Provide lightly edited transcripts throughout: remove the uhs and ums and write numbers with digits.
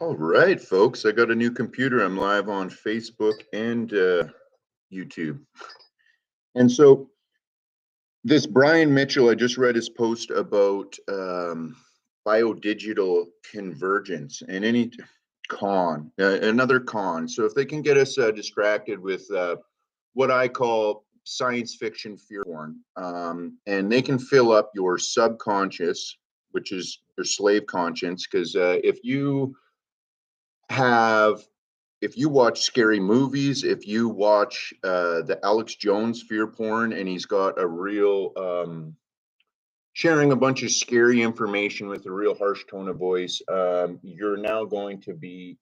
All right, folks, I got a new computer. I'm live on Facebook and YouTube. And so this Brian Mitchell, I just read his post about biodigital convergence and another con. So if they can get us distracted with what I call science fiction fear porn, and they can fill up your subconscious, which is your slave conscience, because have if you watch scary movies, if you watch the Alex Jones fear porn, and he's got a real sharing a bunch of scary information with a real harsh tone of voice, you're now going to be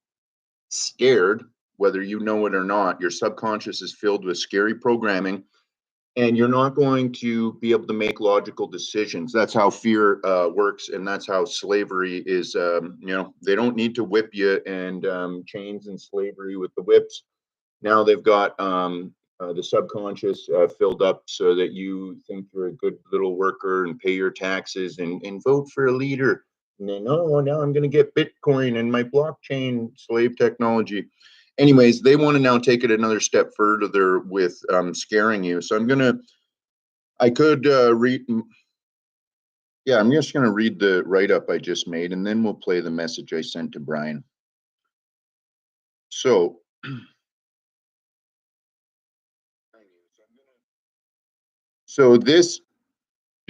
scared, whether you know it or not. Your subconscious is filled with scary programming, and you're not going to be able to make logical decisions. That's how fear works, and that's how slavery is. They don't need to whip you and chains and slavery with the whips. Now they've got the subconscious filled up so that you think you're a good little worker and pay your taxes and vote for a leader. And then, oh, now I'm going to get Bitcoin and my blockchain slave technology. Anyways, they want to now take it another step further with scaring you. So I could read. Yeah, I'm just going to read the write-up I just made, and then we'll play the message I sent to Brian. So So this,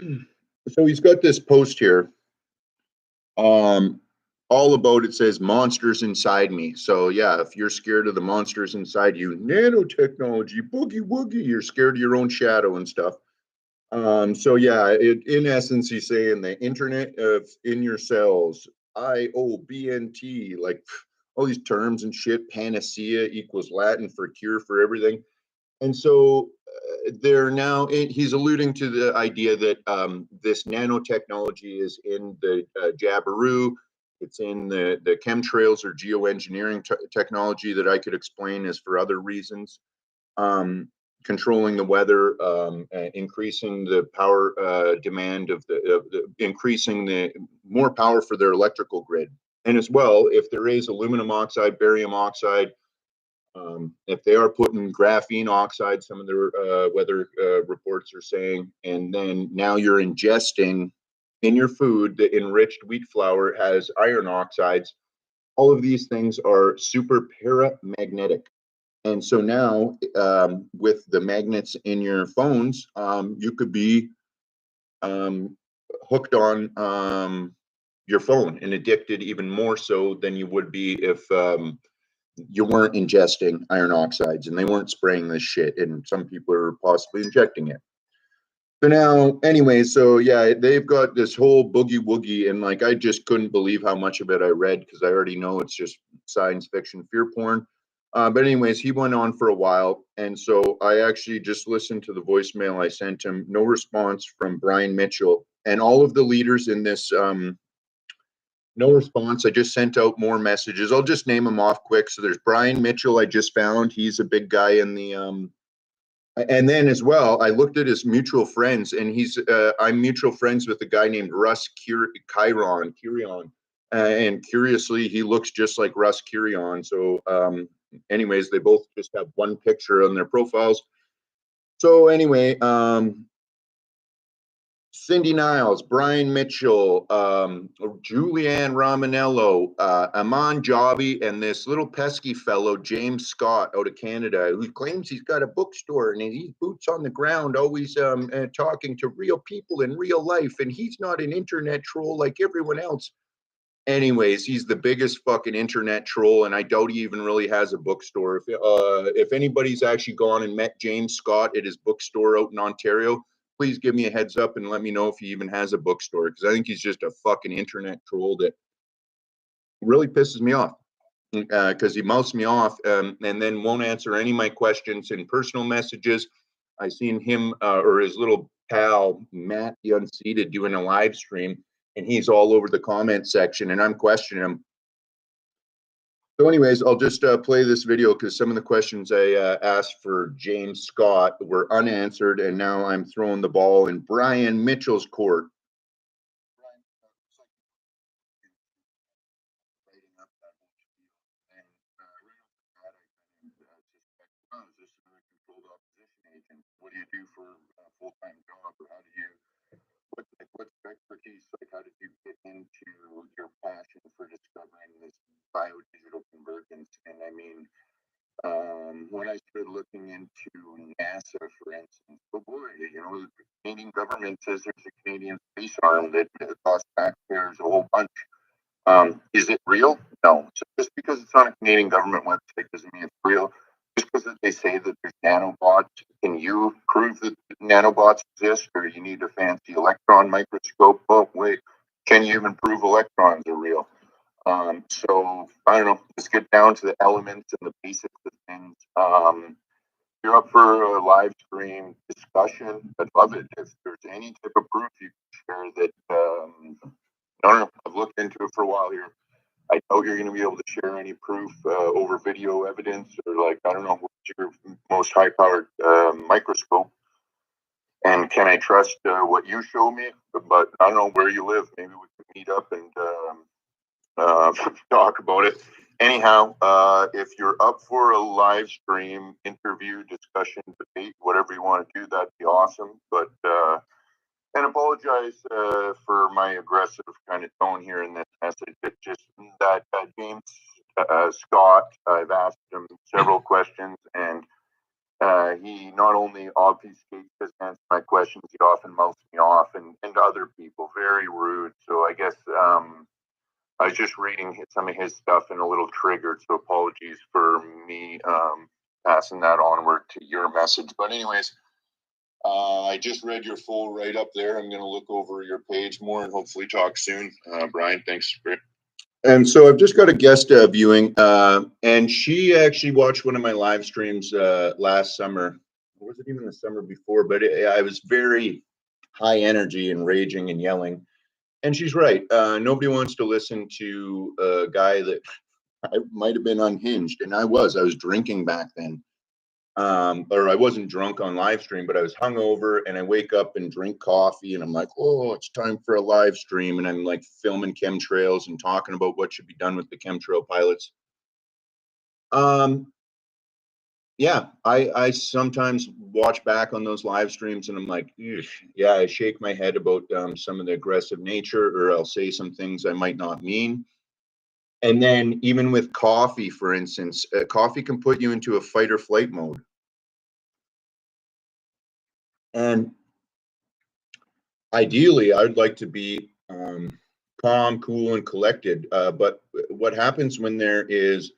so he's got this post here, um, all about it says monsters inside me. So yeah, if you're scared of the monsters inside you, nanotechnology, boogie woogie, you're scared of your own shadow and stuff. So yeah, in essence, he's saying the internet of in your cells, IOBNT, like all these terms and shit, panacea equals Latin for cure for everything. And so they're now he's alluding to the idea that this nanotechnology is in the Jabiru. It's in the chemtrails or geoengineering technology that I could explain is for other reasons. Controlling the weather, increasing the power demand increasing the more power for their electrical grid. And as well, if there is aluminum oxide, barium oxide, if they are putting graphene oxide, some of their weather reports are saying, and then now you're ingesting in your food the enriched wheat flour has iron oxides. All of these things are super paramagnetic. And so now, with the magnets in your phones, you could be um, hooked on your phone and addicted even more so than you would be if you weren't ingesting iron oxides and they weren't spraying this shit, and some people are possibly injecting it. So now, anyway, so yeah, they've got this whole boogie woogie, and like I just couldn't believe how much of it I read because I already know it's just science fiction fear porn. But anyways, he went on for a while, and so I actually just listened to the voicemail I sent him. No response from Brian Mitchell and all of the leaders in this. No response. I just sent out more messages. I'll just name them off quick. So there's Brian Mitchell. I just found he's a big guy in the and then as well, I looked at his mutual friends, and I'm mutual friends with a guy named Russ Kirion, and curiously, he looks just like Russ Kirion. So, anyways, they both just have one picture on their profiles. So anyway, Cindy Niles, Brian Mitchell, Julianne Romanello, Aman Jabi, and this little pesky fellow, James Scott, out of Canada, who claims he's got a bookstore and he's boots on the ground, always talking to real people in real life. And he's not an internet troll like everyone else. Anyways, he's the biggest fucking internet troll, and I doubt he even really has a bookstore. If anybody's actually gone and met James Scott at his bookstore out in Ontario, please give me a heads up and let me know if he even has a bookstore, because I think he's just a fucking internet troll that really pisses me off, because he mouths me off, and then won't answer any of my questions in personal messages. I seen him or his little pal Matt the Unseated doing a live stream, and he's all over the comment section, and I'm questioning him. So anyways, I'll just play this video because some of the questions I asked for James Scott were unanswered, and now I'm throwing the ball in Brian Mitchell's court. discussion agent? What do you do for a full-time job, or how do you, what's your expertise? Like, how did you get into your passion for discovering this biodigital convergence? And I mean, when I started looking into NASA, for instance, oh boy, the Canadian government says there's a Canadian space arm that costs taxpayers a whole bunch. Is it real? No. So just because it's on a Canadian government website doesn't mean it's real. Just because they say that there's nanobots, can you prove that nanobots exist, or you need a fancy electron microscope? Oh, wait, can you even prove electrons are real? So I don't know. Let's get down to the elements and the basics of things. You're up for a live stream discussion. I'd love it if there's any type of proof you can share that. I don't know. I've looked into it for a while here. I doubt you're going to be able to share any proof over video evidence, or like, I don't know, what's your most high-powered microscope, and can I trust what you show me? But I don't know where you live. Maybe we could meet up and talk about it. Anyhow, if you're up for a live stream interview, discussion, debate, whatever you want to do, that'd be awesome. But and apologize for my aggressive kind of tone here in this message. It's just that James Scott, I've asked him several questions, and he not only obfuscates, doesn't answer my questions, he often mouths me off, and other people, very rude. So I guess I was just reading some of his stuff and a little triggered, so apologies for me passing that onward to your message. But anyways, I just read your full write-up there. I'm going to look over your page more and hopefully talk soon. Brian, thanks. And so I've just got a guest viewing, and she actually watched one of my live streams last summer. Or was it even the summer before? But I was very high energy and raging and yelling. And she's right. Nobody wants to listen to a guy that I might have been unhinged, and I was drinking back then. Or I wasn't drunk on live stream, but I was hungover, and I wake up and drink coffee, and I'm like, oh, it's time for a live stream. And I'm like filming chemtrails and talking about what should be done with the chemtrail pilots. Yeah, I sometimes watch back on those live streams and I'm like, yeah, I shake my head about some of the aggressive nature, or I'll say some things I might not mean. And then even with coffee, for instance, coffee can put you into a fight or flight mode. And ideally, I'd like to be calm, cool, and collected. But what happens when there is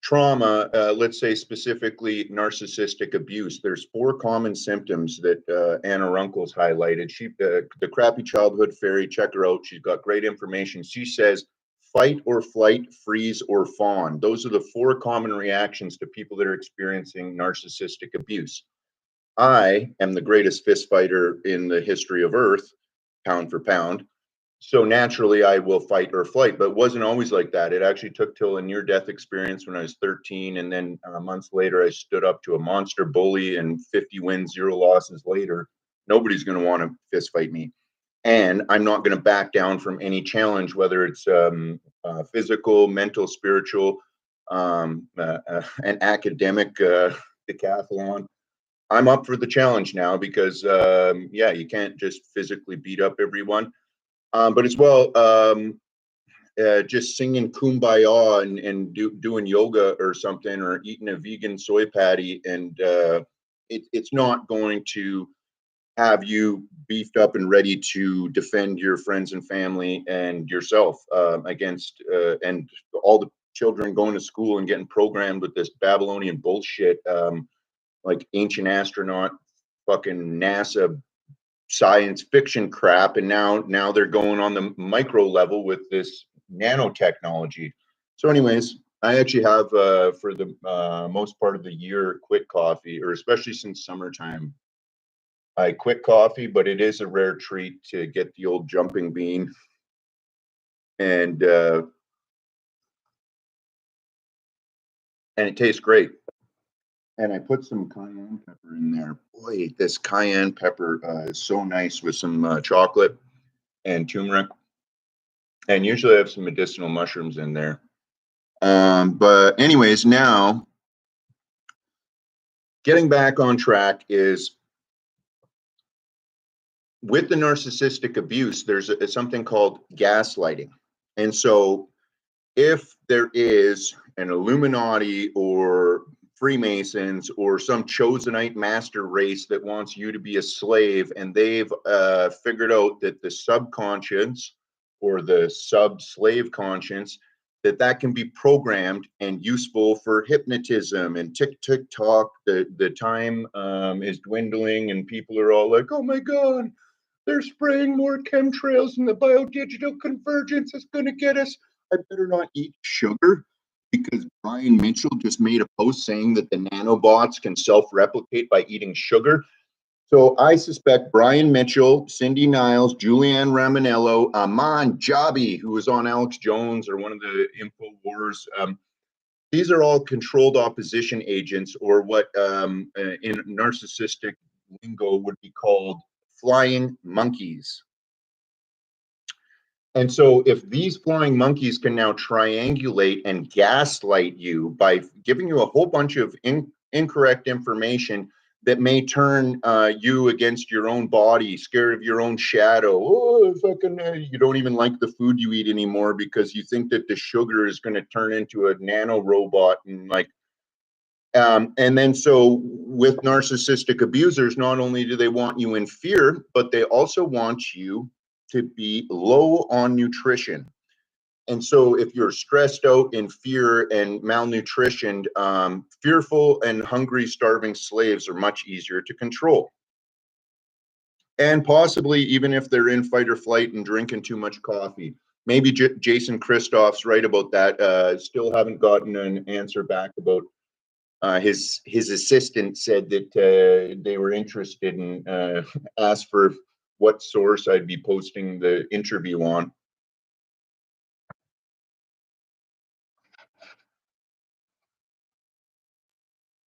trauma, let's say specifically narcissistic abuse, there's 4 common symptoms that Anna Runkle's highlighted. She, the Crappy Childhood Fairy, check her out. She's got great information. She says, fight or flight, freeze or fawn. Those are the 4 common reactions to people that are experiencing narcissistic abuse. I am the greatest fist fighter in the history of Earth, pound for pound. So naturally, I will fight or flight, but it wasn't always like that. It actually took till a near-death experience when I was 13, and then months later, I stood up to a monster bully, and 50 wins, 0 losses later, nobody's going to want to fist fight me. And I'm not going to back down from any challenge, whether it's physical, mental, spiritual, an academic decathlon. I'm up for the challenge now because, yeah, you can't just physically beat up everyone. But as well, just singing Kumbaya and doing yoga or something, or eating a vegan soy patty, and it's not going to have you beefed up and ready to defend your friends and family and yourself against and all the children going to school and getting programmed with this Babylonian bullshit, like ancient astronaut, fucking NASA science fiction crap, and now they're going on the micro level with this nanotechnology. So anyways, I actually have for the most part of the year quit coffee, or especially since summertime, I quit coffee, but it is a rare treat to get the old jumping bean, and it tastes great. And I put some cayenne pepper in there. Boy, this cayenne pepper is so nice with some chocolate and turmeric. And usually I have some medicinal mushrooms in there. But anyways, now getting back on track is with the narcissistic abuse, there's something called gaslighting. And so if there is an Illuminati or Freemasons or some chosenite master race that wants you to be a slave, and they've figured out that the subconscious or the sub-slave conscience, that can be programmed and useful for hypnotism and tick-tick-tock. The time is dwindling and people are all like, oh my God, they're spraying more chemtrails and the biodigital convergence is going to get us. I better not eat sugar because Brian Mitchell just made a post saying that the nanobots can self-replicate by eating sugar. So I suspect Brian Mitchell, Cindy Niles, Julianne Ramonello, Aman Jabi, who was on Alex Jones or one of the InfoWars, these are all controlled opposition agents, or what in narcissistic lingo would be called flying monkeys. And so if these flying monkeys can now triangulate and gaslight you by giving you a whole bunch of incorrect information that may turn you against your own body, scared of your own shadow. Oh, fucking, you don't even like the food you eat anymore because you think that the sugar is going to turn into a nano robot and like. And then so with narcissistic abusers, not only do they want you in fear, but they also want you to be low on nutrition. And so if you're stressed out in fear and malnutritioned, fearful and hungry, starving slaves are much easier to control. And possibly even if they're in fight or flight and drinking too much coffee. Maybe Jason Christoph's right about that. Still haven't gotten an answer back about his assistant said that they were interested and asked for what source I'd be posting the interview on.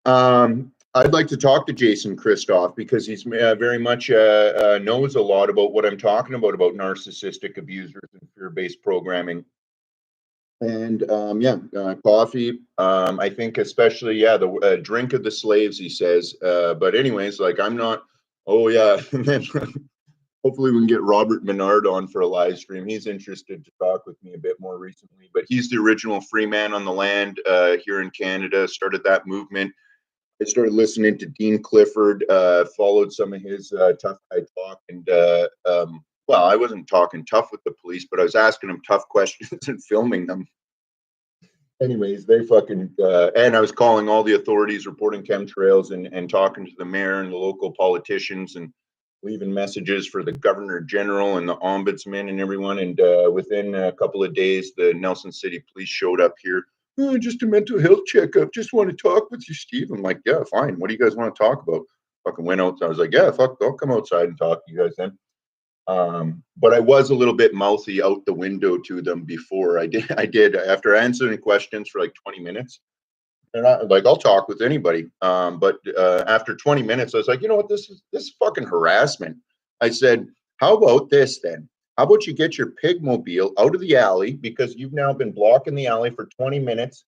I'd like to talk to Jason Christoph because he's very much knows a lot about what I'm talking about narcissistic abusers and fear-based programming. And coffee. I think especially, the drink of the slaves, he says. But anyways, like I'm not. Oh yeah, and then hopefully we can get Robert Menard on for a live stream. He's interested to talk with me a bit more recently. But he's the original free man on the land here in Canada. Started that movement. I started listening to Dean Clifford. Followed some of his tough guy talk, and well, I wasn't talking tough with the police, but I was asking them tough questions and filming them. Anyways, they fucking and I was calling all the authorities, reporting chemtrails, and talking to the mayor and the local politicians, and leaving messages for the governor general and the ombudsman and everyone. And within a couple of days, the Nelson City Police showed up here. Oh, just a mental health checkup. Just want to talk with you, Steve. I'm like, yeah, fine. What do you guys want to talk about? Fucking went out. I was like, yeah, fuck, I'll come outside and talk to you guys then. But I was a little bit mouthy out the window to them before. I did after answering questions for like 20 minutes. And I'll talk with anybody. But after 20 minutes, I was like, you know what, this is fucking harassment. I said, how about this then? How about you get your pigmobile out of the alley because you've now been blocking the alley for 20 minutes,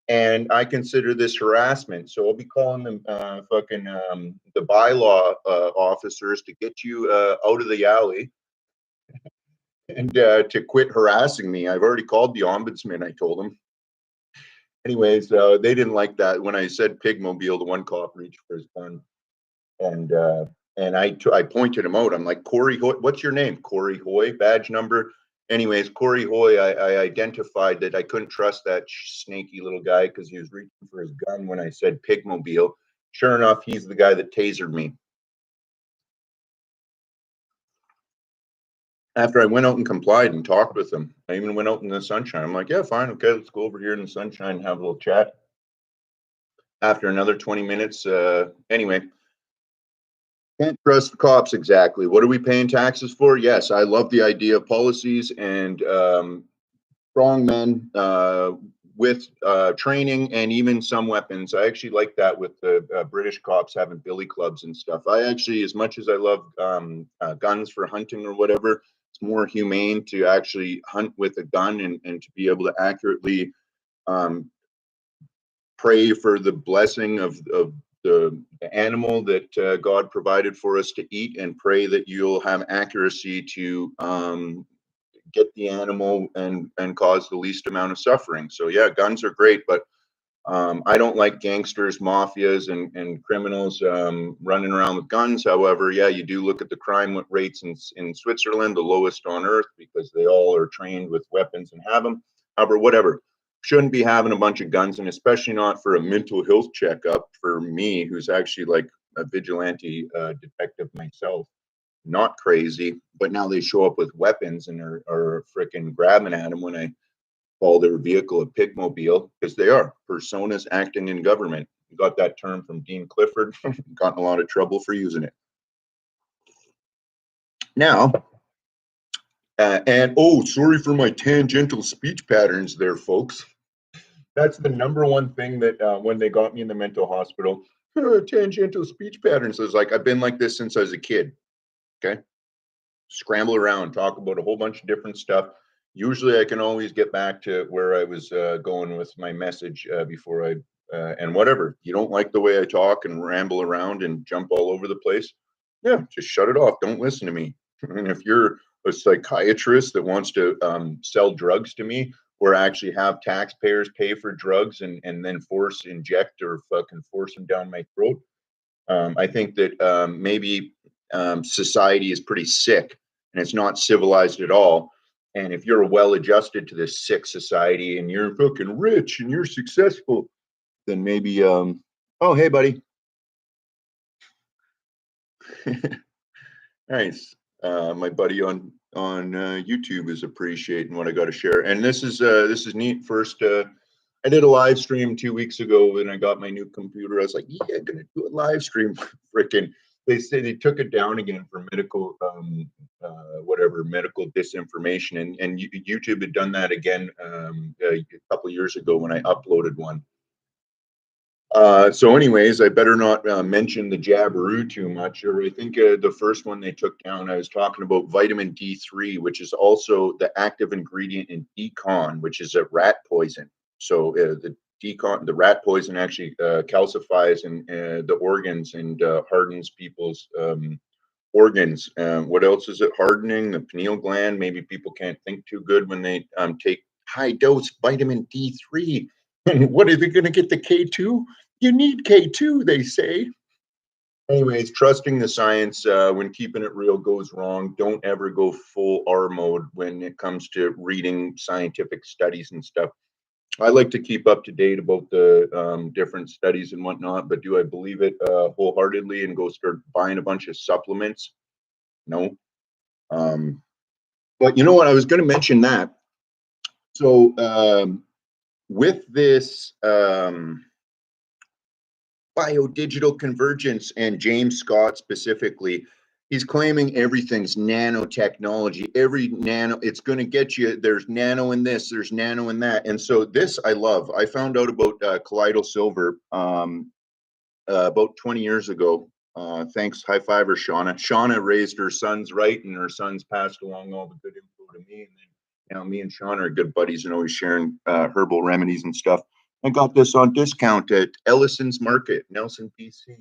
and I consider this harassment. So I'll be calling them the bylaw officers to get you out of the alley and to quit harassing me. I've already called the ombudsman, I told them. Anyways, they didn't like that. When I said pigmobile, the one cop reached for his gun, and I pointed him out. I'm like, Corey Hoy, what's your name? Corey Hoy, badge number. Anyways, Corey Hoy, I identified that I couldn't trust that snaky little guy because he was reaching for his gun when I said pigmobile. Sure enough, he's the guy that tasered me. After I went out and complied and talked with him, I even went out in the sunshine. I'm like, yeah, fine, okay, let's go over here in the sunshine and have a little chat. After another 20 minutes, anyway, can't trust the cops exactly. What are we paying taxes for? Yes, I love the idea of policies and strong men with training and even some weapons. I actually like that with the British cops having billy clubs and stuff. I actually, as much as I love guns for hunting or whatever, it's more humane to actually hunt with a gun and to be able to accurately pray for the blessing of the the animal that God provided for us to eat, and pray that you'll have accuracy to get the animal and cause the least amount of suffering. So yeah, guns are great, but I don't like gangsters, mafias, and criminals running around with guns. However, yeah, you do look at the crime rates in Switzerland, the lowest on earth, because they all are trained with weapons and have them. However, whatever. Shouldn't be having a bunch of guns, and especially not for a mental health checkup for me, who's actually like a vigilante detective myself. Not crazy, but now they show up with weapons and are freaking grabbing at them when I call their vehicle a pigmobile, because they are personas acting in government. Got that term from Dean Clifford. Got in a lot of trouble for using it. Now, and oh, sorry for my tangential speech patterns there, folks. That's the number one thing that when they got me in the mental hospital, tangential speech patterns. I was like, I've been like this since I was a kid. Okay. Scramble around, talk about a whole bunch of different stuff. Usually I can always get back to where I was going with my message before I, and whatever. You don't like the way I talk and ramble around and jump all over the place? Yeah, just shut it off. Don't listen to me. And if you're a psychiatrist that wants to sell drugs to me, or actually have taxpayers pay for drugs and then force inject or fucking force them down my throat, I think that maybe society is pretty sick and it's not civilized at all. And if you're well adjusted to this sick society and you're fucking rich and you're successful, then maybe, oh, hey, buddy. Nice. My buddy on YouTube is appreciating what I got to share. And this is neat. First, I did a live stream 2 weeks ago when I got my new computer. I was like, yeah, I'm gonna do a live stream. Freaking, they say they took it down again for medical, whatever, medical disinformation, and YouTube had done that again a couple years ago when I uploaded one. So anyways, I better not mention the Jabberoo too much, or I think the first one they took down, I was talking about vitamin D3, which is also the active ingredient in decon, which is a rat poison. So the rat poison actually calcifies in the organs and hardens people's organs. What else is it hardening? The pineal gland. Maybe people can't think too good when they take high dose vitamin D3. What are they going to get the K2? You need K2, they say. Anyways, trusting the science when keeping it real goes wrong. Don't ever go full R mode when it comes to reading scientific studies and stuff. I like to keep up to date about the different studies and whatnot, but do I believe it wholeheartedly and go start buying a bunch of supplements? No. But you know what? I was going to mention that. So with this biodigital convergence and James Scott specifically, he's claiming everything's nanotechnology. Every nano, it's going to get you. There's nano in this, there's nano in that. And so this I love. I found out about colloidal silver about 20 years ago. Thanks, high fiver, Shauna. Shauna raised her sons right, and her sons passed along all the good info to me. And then now me and Shauna are good buddies and always sharing herbal remedies and stuff. I got this on discount at Ellison's Market, Nelson, BC.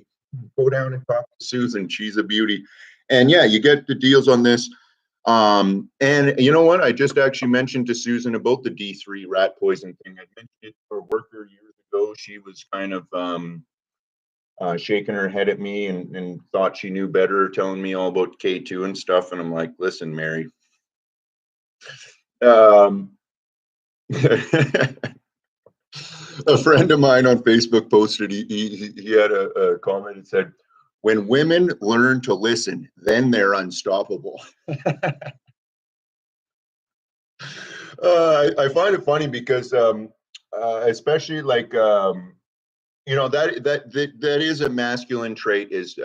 Go down and talk to Susan. She's a beauty. And yeah, you get the deals on this. And you know what? I just actually mentioned to Susan about the D3 rat poison thing. I mentioned it to a worker years ago. She was kind of shaking her head at me and thought she knew better, telling me all about K2 and stuff. And I'm like, listen, Mary. A friend of mine on Facebook posted, he had a comment that said, when women learn to listen, then they're unstoppable. I find it funny because especially like you know, that is a masculine trait, is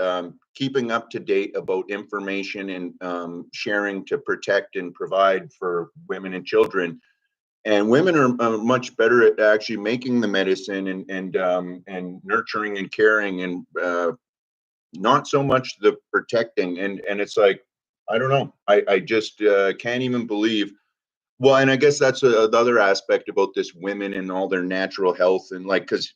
keeping up to date about information and sharing to protect and provide for women and children. And women are much better at actually making the medicine and nurturing and caring, and not so much the protecting. And it's like, I don't know. I just can't even believe. Well, and I guess that's the other aspect about this women and all their natural health, and like, because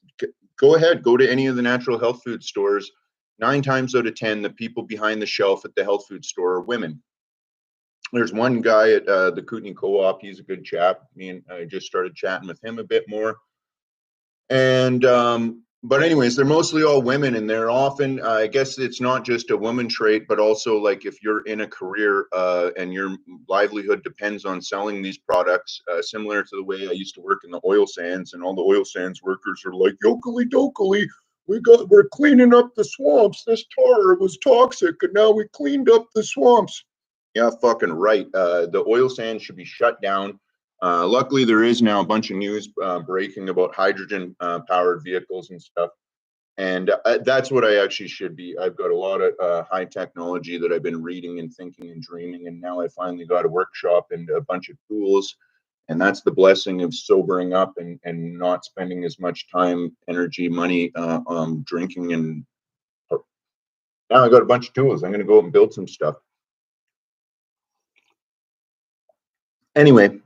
go ahead, go to any of the natural health food stores. 9 times out of 10, the people behind the shelf at the health food store are women. There's one guy at the Kootenai Co-op. He's a good chap. Me and I just started chatting with him a bit more. And but anyways, they're mostly all women, and they're often I guess it's not just a woman trait, but also like if you're in a career and your livelihood depends on selling these products, similar to the way I used to work in the oil sands, and all the oil sands workers are like, yokely dokely, we're cleaning up the swamps. This tar was toxic, and now we cleaned up the swamps. Yeah, fucking right. The oil sands should be shut down. Luckily, there is now a bunch of news breaking about hydrogen powered vehicles and stuff. And that's what I actually should be. I've got a lot of high technology that I've been reading and thinking and dreaming. And now I finally got a workshop and a bunch of tools. And that's the blessing of sobering up and not spending as much time, energy, money drinking. And now I got a bunch of tools. I'm going to go out and build some stuff. Anyway,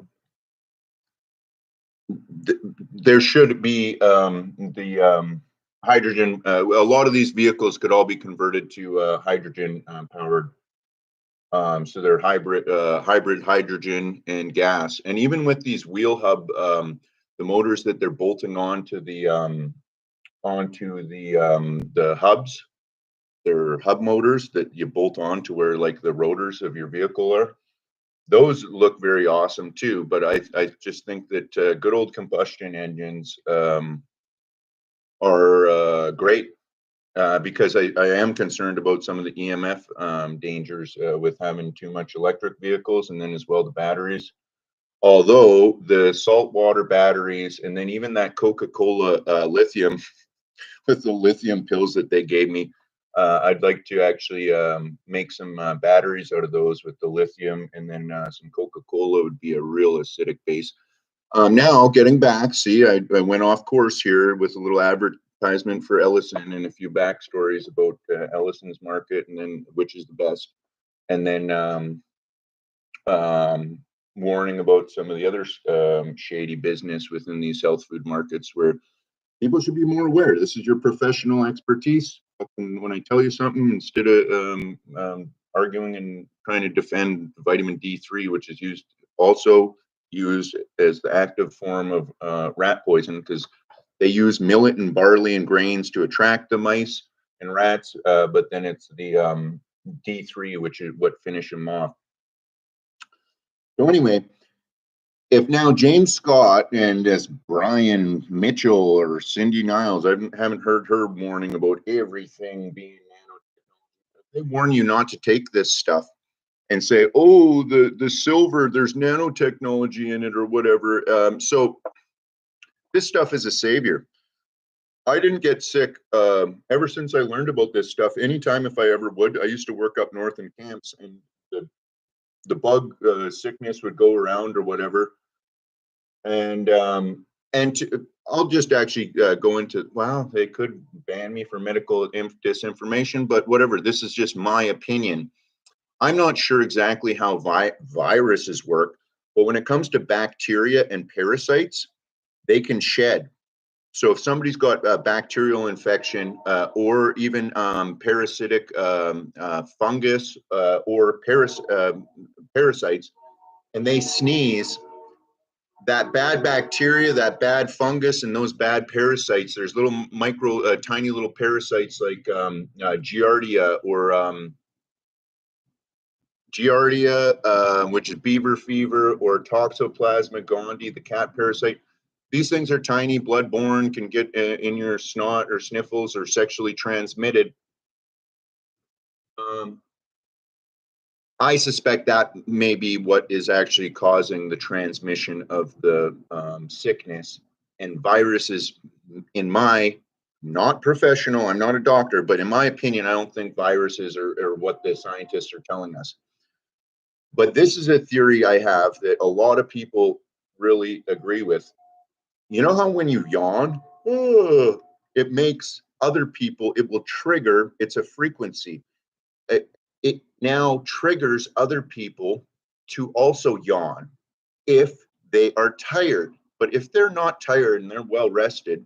there should be the hydrogen. A lot of these vehicles could all be converted to hydrogen powered. So they're hybrid hydrogen and gas. And even with these wheel hub, the motors that they're bolting onto the hubs, they're hub motors that you bolt on to where like the rotors of your vehicle are. Those look very awesome too, but I just think that good old combustion engines are great because I am concerned about some of the EMF dangers with having too much electric vehicles, and then as well the batteries. Although the saltwater batteries, and then even that Coca-Cola lithium with the lithium pills that they gave me, I'd like to actually make some batteries out of those with the lithium, and then some Coca-Cola would be a real acidic base. Now, getting back, see, I went off course here with a little advertisement for Ellison and a few backstories about Ellison's market, and then which is the best, and then warning about some of the other shady business within these health food markets where people should be more aware. This is your professional expertise. When I tell you something, instead of arguing and trying to defend vitamin D3, which is also used as the active form of rat poison, because they use millet and barley and grains to attract the mice and rats, but then it's the D3, which is what finish them off. So anyway, if now James Scott and as Brian Mitchell or Cindy Niles, I haven't heard her warning about everything being nanotechnology. They warn you not to take this stuff and say, "Oh, the silver, there's nanotechnology in it or whatever." So this stuff is a savior. I didn't get sick ever since I learned about this stuff. Anytime, if I ever would, I used to work up north in camps, and the bug sickness would go around or whatever. And I'll just actually go into, well, they could ban me for medical disinformation, but whatever. This is just my opinion. I'm not sure exactly how viruses work, but when it comes to bacteria and parasites, they can shed. So if somebody's got a bacterial infection or even parasitic fungus or parasites, and they sneeze, that bad bacteria, that bad fungus, and those bad parasites, there's little micro, tiny little parasites like Giardia or Giardia, which is beaver fever, or Toxoplasma gondii, the cat parasite. These things are tiny, bloodborne, can get in your snot or sniffles or sexually transmitted. I suspect that may be what is actually causing the transmission of the sickness. And viruses, in my, not professional, I'm not a doctor, but in my opinion, I don't think viruses are what the scientists are telling us. But this is a theory I have that a lot of people really agree with. You know how when you yawn, it makes other people, it will trigger, it's a frequency. It now triggers other people to also yawn if they are tired. But if they're not tired and they're well rested,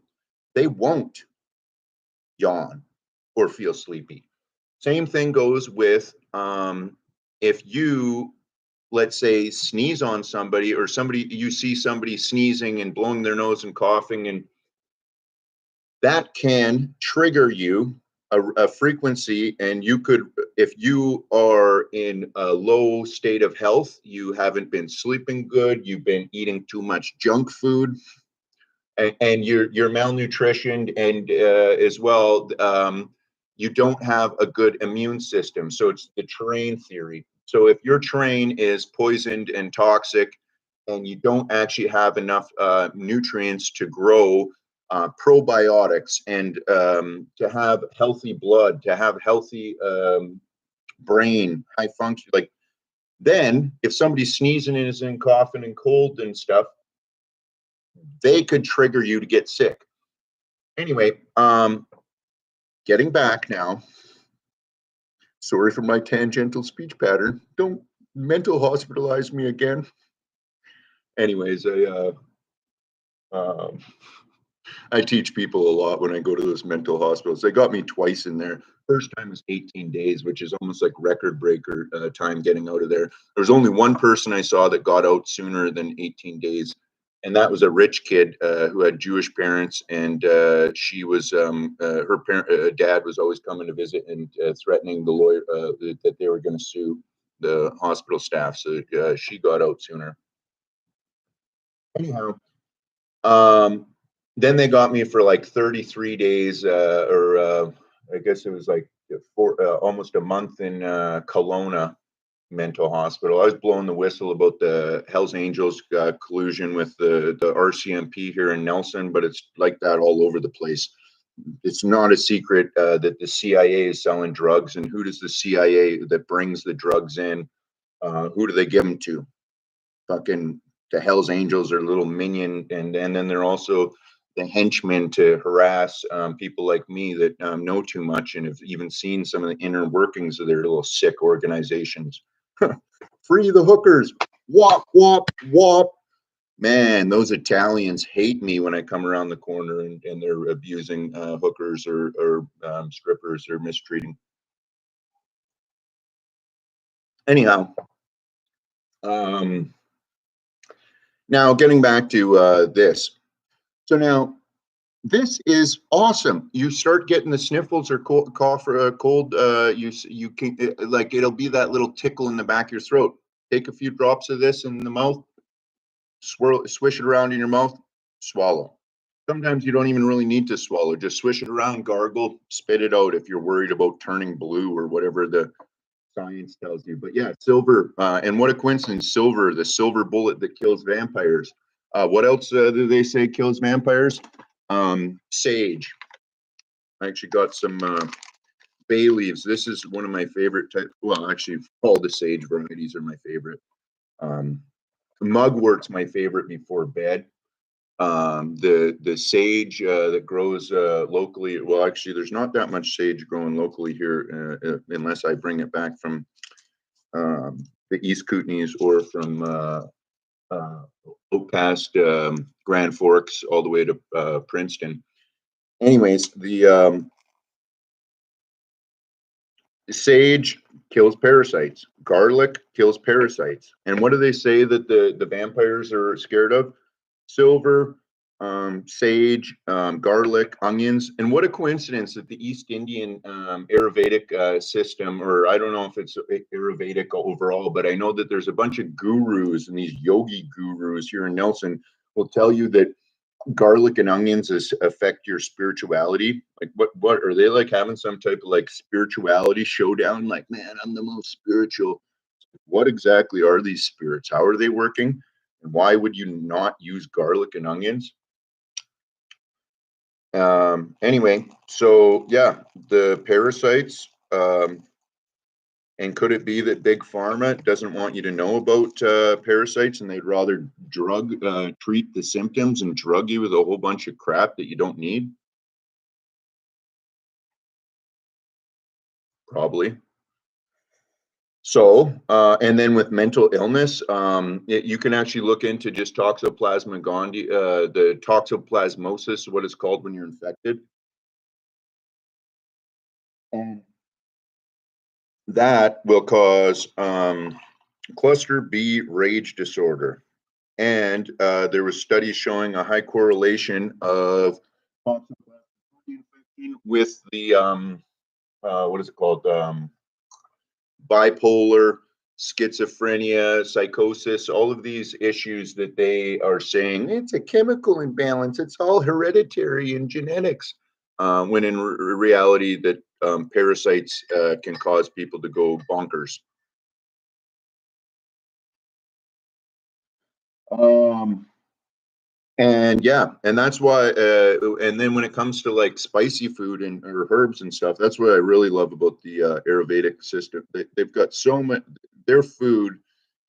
they won't. yawn, or feel sleepy. Same thing goes with if you, let's say, sneeze on somebody, or somebody, you see somebody sneezing and blowing their nose and coughing, and that can trigger you a frequency. And you could, if you are in a low state of health, you haven't been sleeping good, you've been eating too much junk food, and you're malnutritioned, and as well, you don't have a good immune system. So it's the terrain theory. So if your terrain is poisoned and toxic, and you don't actually have enough nutrients to grow probiotics, and to have healthy blood, to have healthy brain, high function, like, then if somebody's sneezing and is in coughing and cold and stuff, they could trigger you to get sick. Anyway, getting back now. Sorry for my tangential speech pattern. Don't mental hospitalize me again. Anyways, um, I teach people a lot when I go to those mental hospitals. They got me twice in there. First time was 18 days, which is almost like record breaker time getting out of there. There was only one person I saw that got out sooner than 18 days. And that was a rich kid who had Jewish parents, and she was her dad was always coming to visit and threatening the lawyer that they were going to sue the hospital staff. So she got out sooner. Anyhow, um, then they got me for like 33 days, or I guess it was like almost a month in Kelowna mental hospital. I was blowing the whistle about the Hells Angels collusion with the RCMP here in Nelson, but it's like that all over the place. It's not a secret that the CIA is selling drugs, and who does the CIA that brings the drugs in? Who do they give them to? Fucking the Hells Angels are little minion, and then they're also the henchmen to harass people like me that know too much and have even seen some of the inner workings of their little sick organizations. Free the hookers. Wop, wop, wop. Man, those Italians hate me when I come around the corner and they're abusing hookers or strippers or mistreating. Anyhow, now getting back to this. So now this is awesome. You start getting the sniffles or cough or cold. You can, like, it'll be that little tickle in the back of your throat. Take a few drops of this in the mouth, swirl, swish it around in your mouth, swallow. Sometimes you don't even really need to swallow. Just swish it around, gargle, spit it out if you're worried about turning blue or whatever the science tells you. But yeah, silver, and what a coincidence! Silver, the silver bullet that kills vampires. What else do they say kills vampires? Sage. I actually got some bay leaves. This is one of my favorite type. Well, actually, all the sage varieties are my favorite. Um, Mugwort's my favorite before bed. The sage that grows locally. Well, actually, there's not that much sage growing locally here, unless I bring it back from the East Kootenays or from out past Grand Forks all the way to Princeton. Anyways, the sage kills parasites. Garlic kills parasites. And what do they say that the vampires are scared of? Silver, sage, garlic, onions. And what a coincidence that the East Indian Ayurvedic system, or I don't know if it's Ayurvedic overall, but I know that there's a bunch of gurus, and these yogi gurus here in Nelson will tell you that garlic and onions affect your spirituality. Like, what are they, like having some type of like spirituality showdown? Like, man, I'm the most spiritual. What exactly are these spirits? How are they working? And why would you not use garlic and onions? Anyway, so yeah, the parasites. And could it be that big pharma doesn't want you to know about parasites, and they'd rather treat the symptoms and drug you with a whole bunch of crap that you don't need? Probably. So, and then with mental illness, you can actually look into just Toxoplasma gondii, the toxoplasmosis, what it's called when you're infected. And that will cause cluster B rage disorder. And there was studies showing a high correlation of with the what is it called? Bipolar, schizophrenia, psychosis, all of these issues that they are saying it's a chemical imbalance. It's all hereditary and genetics. When in reality, that parasites can cause people to go bonkers. And yeah, and that's why. And then when it comes to like spicy food and or herbs and stuff, that's what I really love about the Ayurvedic system. They've got so much. Their food,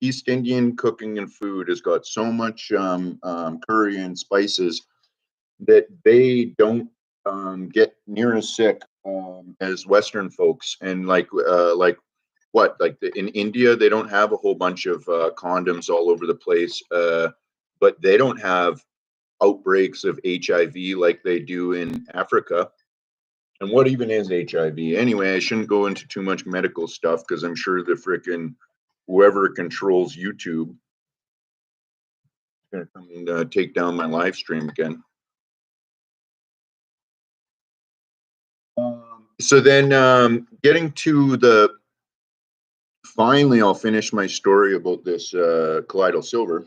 East Indian cooking and food, has got so much curry and spices that they don't get near as sick as Western folks. And like what like in India, they don't have a whole bunch of condoms all over the place, but they don't have outbreaks of HIV like they do in Africa. And what even is HIV? Anyway, I shouldn't go into too much medical stuff because I'm sure the frickin' whoever controls YouTube is going to come and take down my live stream again. So then getting to the finally, I'll finish my story about this colloidal silver.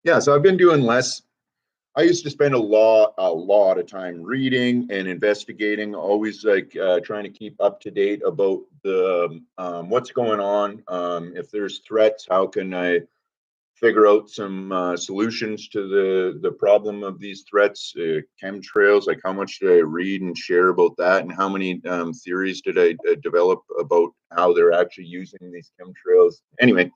Yeah, so I've been doing less. I used to spend a lot of time reading and investigating, always like trying to keep up to date about the what's going on. If there's threats, how can I figure out some solutions to the problem of these threats? Chemtrails, like how much did I read and share about that, and how many theories did I develop about how they're actually using these chemtrails? Anyway,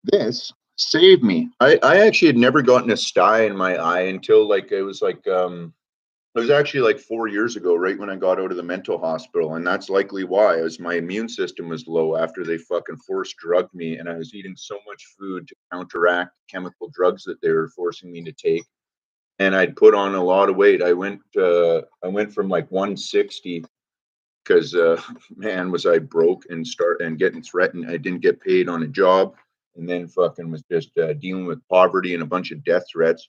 this saved me. I actually had never gotten a sty in my eye until like it was actually like 4 years ago, right when I got out of the mental hospital. And that's likely why, as my immune system was low after they fucking forced drugged me, and I was eating so much food to counteract chemical drugs that they were forcing me to take. And I'd put on a lot of weight. I went from like 160 because man, was I broke and start and getting threatened. I didn't get paid on a job, and then fucking was just dealing with poverty and a bunch of death threats.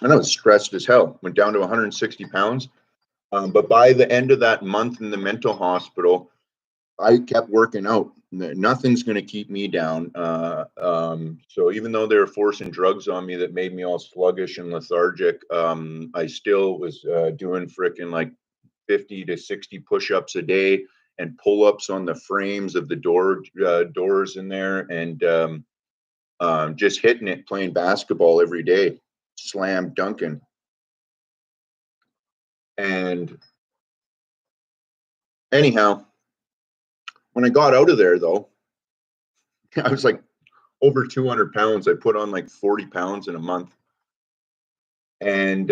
And I was stressed as hell. Went down to 160 pounds. But by the end of that month in the mental hospital, I kept working out. Nothing's going to keep me down. So even though they were forcing drugs on me that made me all sluggish and lethargic, I still was doing frickin' like 50 to 60 push-ups a day and pull-ups on the frames of the doors in there, and just hitting it, playing basketball every day, slam dunking. And anyhow, when I got out of there, though, I was like over 200 pounds. I put on like 40 pounds in a month. And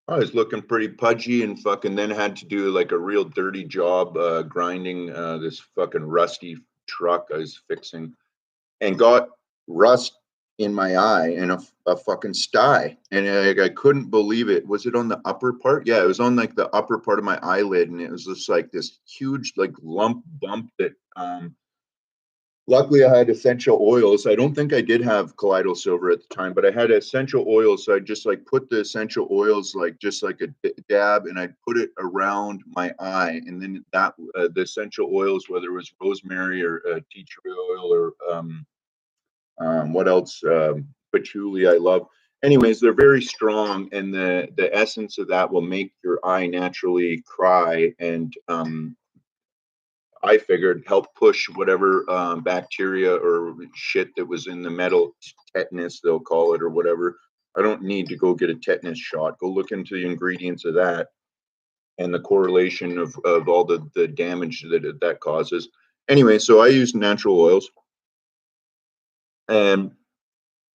I was looking pretty pudgy and fucking then had to do like a real dirty job grinding this fucking rusty truck I was fixing, and got rust in my eye and a fucking sty. And I couldn't believe it. Was it on the upper part? Yeah, it was on like the upper part of my eyelid. And it was just like this huge like lump bump that luckily I had essential oils. I don't think I did have colloidal silver at the time, but I had essential oils. So I just like put the essential oils like just like a dab, and I'd put it around my eye. And then that the essential oils, whether it was rosemary or tea tree oil or what else, patchouli, I love. Anyways, they're very strong, and the essence of that will make your eye naturally cry, and I figured help push whatever bacteria or shit that was in the metal, tetanus they'll call it or whatever. I don't need to go get a tetanus shot. Go look into the ingredients of that and the correlation of all the damage that causes. Anyway, so I use natural oils, and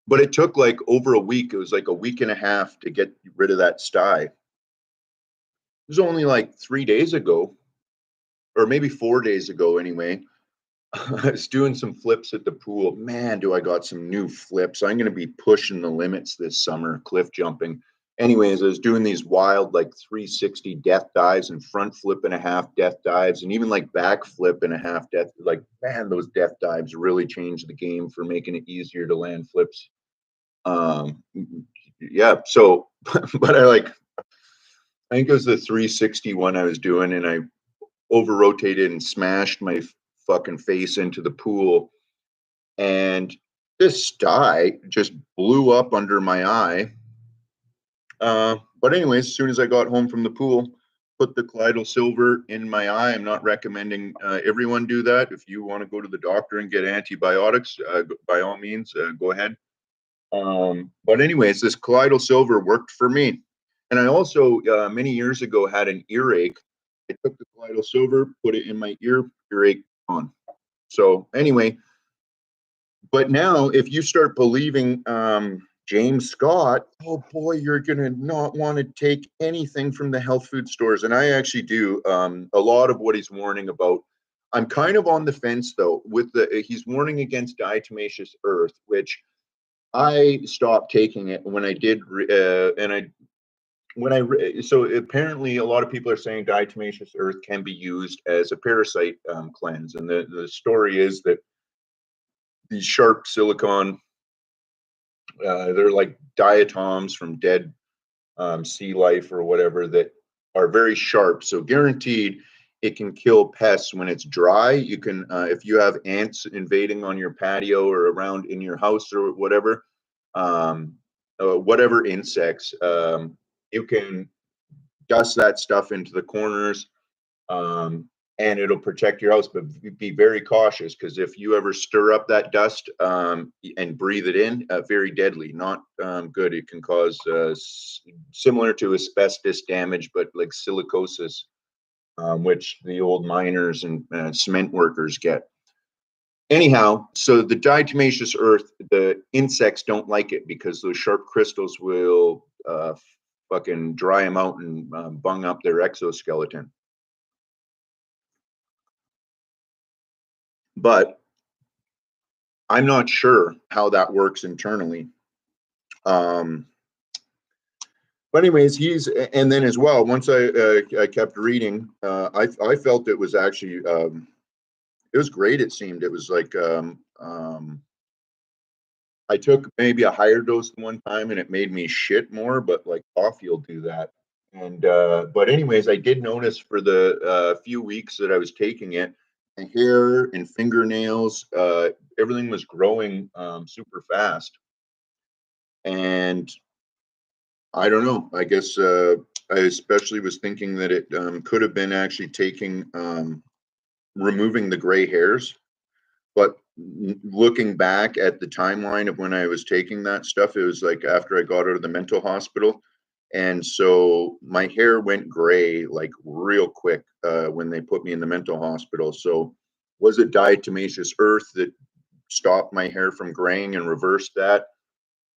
but it took like over a week. It was like a week and a half to get rid of that sty. It was only like 3 days ago, or maybe 4 days ago anyway. I was doing some flips at the pool. Man, do I got some new flips. I'm going to be pushing the limits this summer, cliff jumping. Anyways, I was doing these wild, like 360 death dives and front flip and a half death dives, and even like back flip and a half death. Like, man, those death dives really changed the game for making it easier to land flips. Um, yeah. So, but I think it was the 360 one I was doing, and I over rotated and smashed my fucking face into the pool, and this dye just blew up under my eye. But anyways, as soon as I got home from the pool, put the colloidal silver in my eye. I'm not recommending everyone do that. If you want to go to the doctor and get antibiotics, by all means, go ahead. But anyways, this colloidal silver worked for me. And I also, many years ago, had an earache. I took the colloidal silver, put it in my earache on. So anyway, but now if you start believing James Scott, oh boy, you're gonna not want to take anything from the health food stores. And I actually do a lot of what he's warning about. I'm kind of on the fence though with he's warning against diatomaceous earth, which I stopped taking it when I did, and I when I so apparently a lot of people are saying diatomaceous earth can be used as a parasite cleanse, and the story is that these sharp silicon, they're like diatoms from dead sea life or whatever that are very sharp. So guaranteed, it can kill pests when it's dry. You can, if you have ants invading on your patio or around in your house or um, whatever insects, you can dust that stuff into the corners, um, and it'll protect your house. But be very cautious, because if you ever stir up that dust and breathe it in, very deadly, not good. It can cause similar to asbestos damage, but like silicosis, which the old miners and cement workers get. Anyhow, so the diatomaceous earth, the insects don't like it because those sharp crystals will fucking dry them out and bung up their exoskeleton. But I'm not sure how that works internally. Um, but anyways, and then as well. Once I kept reading, I felt it was actually it was great. It seemed it was like I took maybe a higher dose one time and it made me shit more, but like coffee will do that. And but anyways, I did notice for the few weeks that I was taking it, my hair and fingernails, everything was growing super fast. And I don't know. I guess I especially was thinking that it could have been actually taking removing the gray hairs. But looking back at the timeline of when I was taking that stuff, it was like after I got out of the mental hospital. And so my hair went gray like real quick when they put me in the mental hospital. So was it diatomaceous earth that stopped my hair from graying and reversed that?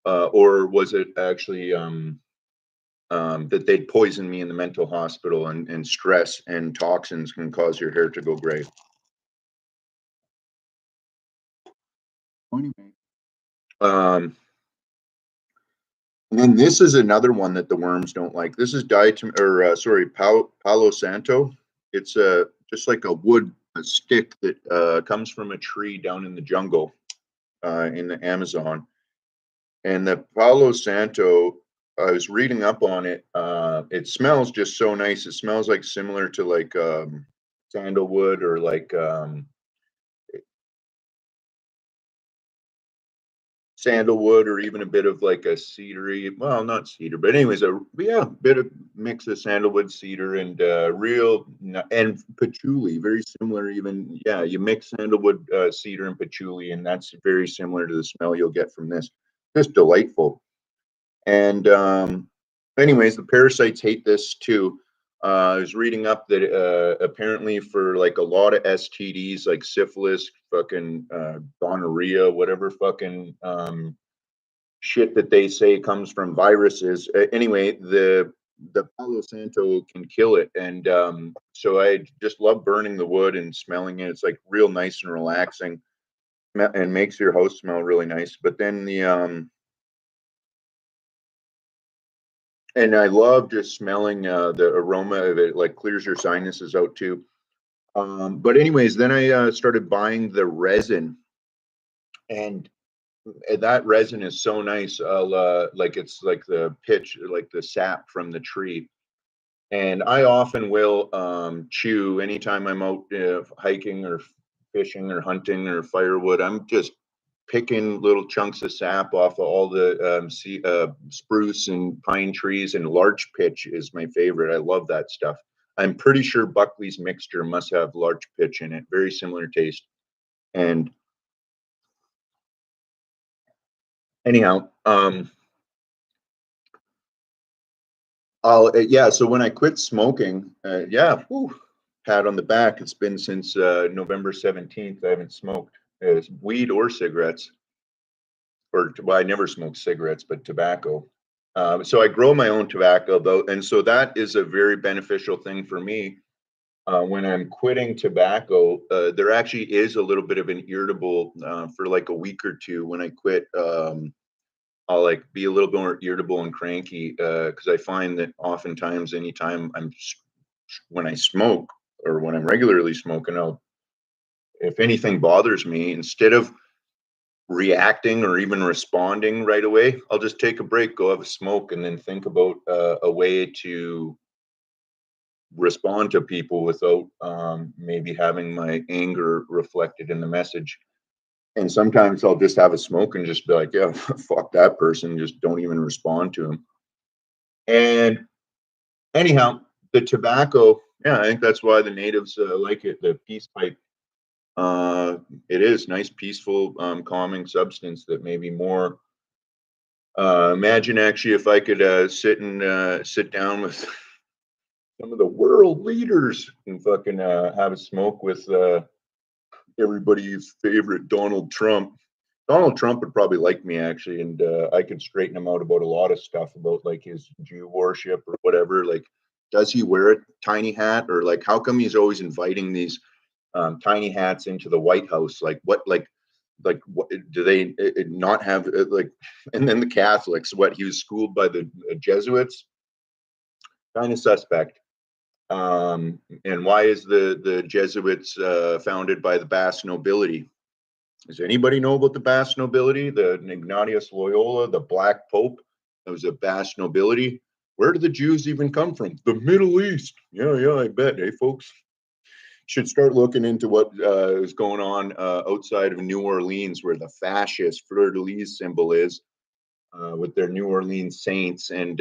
Or was it actually that they'd poison me in the mental hospital, and stress and toxins can cause your hair to go gray? Anyway. Um, and then this is another one that the worms don't like. This is Palo Santo. It's just like a stick that comes from a tree down in the jungle in the Amazon. And the Palo Santo, I was reading up on it. It smells just so nice. It smells like similar to like sandalwood, or like sandalwood, or even a bit of like a cedary, well, not cedar, but anyways, a bit of mix of sandalwood, cedar, and and patchouli, very similar. Even, yeah, you mix sandalwood, cedar, and patchouli, and that's very similar to the smell you'll get from this. Just delightful. And anyways, the parasites hate this too. I was reading up that apparently for like a lot of STDs like syphilis, fucking gonorrhea, whatever fucking shit that they say comes from viruses. Anyway, the Palo Santo can kill it. And so I just love burning the wood and smelling it. It's like real nice and relaxing and makes your house smell really nice. But then and I love just smelling the aroma of it, like clears your sinuses out too. But anyways, then I started buying the resin, and that resin is so nice. I'll like it's like the pitch, like the sap from the tree. And I often will chew anytime I'm out hiking or fishing or hunting or firewood. I'm just picking little chunks of sap off of all the spruce and pine trees, and larch pitch is my favorite. I love that stuff. I'm pretty sure Buckley's mixture must have larch pitch in it. Very similar taste. And anyhow, yeah. So when I quit smoking, yeah, whew, pat on the back. It's been since November 17th. I haven't smoked weed or cigarettes, or well, I never smoked cigarettes, but tobacco. So I grow my own tobacco though, and so that is a very beneficial thing for me. When I'm quitting tobacco, there actually is a little bit of an irritable for like a week or two. When I quit, I'll like be a little bit more irritable and cranky because I find that oftentimes, anytime when I smoke or when I'm regularly smoking, if anything bothers me, instead of reacting or even responding right away, I'll just take a break, go have a smoke, and then think about a way to respond to people without maybe having my anger reflected in the message. And sometimes I'll just have a smoke and just be like, yeah, fuck that person, just don't even respond to him. And anyhow, the tobacco, yeah, I think that's why the natives like it. The peace pipe, it is nice, peaceful, calming substance that maybe more. Imagine actually if I could sit down with some of the world leaders and fucking have a smoke with everybody's favorite Donald Trump. Donald Trump would probably like me actually, and I could straighten him out about a lot of stuff about like his Jew worship or whatever. Like, does he wear a tiny hat, or like how come he's always inviting these tiny hats into the White House? Like, like what do they not have? Like, and then the Catholics, what he was schooled by the Jesuits, kind of suspect. And why is the Jesuits founded by the Basque nobility? Does anybody know about the Basque nobility? The Ignatius Loyola, the Black Pope, that was a Basque nobility. Where did the Jews even come from? The Middle East. Yeah, yeah, I bet. Hey, folks, should start looking into what is going on outside of New Orleans, where the fascist fleur de lis symbol is, with their New Orleans Saints, and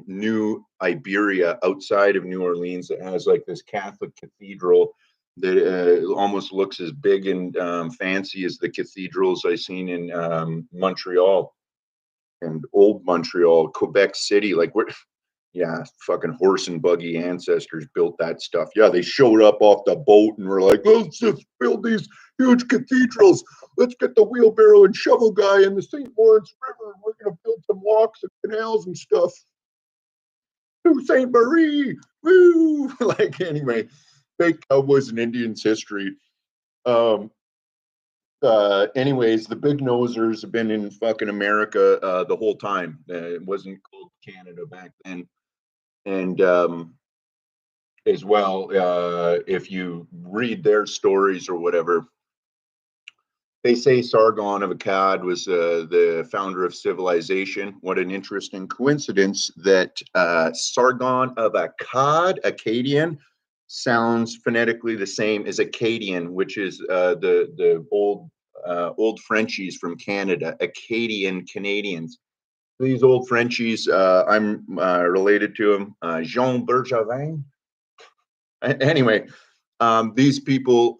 New Iberia outside of New Orleans that has like this Catholic cathedral that almost looks as big and fancy as the cathedrals I seen in Montreal and old Montreal, Quebec City. Like, we're, yeah, fucking horse and buggy ancestors built that stuff. Yeah, they showed up off the boat and were like, let's just build these huge cathedrals. Let's get the wheelbarrow and shovel guy in the St. Lawrence River, and we're going to build some locks and canals and stuff. To St. Marie, woo! Like, anyway, fake cowboys and Indians history. Um, Anyways, the big nosers have been in fucking America the whole time. It wasn't called Canada back then. And as well, if you read their stories or whatever, they say Sargon of Akkad was the founder of civilization. What an interesting coincidence that Sargon of Akkad, Akkadian, sounds phonetically the same as Acadian, which is the old Frenchies from Canada, Acadian Canadians. These old Frenchies, I'm related to them. Jean Bergevin. Anyway, these people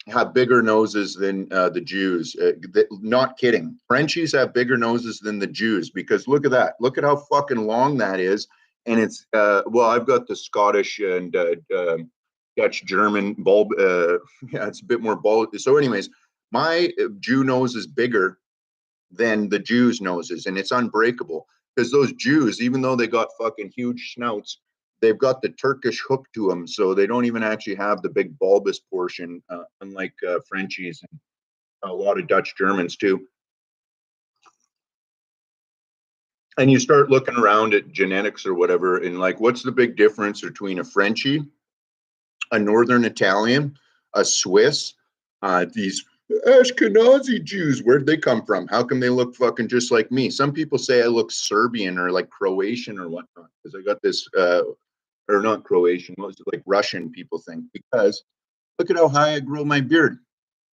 have bigger noses than the Jews. Not kidding. Frenchies have bigger noses than the Jews, because look at that. Look at how fucking long that is. And it's, well, I've got the Scottish and Dutch German bulb. Yeah, it's a bit more bulb. So anyways, my Jew nose is bigger than the Jews' noses, and it's unbreakable. because those Jews, even though they got fucking huge snouts, they've got the Turkish hook to them, so they don't even actually have the big bulbous portion, unlike Frenchies and a lot of Dutch Germans too. And you start looking around at genetics or whatever, and like, what's the big difference between a Frenchie, a Northern Italian, a Swiss, these Ashkenazi Jews? Where'd they come from? How come they look fucking just like me? Some people say I look Serbian or like Croatian or whatnot because I got this, or not Croatian, was like Russian, people think, because look at how high I grow my beard.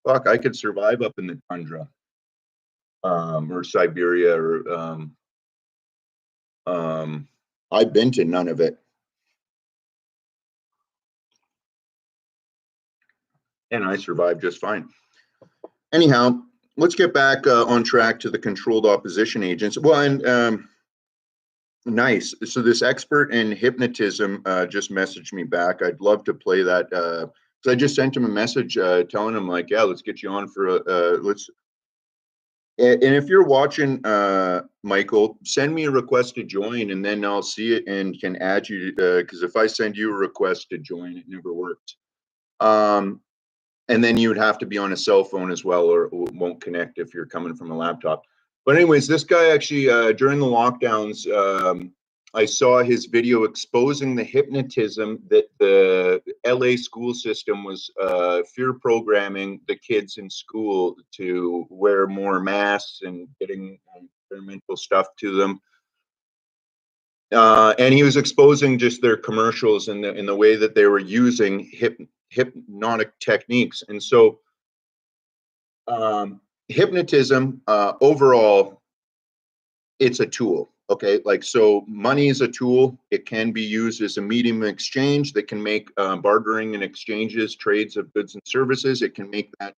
Fuck, I could survive up in the tundra, or Siberia, or I've been to none of it. And I survived just fine. Anyhow, let's get back on track to the controlled opposition agents. Well, and nice. So this expert in hypnotism just messaged me back. I'd love to play that. So I just sent him a message telling him like, yeah, let's get you on for let's. And if you're watching, Michael, send me a request to join, and then I'll see it and can add you. Because if I send you a request to join, it never works. And then you would have to be on a cell phone as well, or it won't connect if you're coming from a laptop. But anyways, this guy actually, during the lockdowns, I saw his video exposing the hypnotism that the LA school system was fear programming the kids in school to wear more masks and getting experimental stuff to them. And he was exposing just their commercials and in the way that they were using hypnotic techniques. And so hypnotism, overall, it's a tool. Okay, like, so money is a tool. It can be used as a medium of exchange that can make bartering and exchanges, trades of goods and services. It can make that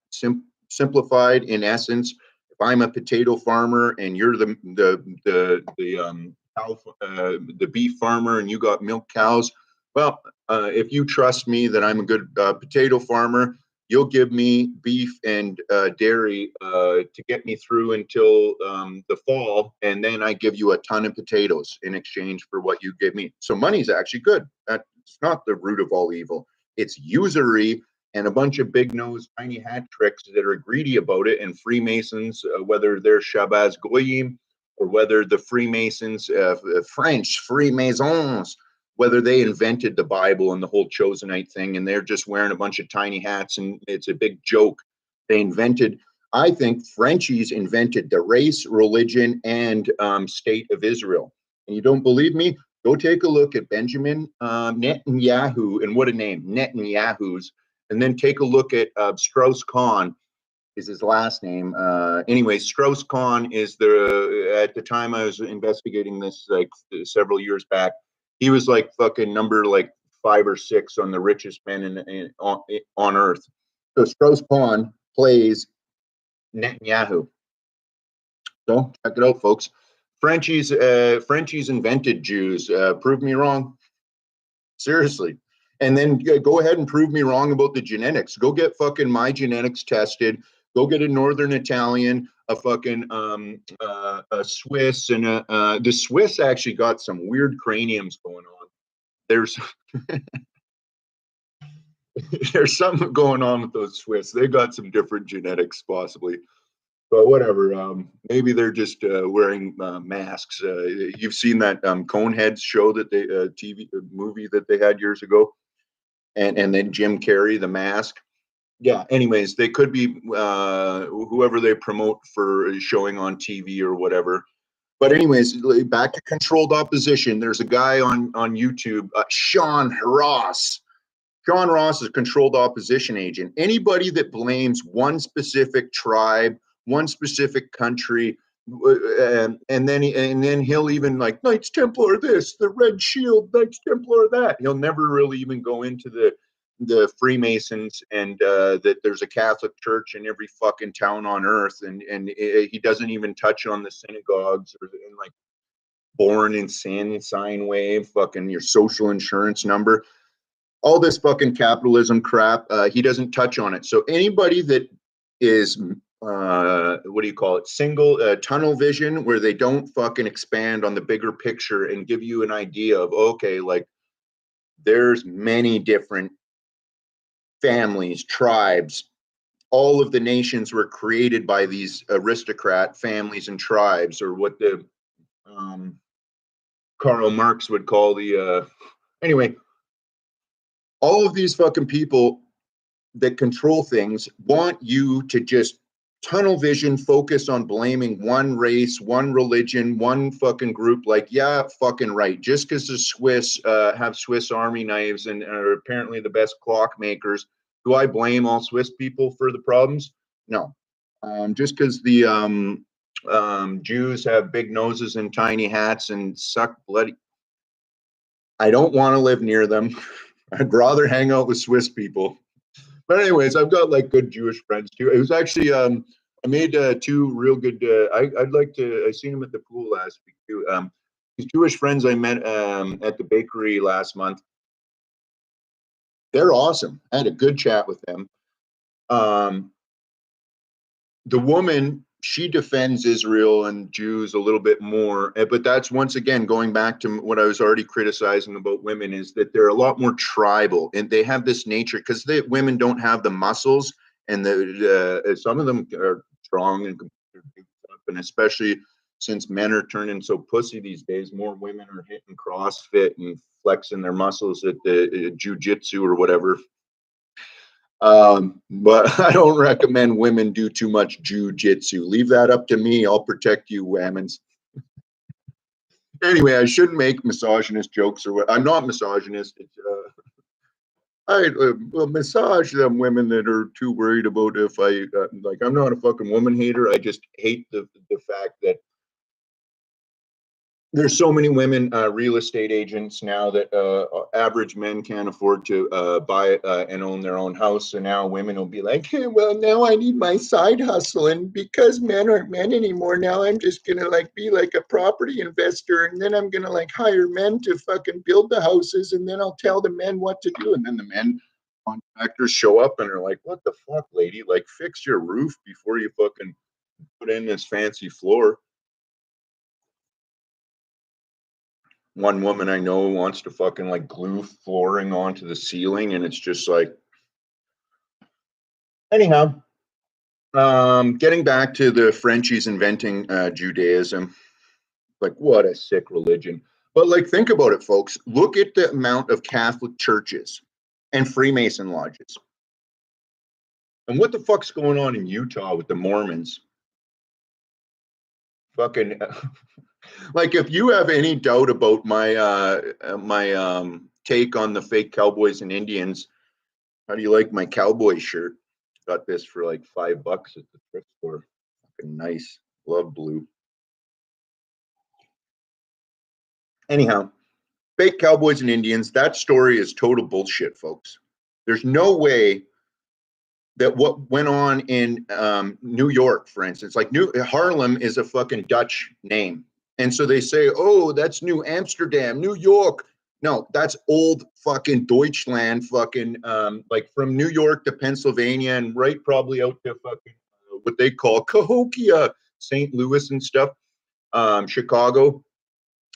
simplified. In essence, if I'm a potato farmer and you're the beef farmer and you got milk cows, well, if you trust me that I'm a good potato farmer, you'll give me beef and dairy to get me through until the fall, and then I give you a ton of potatoes in exchange for what you give me. So money's actually good. That's not the root of all evil. It's usury and a bunch of big nose, tiny hat tricks that are greedy about it. And Freemasons, whether they're Shabazz Goyim or whether the Freemasons, French Freemasons, whether they invented the Bible and the whole Chosenite thing, and they're just wearing a bunch of tiny hats and it's a big joke. They invented, I think Frenchies invented the race, religion, and state of Israel. And you don't believe me? Go take a look at Benjamin Netanyahu, and what a name, Netanyahu's, and then take a look at Strauss-Kahn is his last name. Anyway, Strauss-Kahn is at the time I was investigating this, like several years back, he was like fucking number like 5 or 6 on the richest men on earth. So Strauss-Kahn plays Netanyahu. So check it out, folks. Frenchies invented Jews. Prove me wrong. Seriously. And then go ahead and prove me wrong about the genetics. Go get fucking my genetics tested. Go get a Northern Italian, a fucking a Swiss, and the Swiss actually got some weird craniums going on. There's there's something going on with those Swiss. They got some different genetics possibly, but whatever. Maybe they're just wearing masks. You've seen that Coneheads show that they TV movie that they had years ago, and then Jim Carrey, The Mask. Yeah, anyways, they could be whoever they promote for showing on TV or whatever. But anyways, back to controlled opposition. There's a guy on YouTube, Sean Ross. Sean Ross is a controlled opposition agent. Anybody that blames one specific tribe, one specific country, and then he'll even like Knights Templar this, the Red Shield, Knights Templar that. He'll never really even go into the Freemasons and that there's a Catholic church in every fucking town on earth, and he doesn't even touch on the synagogues or and like born in sin, sine wave, fucking your social insurance number, all this fucking capitalism crap. He doesn't touch on it. So anybody that is what do you call it? Single tunnel vision, where they don't fucking expand on the bigger picture and give you an idea of, okay, like there's many different families, tribes. All of the nations were created by these aristocrat families and tribes, or what the um, Karl Marx would call the anyway. All of these fucking people that control things want you to just tunnel vision, focus on blaming one race, one religion, one fucking group. Like, yeah, fucking right. Just because the Swiss have Swiss Army knives and are apparently the best clockmakers, do I blame all Swiss people for the problems? No. Just because the Jews have big noses and tiny hats and suck bloody, I don't want to live near them. I'd rather hang out with Swiss people. But anyways, I've got like good Jewish friends too. It was actually I made two real good. I'd like to. I seen them at the pool last week too. These Jewish friends I met at the bakery last month. They're awesome. I had a good chat with them. Um, the woman, she defends Israel and Jews a little bit more, but that's once again going back to what I was already criticizing about women, is that they're a lot more tribal and they have this nature because the women don't have the muscles, and the some of them are strong and especially since men are turning so pussy these days, more women are hitting CrossFit and flexing their muscles at the jujitsu or whatever. But I don't recommend women do too much jujitsu. Leave that up to me. I'll protect you, women's. Anyway, I shouldn't make misogynist jokes or what. I'm not misogynist. It's, I massage them women that are too worried about if I like. I'm not a fucking woman hater. I just hate the fact that there's so many women real estate agents now that average men can't afford to buy and own their own house. So now women will be like, hey, well, now I need my side hustle. And because men aren't men anymore, now I'm just going to like be like a property investor. And then I'm going to like hire men to fucking build the houses. And then I'll tell the men what to do. And then the men contractors show up and are like, what the fuck, lady? Like, fix your roof before you fucking put in this fancy floor. One woman I know wants to fucking like glue flooring onto the ceiling, and it's just like, anyhow. Getting back to the Frenchies inventing Judaism, like what a sick religion. But like, think about it, folks. Look at the amount of Catholic churches and Freemason lodges, and what the fuck's going on in Utah with the Mormons? Fucking like, if you have any doubt about my take on the fake cowboys and Indians, how do you like my cowboy shirt? Got this for like $5 at the thrift store. Fucking nice. Love blue. Anyhow, fake cowboys and Indians, that story is total bullshit, folks. There's no way that what went on in New York, for instance, like Harlem is a fucking Dutch name. And so they say, oh, that's New Amsterdam, New York. No, that's old fucking Deutschland, fucking like from New York to Pennsylvania and right probably out to fucking what they call Cahokia, St. Louis and stuff, Chicago.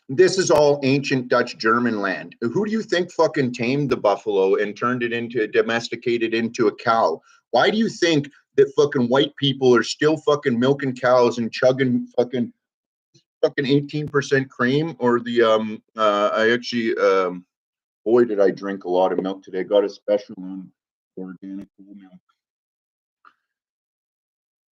This is all ancient Dutch German land. Who do you think fucking tamed the buffalo and turned it into, domesticated into a cow? Why do you think that fucking white people are still fucking milking cows and chugging fucking 18% cream? Or the I actually boy did I drink a lot of milk today. Got a special on organic whole milk.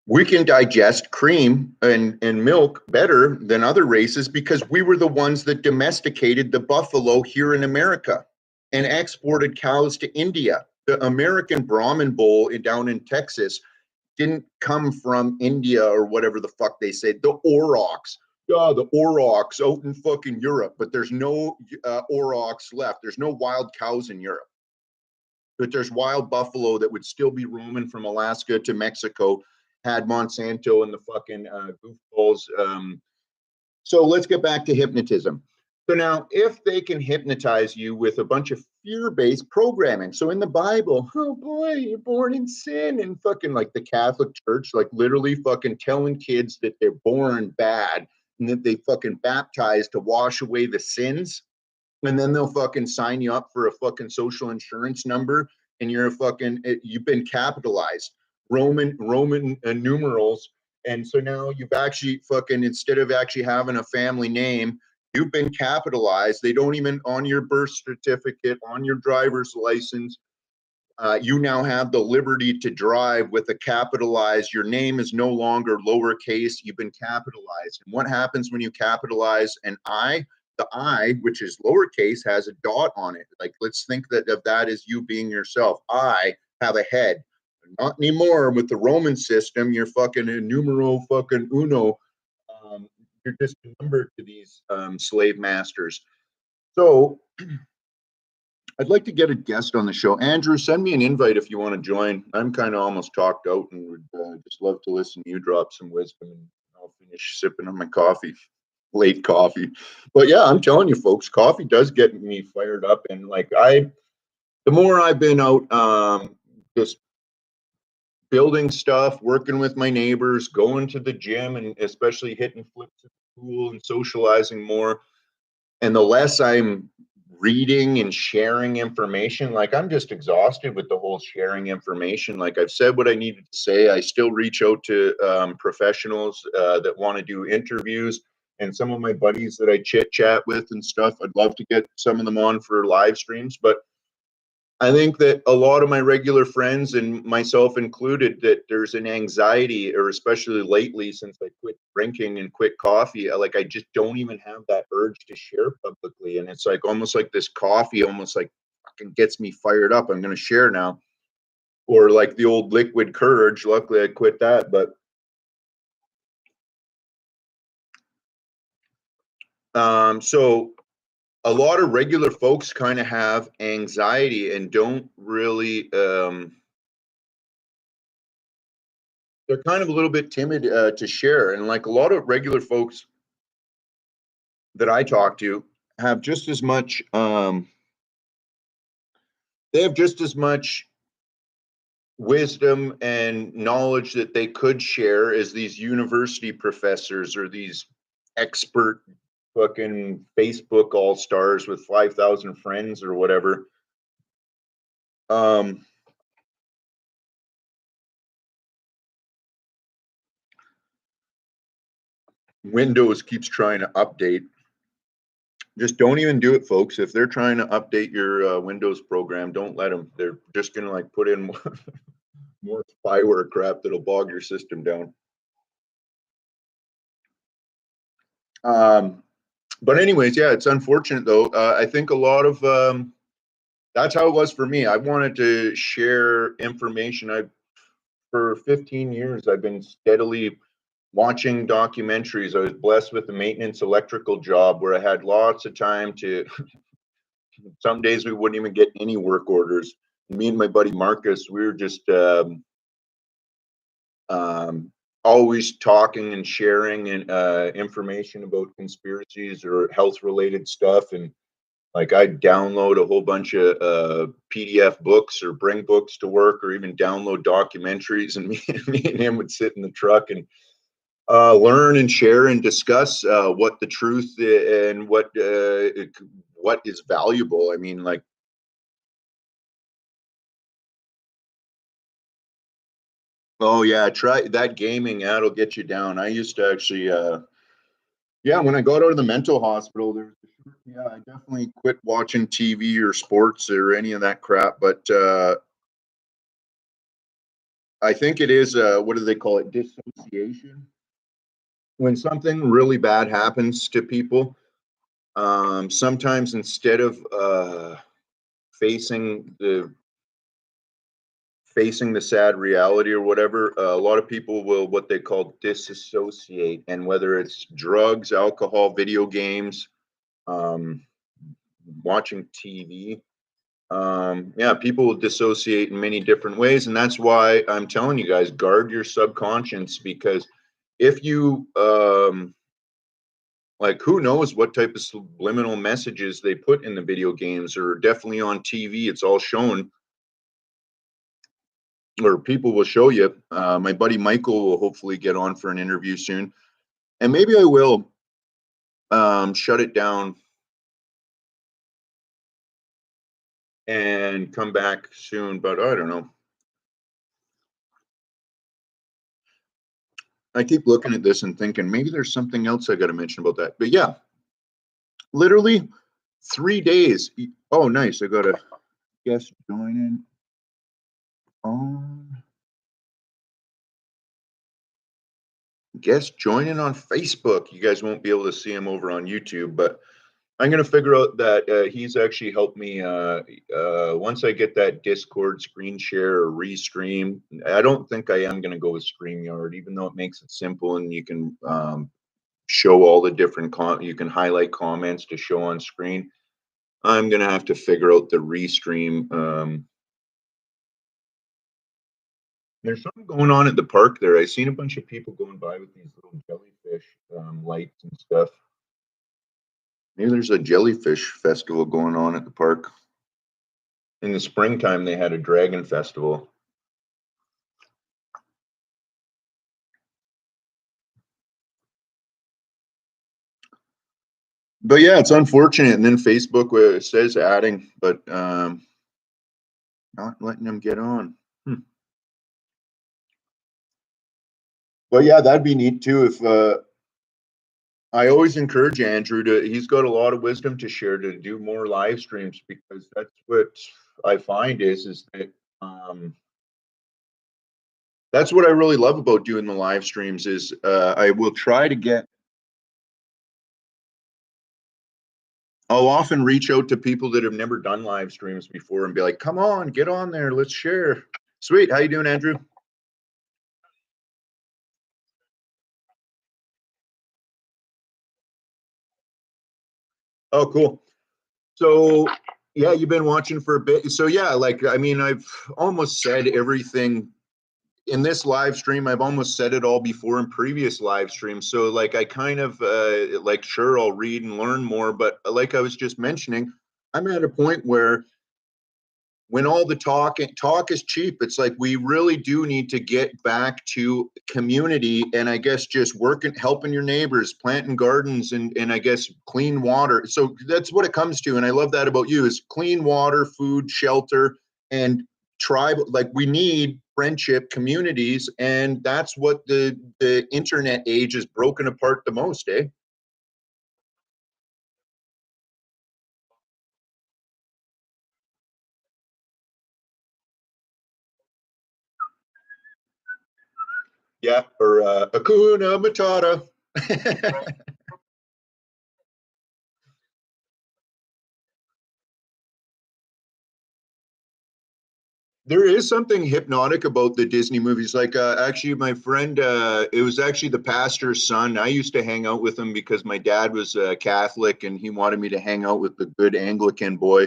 We can digest cream and milk better than other races because we were the ones that domesticated the buffalo here in America and exported cows to India. The American Brahmin bull down in Texas didn't come from India or whatever the fuck they say. The aurochs. Yeah, the aurochs out in fucking Europe, but there's no aurochs left. There's no wild cows in Europe. But there's wild buffalo that would still be roaming from Alaska to Mexico had Monsanto and the fucking goofballs. So let's get back to hypnotism. So now, if they can hypnotize you with a bunch of fear-based programming. So in the Bible, oh boy, you're born in sin, and fucking like the Catholic Church, like literally fucking telling kids that they're born bad and that they fucking baptized to wash away the sins. And then they'll fucking sign you up for a fucking social insurance number, and you're a fucking, you've been capitalized. Roman numerals. And so now you've actually fucking, instead of actually having a family name, you've been capitalized. They don't even, on your birth certificate, on your driver's license, you now have the liberty to drive with a capitalized. Your name is no longer lowercase. You've been capitalized. And what happens when you capitalize an I? The I, which is lowercase, has a dot on it. Like, let's think that of that as you being yourself. I have a head. Not anymore with the Roman system. You're fucking a numero fucking uno. You're just a number to these slave masters. So I'd like to get a guest on the show. Andrew, send me an invite if you want to join. I'm kind of almost talked out and would just love to listen to you drop some wisdom, and I'll finish sipping on my coffee, late coffee. But yeah, I'm telling you folks, coffee does get me fired up. And like the more I've been out just building stuff, working with my neighbors, going to the gym, and especially hitting flips at the pool and socializing more, and the less I'm reading and sharing information, like I'm just exhausted with the whole sharing information. Like I've said what I needed to say. I still reach out to professionals that want to do interviews, and some of my buddies that I chit chat with and stuff. I'd love to get some of them on for live streams, but I think that a lot of my regular friends, and myself included, that there's an anxiety, or especially lately since I quit drinking and quit coffee, like I just don't even have that urge to share publicly. And it's like almost like this coffee almost like fucking gets me fired up. I'm going to share now. Or like the old liquid courage. Luckily I quit that, but so a lot of regular folks kind of have anxiety and don't really they're kind of a little bit timid to share. And like a lot of regular folks that I talk to have just as much they have just as much wisdom and knowledge that they could share as these university professors or these expert fucking Facebook all stars with 5,000 friends or whatever. Windows keeps trying to update. Just don't even do it, folks. If they're trying to update your Windows program, don't let them. They're just going to like put in more spyware crap that'll bog your system down. But anyways, yeah, it's unfortunate though. I think a lot of that's how it was for me. I wanted to share information. For 15 years, I've been steadily watching documentaries. I was blessed with a maintenance electrical job where I had lots of time to, some days we wouldn't even get any work orders. Me and my buddy Marcus, we were just always talking and sharing and information about conspiracies or health related stuff. And like I'd download a whole bunch of PDF books or bring books to work, or even download documentaries, and me and him would sit in the truck and learn and share and discuss what the truth and what is valuable. I mean, like, oh yeah, try that gaming. That'll get you down. I used to actually, yeah, when I got out of the mental hospital, there was yeah, I definitely quit watching TV or sports or any of that crap. But I think it is what do they call it? Dissociation. When something really bad happens to people, sometimes instead of facing the sad reality or whatever, a lot of people will what they call disassociate. And whether it's drugs, alcohol, video games, watching TV, yeah, people will dissociate in many different ways. And that's why I'm telling you guys, guard your subconscious, because if you Like, who knows what type of subliminal messages they put in the video games, or definitely on TV. It's all shown, or people will show you. My buddy Michael will hopefully get on for an interview soon, and maybe I will shut it down and come back soon. But I don't know. I keep looking at this and thinking maybe there's something else I got to mention about that. But yeah, literally 3 days. Oh, nice. I got a guest joining on Facebook. You guys won't be able to see him over on YouTube, but I'm gonna figure out that he's actually helped me. Once I get that Discord screen share or restream, I don't think I am gonna go with StreamYard, even though it makes it simple and you can show all the different you can highlight comments to show on screen. I'm gonna have to figure out the restream. There's something going on at the park there. I seen a bunch of people going by with these little jellyfish lights and stuff. Maybe there's a jellyfish festival going on at the park. In the springtime, they had a dragon festival. But yeah, it's unfortunate. And then Facebook says adding, but not letting them get on. But yeah, that'd be neat too. If I always encourage Andrew he's got a lot of wisdom to share, to do more live streams, because that's what I find is that that's what I really love about doing the live streams is I will try to get. I'll often reach out to people that have never done live streams before and be like, "Come on, get on there, let's share." Sweet, how you doing, Andrew? Oh, cool. So yeah, you've been watching for a bit. So yeah, like I mean, I've almost said everything in this live stream. I've almost said it all before in previous live streams. So like I kind of like sure I'll read and learn more, but like I was just mentioning, I'm at a point where when all the talk is cheap, it's like we really do need to get back to community, and I guess just working, helping your neighbors, planting gardens, and I guess clean water. So that's what it comes to, and I love that about you is clean water, food, shelter, and tribe. Like we need friendship communities, and that's what the internet age is broken apart the most, eh? Yeah, or Akuna Matata. There is something hypnotic about the Disney movies. Like, actually, my friend, it was actually the pastor's son. I used to hang out with him because my dad was Catholic and he wanted me to hang out with the good Anglican boy.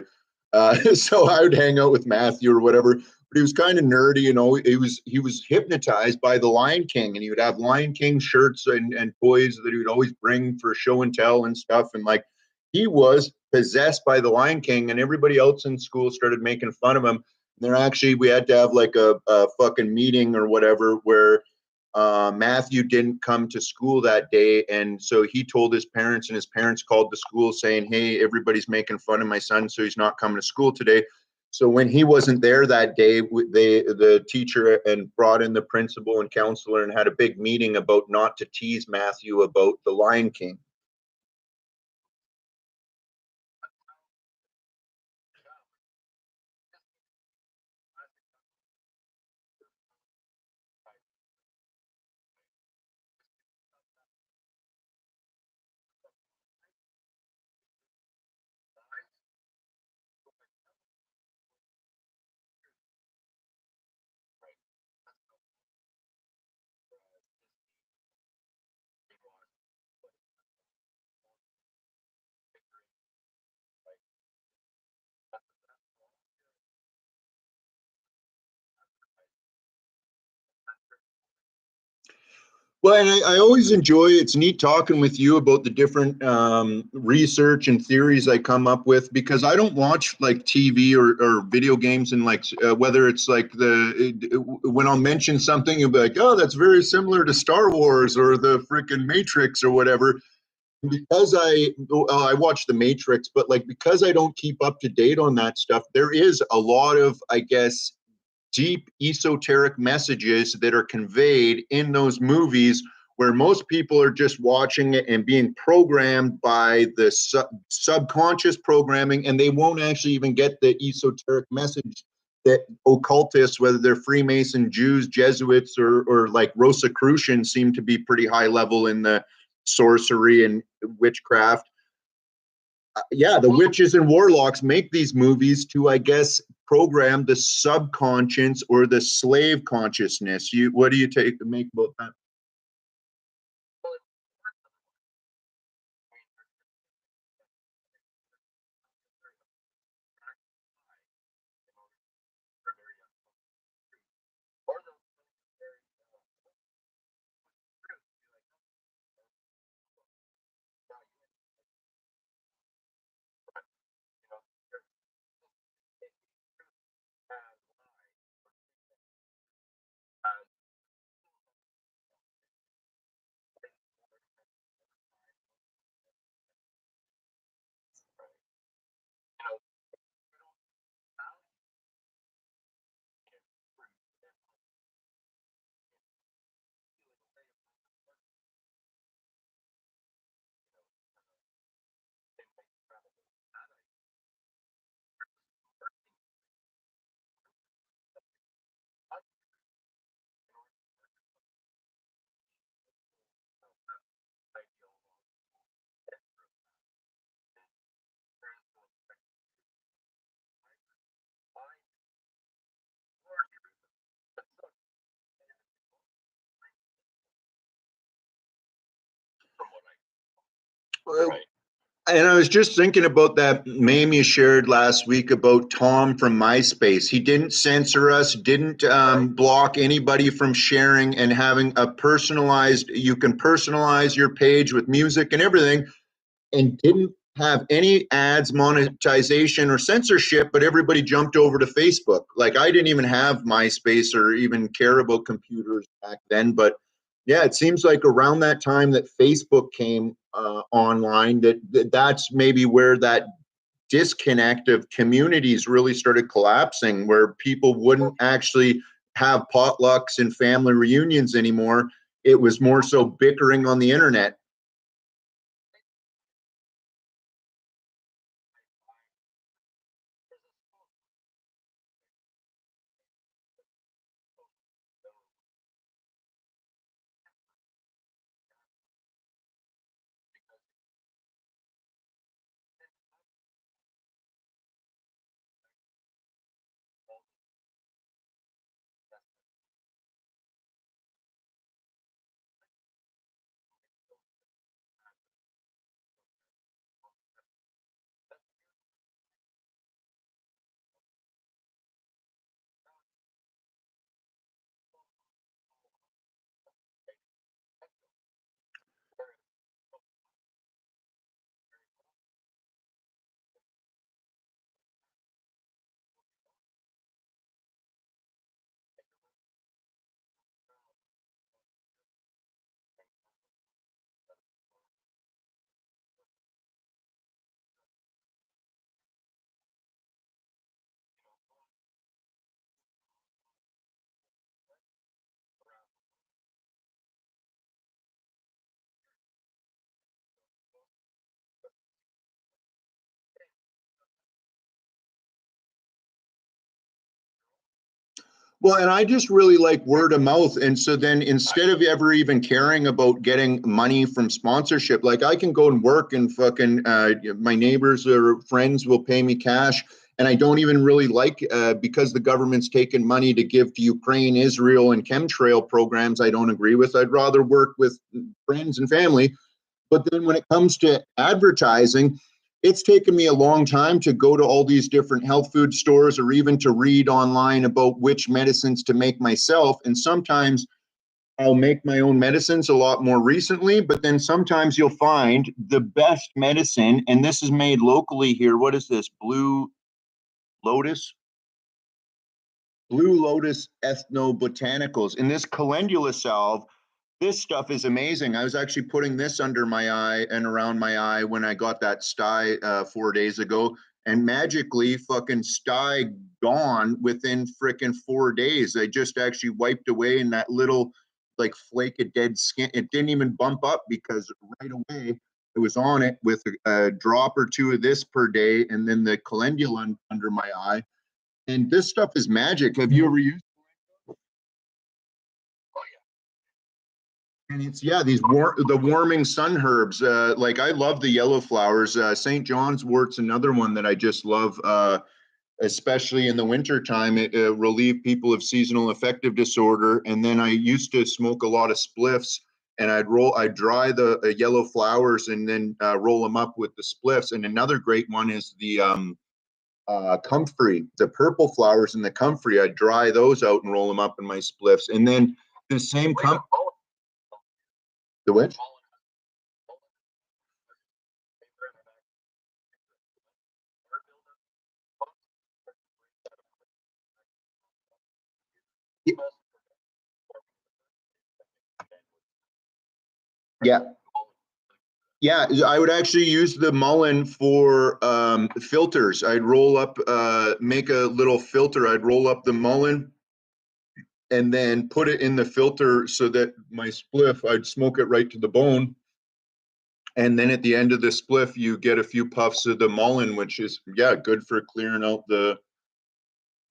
So I would hang out with Matthew or whatever. But he was kind of nerdy, you know. He was hypnotized by the Lion King, and he would have Lion King shirts and toys that he would always bring for show and tell and stuff. And like, he was possessed by the Lion King, and everybody else in school started making fun of him. They're actually, we had to have like a fucking meeting or whatever where Matthew didn't come to school that day. And so he told his parents, and his parents called the school saying, "Hey, everybody's making fun of my son, so he's not coming to school today." So when he wasn't there that day, the teacher and brought in the principal and counselor and had a big meeting about not to tease Matthew about the Lion King. Well, and I always enjoy, it's neat talking with you about the different research and theories I come up with, because I don't watch like TV or video games, and like whether it's like when I'll mention something, you'll be like, oh, that's very similar to Star Wars or the freaking Matrix or whatever. Because I watch the Matrix, but like because I don't keep up to date on that stuff, there is a lot of, I guess, deep esoteric messages that are conveyed in those movies, where most people are just watching it and being programmed by the subconscious programming, and they won't actually even get the esoteric message that occultists, whether they're Freemason, Jews, Jesuits, or like Rosicrucians, seem to be pretty high level in the sorcery and witchcraft. Yeah, the witches and warlocks make these movies to, I guess, program the subconscious or the slave consciousness. What do you make about that? Well, and I was just thinking about that meme you shared last week about Tom from MySpace. He didn't censor us, didn't block anybody from sharing and having a personalized, you can personalize your page with music and everything, and didn't have any ads, monetization, or censorship, but everybody jumped over to Facebook. Like I didn't even have MySpace or even care about computers back then, but yeah, it seems like around that time that Facebook came online, that's maybe where that disconnect of communities really started collapsing, where people wouldn't actually have potlucks and family reunions anymore. It was more so bickering on the internet. Well, and I just really like word of mouth. And so then instead of ever even caring about getting money from sponsorship, like I can go and work and fucking my neighbors or friends will pay me cash. And I don't even really like, because the government's taken money to give to Ukraine, Israel, and chemtrail programs I don't agree with. I'd rather work with friends and family. But then when it comes to advertising, it's taken me a long time to go to all these different health food stores or even to read online about which medicines to make myself. And sometimes I'll make my own medicines a lot more recently, but then sometimes you'll find the best medicine, and this is made locally here. What is this? Lotus? Blue Lotus Ethnobotanicals. In this calendula salve, this stuff is amazing. I was actually putting this under my eye and around my eye when I got that sty 4 days ago, and magically, fucking sty gone within freaking 4 days. I just actually wiped away in that little like flake of dead skin. It didn't even bump up because right away it was on it with a drop or two of this per day, and then the calendula under my eye. And this stuff is magic. Have you ever used? And it's yeah, the warming sun herbs. Like I love the yellow flowers. St. John's wort's another one that I just love. Especially in the winter time, it relieve people of seasonal affective disorder. And then I used to smoke a lot of spliffs, and I'd dry the yellow flowers and then roll them up with the spliffs. And another great one is the comfrey, the purple flowers in the comfrey. I'd dry those out and roll them up in my spliffs. And then the same the which? Yeah, yeah, I would actually use the mullein for filters. I'd roll up, make a little filter. I'd roll up the mullein and then put it in the filter so that my spliff, I'd smoke it right to the bone. And then at the end of the spliff, you get a few puffs of the mullein, which is, yeah, good for clearing out the.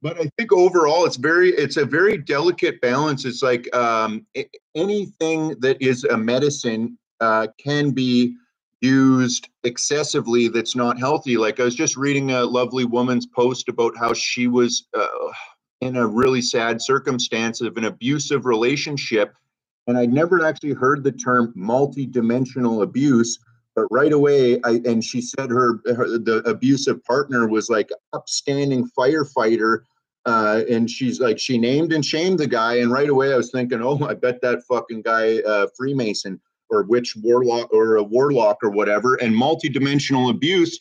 But I think overall, it's a very delicate balance. It's like anything that is a medicine can be used excessively that's not healthy. Like I was just reading a lovely woman's post about how she was in a really sad circumstance of an abusive relationship, and I'd never actually heard the term multi-dimensional abuse. But right away, and she said the abusive partner was like upstanding firefighter, and she's like she named and shamed the guy, and right away I was thinking, oh, I bet that fucking guy Freemason or witch warlock or a warlock or whatever. And multi-dimensional abuse,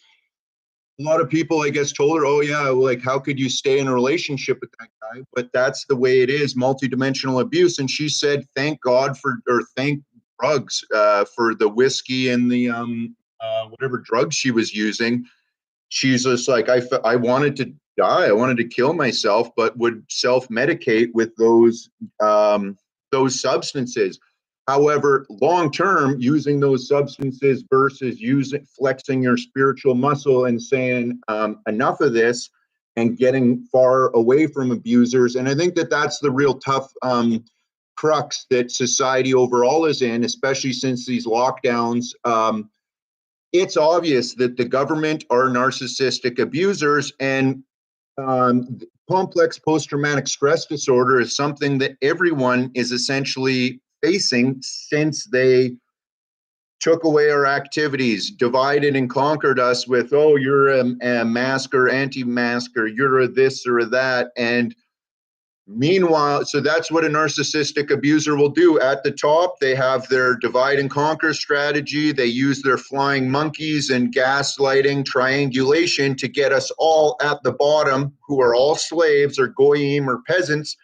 a lot of people, I guess, told her, oh, yeah, like, how could you stay in a relationship with that guy? But that's the way it is, multidimensional abuse. And she said, thank God for, or thank drugs for the whiskey and the whatever drugs she was using. She's just like, I wanted to die. I wanted to kill myself, but would self medicate with those substances. However, long term, using those substances versus using flexing your spiritual muscle and saying enough of this and getting far away from abusers. And I think that that's the real tough crux that society overall is in, especially since these lockdowns. It's obvious that the government are narcissistic abusers, and complex post-traumatic stress disorder is something that everyone is essentially facing since they took away our activities, divided and conquered us with, oh, you're a masker, anti-masker, you're a this or a that. And meanwhile, so that's what a narcissistic abuser will do. At the top, they have their divide and conquer strategy. They use their flying monkeys and gaslighting, triangulation to get us all at the bottom, who are all slaves or goyim or peasants,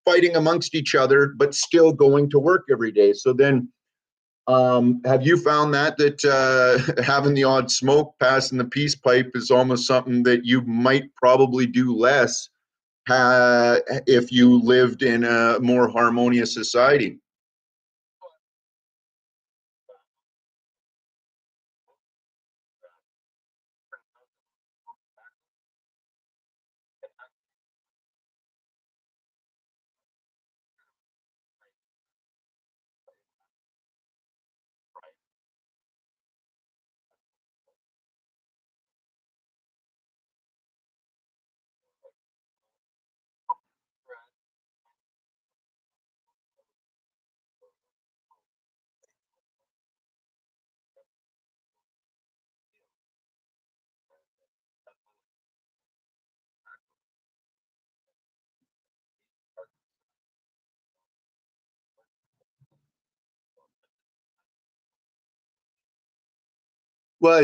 fighting amongst each other, but still going to work every day. So then, have you found that having the odd smoke passing the peace pipe is almost something that you might probably do less if you lived in a more harmonious society? Well,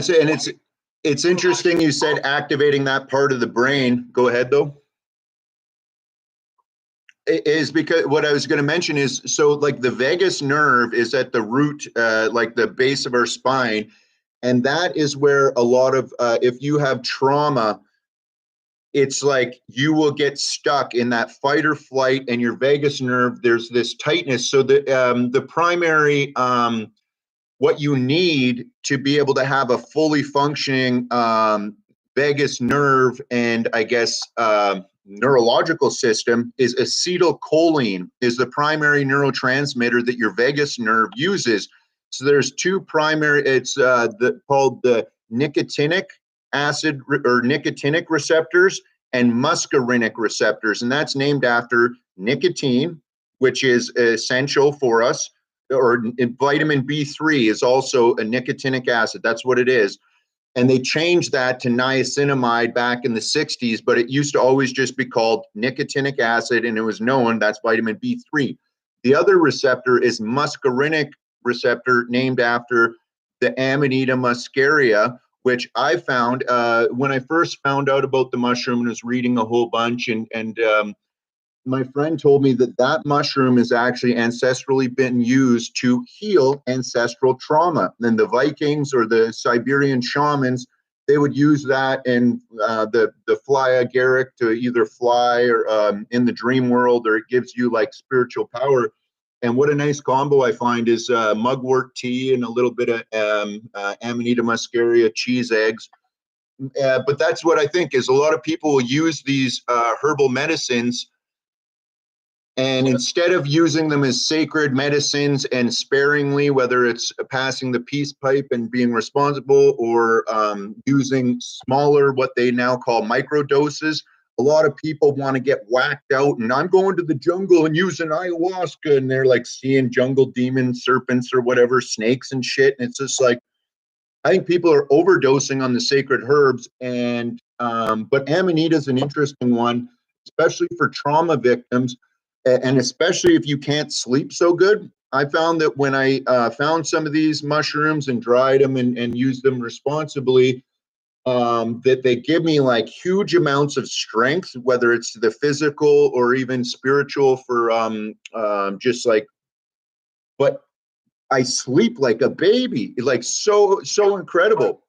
it's interesting you said activating that part of the brain. Go ahead though. It is because what I was going to mention is so like the vagus nerve is at the root, like the base of our spine, and that is where a lot of if you have trauma, it's like you will get stuck in that fight or flight, and your vagus nerve, there's this tightness. So the primary what you need to be able to have a fully functioning vagus nerve and I guess neurological system is acetylcholine is the primary neurotransmitter that your vagus nerve uses. So there's two primary, it's called the nicotinic acid or nicotinic receptors and muscarinic receptors. And that's named after nicotine, which is essential for us, or vitamin B3 is also a nicotinic acid. That's what it is. And they changed that to niacinamide back in the 60s, but it used to always just be called nicotinic acid, and it was known that's vitamin B3. The other receptor is muscarinic receptor, named after the Amanita muscaria, which I found when I first found out about the mushroom and was reading a whole bunch, and my friend told me that that mushroom has actually ancestrally been used to heal ancestral trauma. And the Vikings or the Siberian shamans, they would use that in the fly agaric to either fly or in the dream world, or it gives you like spiritual power. And what a nice combo I find is mugwort tea and a little bit of Amanita muscaria cheese eggs. But that's what I think is a lot of people will use these herbal medicines, and instead of using them as sacred medicines and sparingly, whether it's passing the peace pipe and being responsible, or using smaller, what they now call micro doses, a lot of people want to get whacked out. And I'm going to the jungle and using ayahuasca, and they're like seeing jungle demons, serpents, or whatever, snakes and shit. And it's just like, I think people are overdosing on the sacred herbs. And but Amanita is an interesting one, especially for trauma victims, and especially if you can't sleep so good. I found that when I found some of these mushrooms and dried them and used them responsibly, that they give me like huge amounts of strength, whether it's the physical or even spiritual for just like, but I sleep like a baby, like so incredible.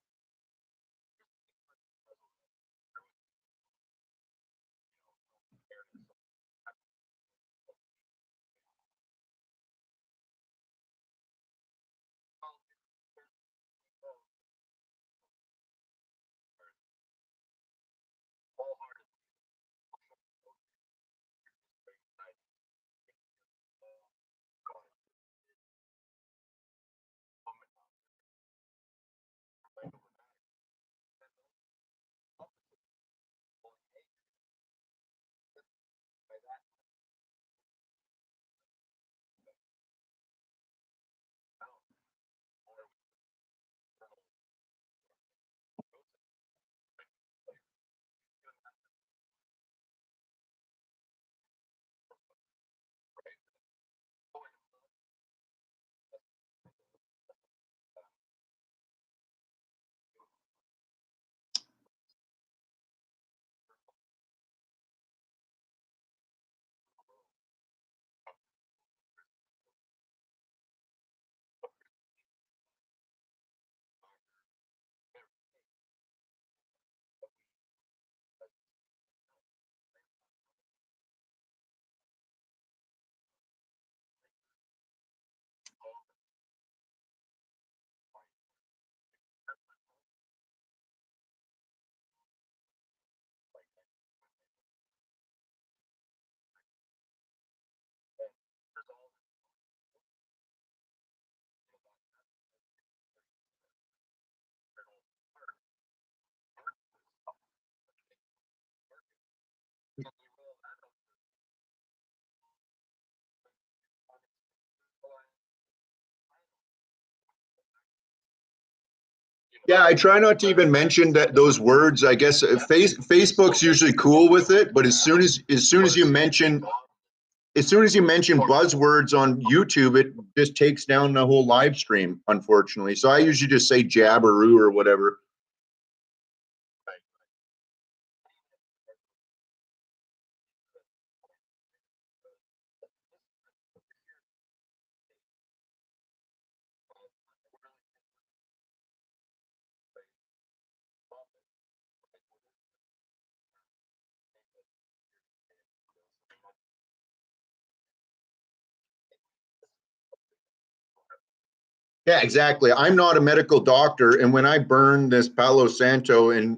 Yeah, I try not to even mention that those words. I guess Facebook's usually cool with it, but as soon as you mention as soon as you mention buzzwords on YouTube, it just takes down the whole live stream, unfortunately. So I usually just say Jabberoo or whatever. Yeah, exactly. I'm not a medical doctor, and when I burn this Palo Santo and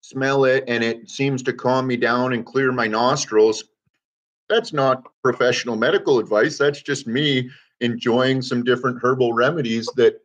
smell it and it seems to calm me down and clear my nostrils, that's not professional medical advice. That's just me enjoying some different herbal remedies that.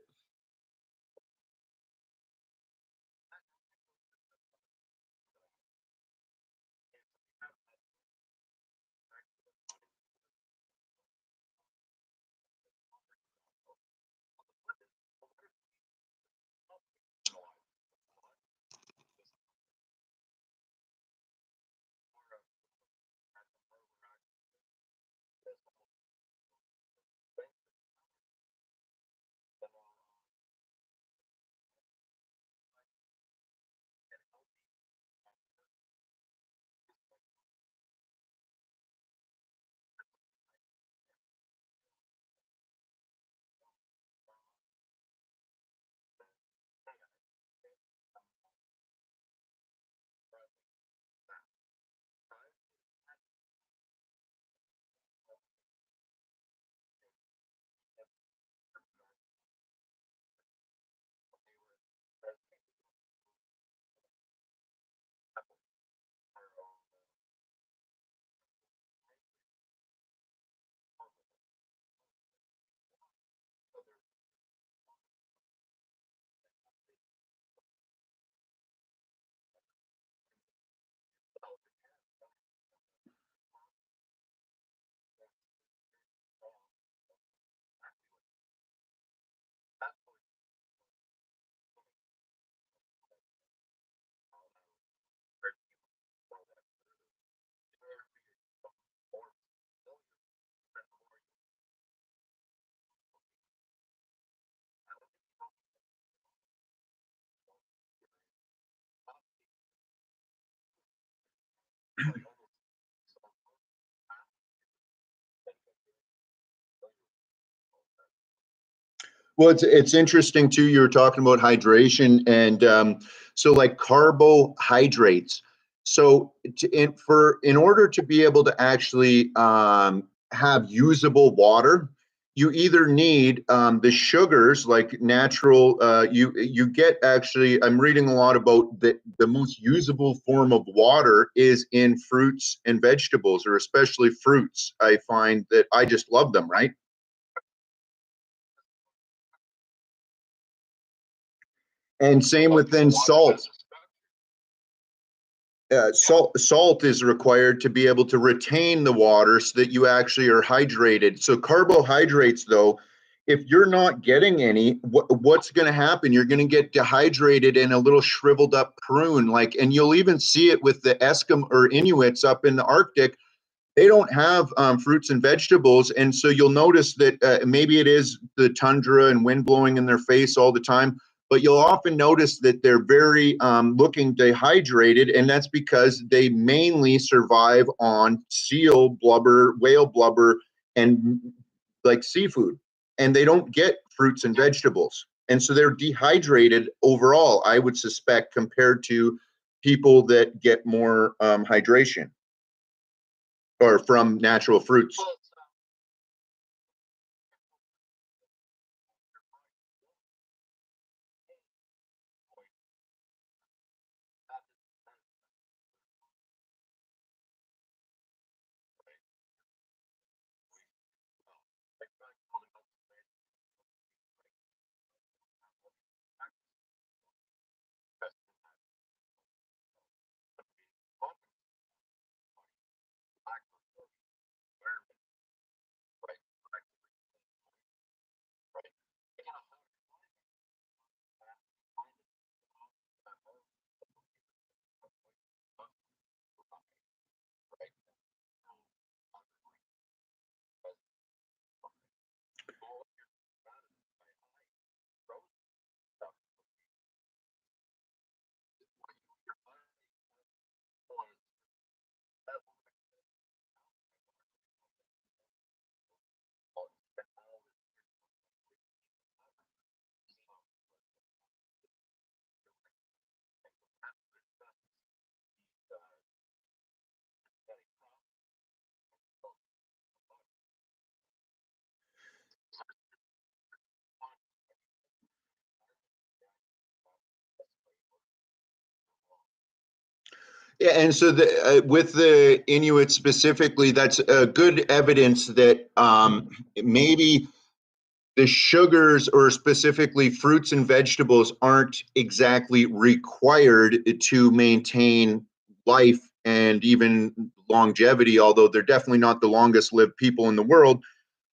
Well, it's interesting too. You were talking about hydration, and so like carbohydrates. So in order to be able to actually have usable water, you either need the sugars like natural. You get actually. I'm reading a lot about the most usable form of water is in fruits and vegetables, or especially fruits. I find that I just love them. Right. And same with then salt. Salt is required to be able to retain the water so that you actually are hydrated. So carbohydrates, though, if you're not getting any, what's going to happen? You're going to get dehydrated and a little shriveled up prune. Like, and you'll even see it with the Eskimo or Inuits up in the Arctic. They don't have fruits and vegetables, and so you'll notice that maybe it is the tundra and wind blowing in their face all the time, but you'll often notice that they're very looking dehydrated, and that's because they mainly survive on seal blubber, whale blubber, and like seafood, and they don't get fruits and vegetables, and so they're dehydrated overall, I would suspect, compared to people that get more hydration or from natural fruits. Yeah, and so with the Inuit specifically, that's good evidence that maybe the sugars or specifically fruits and vegetables aren't exactly required to maintain life and even longevity, although they're definitely not the longest lived people in the world.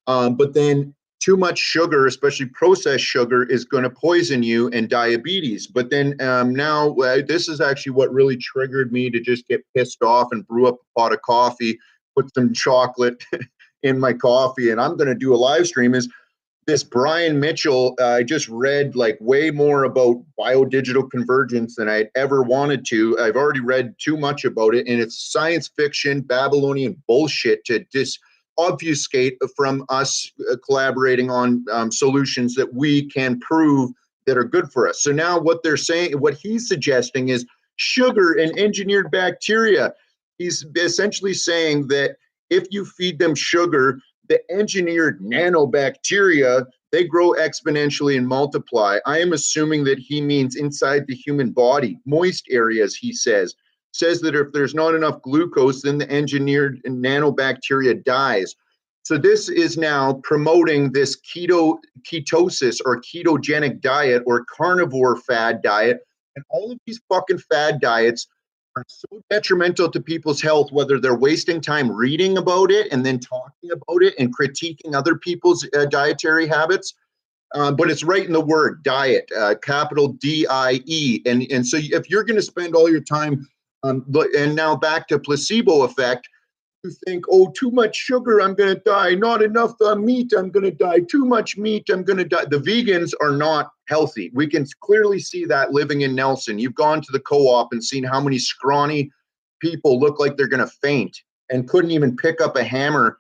But then too much sugar, especially processed sugar, is going to poison you and diabetes. But then now, this is actually what really triggered me to just get pissed off and brew up a pot of coffee, put some chocolate in my coffee, and I'm going to do a live stream. Is this Brian Mitchell? I just read like way more about biodigital convergence than I'd ever wanted to. I've already read too much about it, and it's science fiction, Babylonian bullshit to obfuscate from us collaborating on solutions that we can prove that are good for us. So now what they're saying, what he's suggesting is sugar and engineered bacteria. He's essentially saying that if you feed them sugar, the engineered nanobacteria, they grow exponentially and multiply. I am assuming that he means inside the human body, moist areas, he says that if there's not enough glucose, then the engineered nanobacteria dies. So this is now promoting this ketosis or ketogenic diet or carnivore fad diet. And all of these fucking fad diets are so detrimental to people's health, whether they're wasting time reading about it and then talking about it and critiquing other people's dietary habits. But it's right in the word diet, capital DIE. And so if you're going to spend all your time, and now back to placebo effect, you think, oh, too much sugar, I'm going to die. Not enough meat, I'm going to die. Too much meat, I'm going to die. The vegans are not healthy. We can clearly see that living in Nelson. You've gone to the co-op and seen how many scrawny people look like they're going to faint and couldn't even pick up a hammer.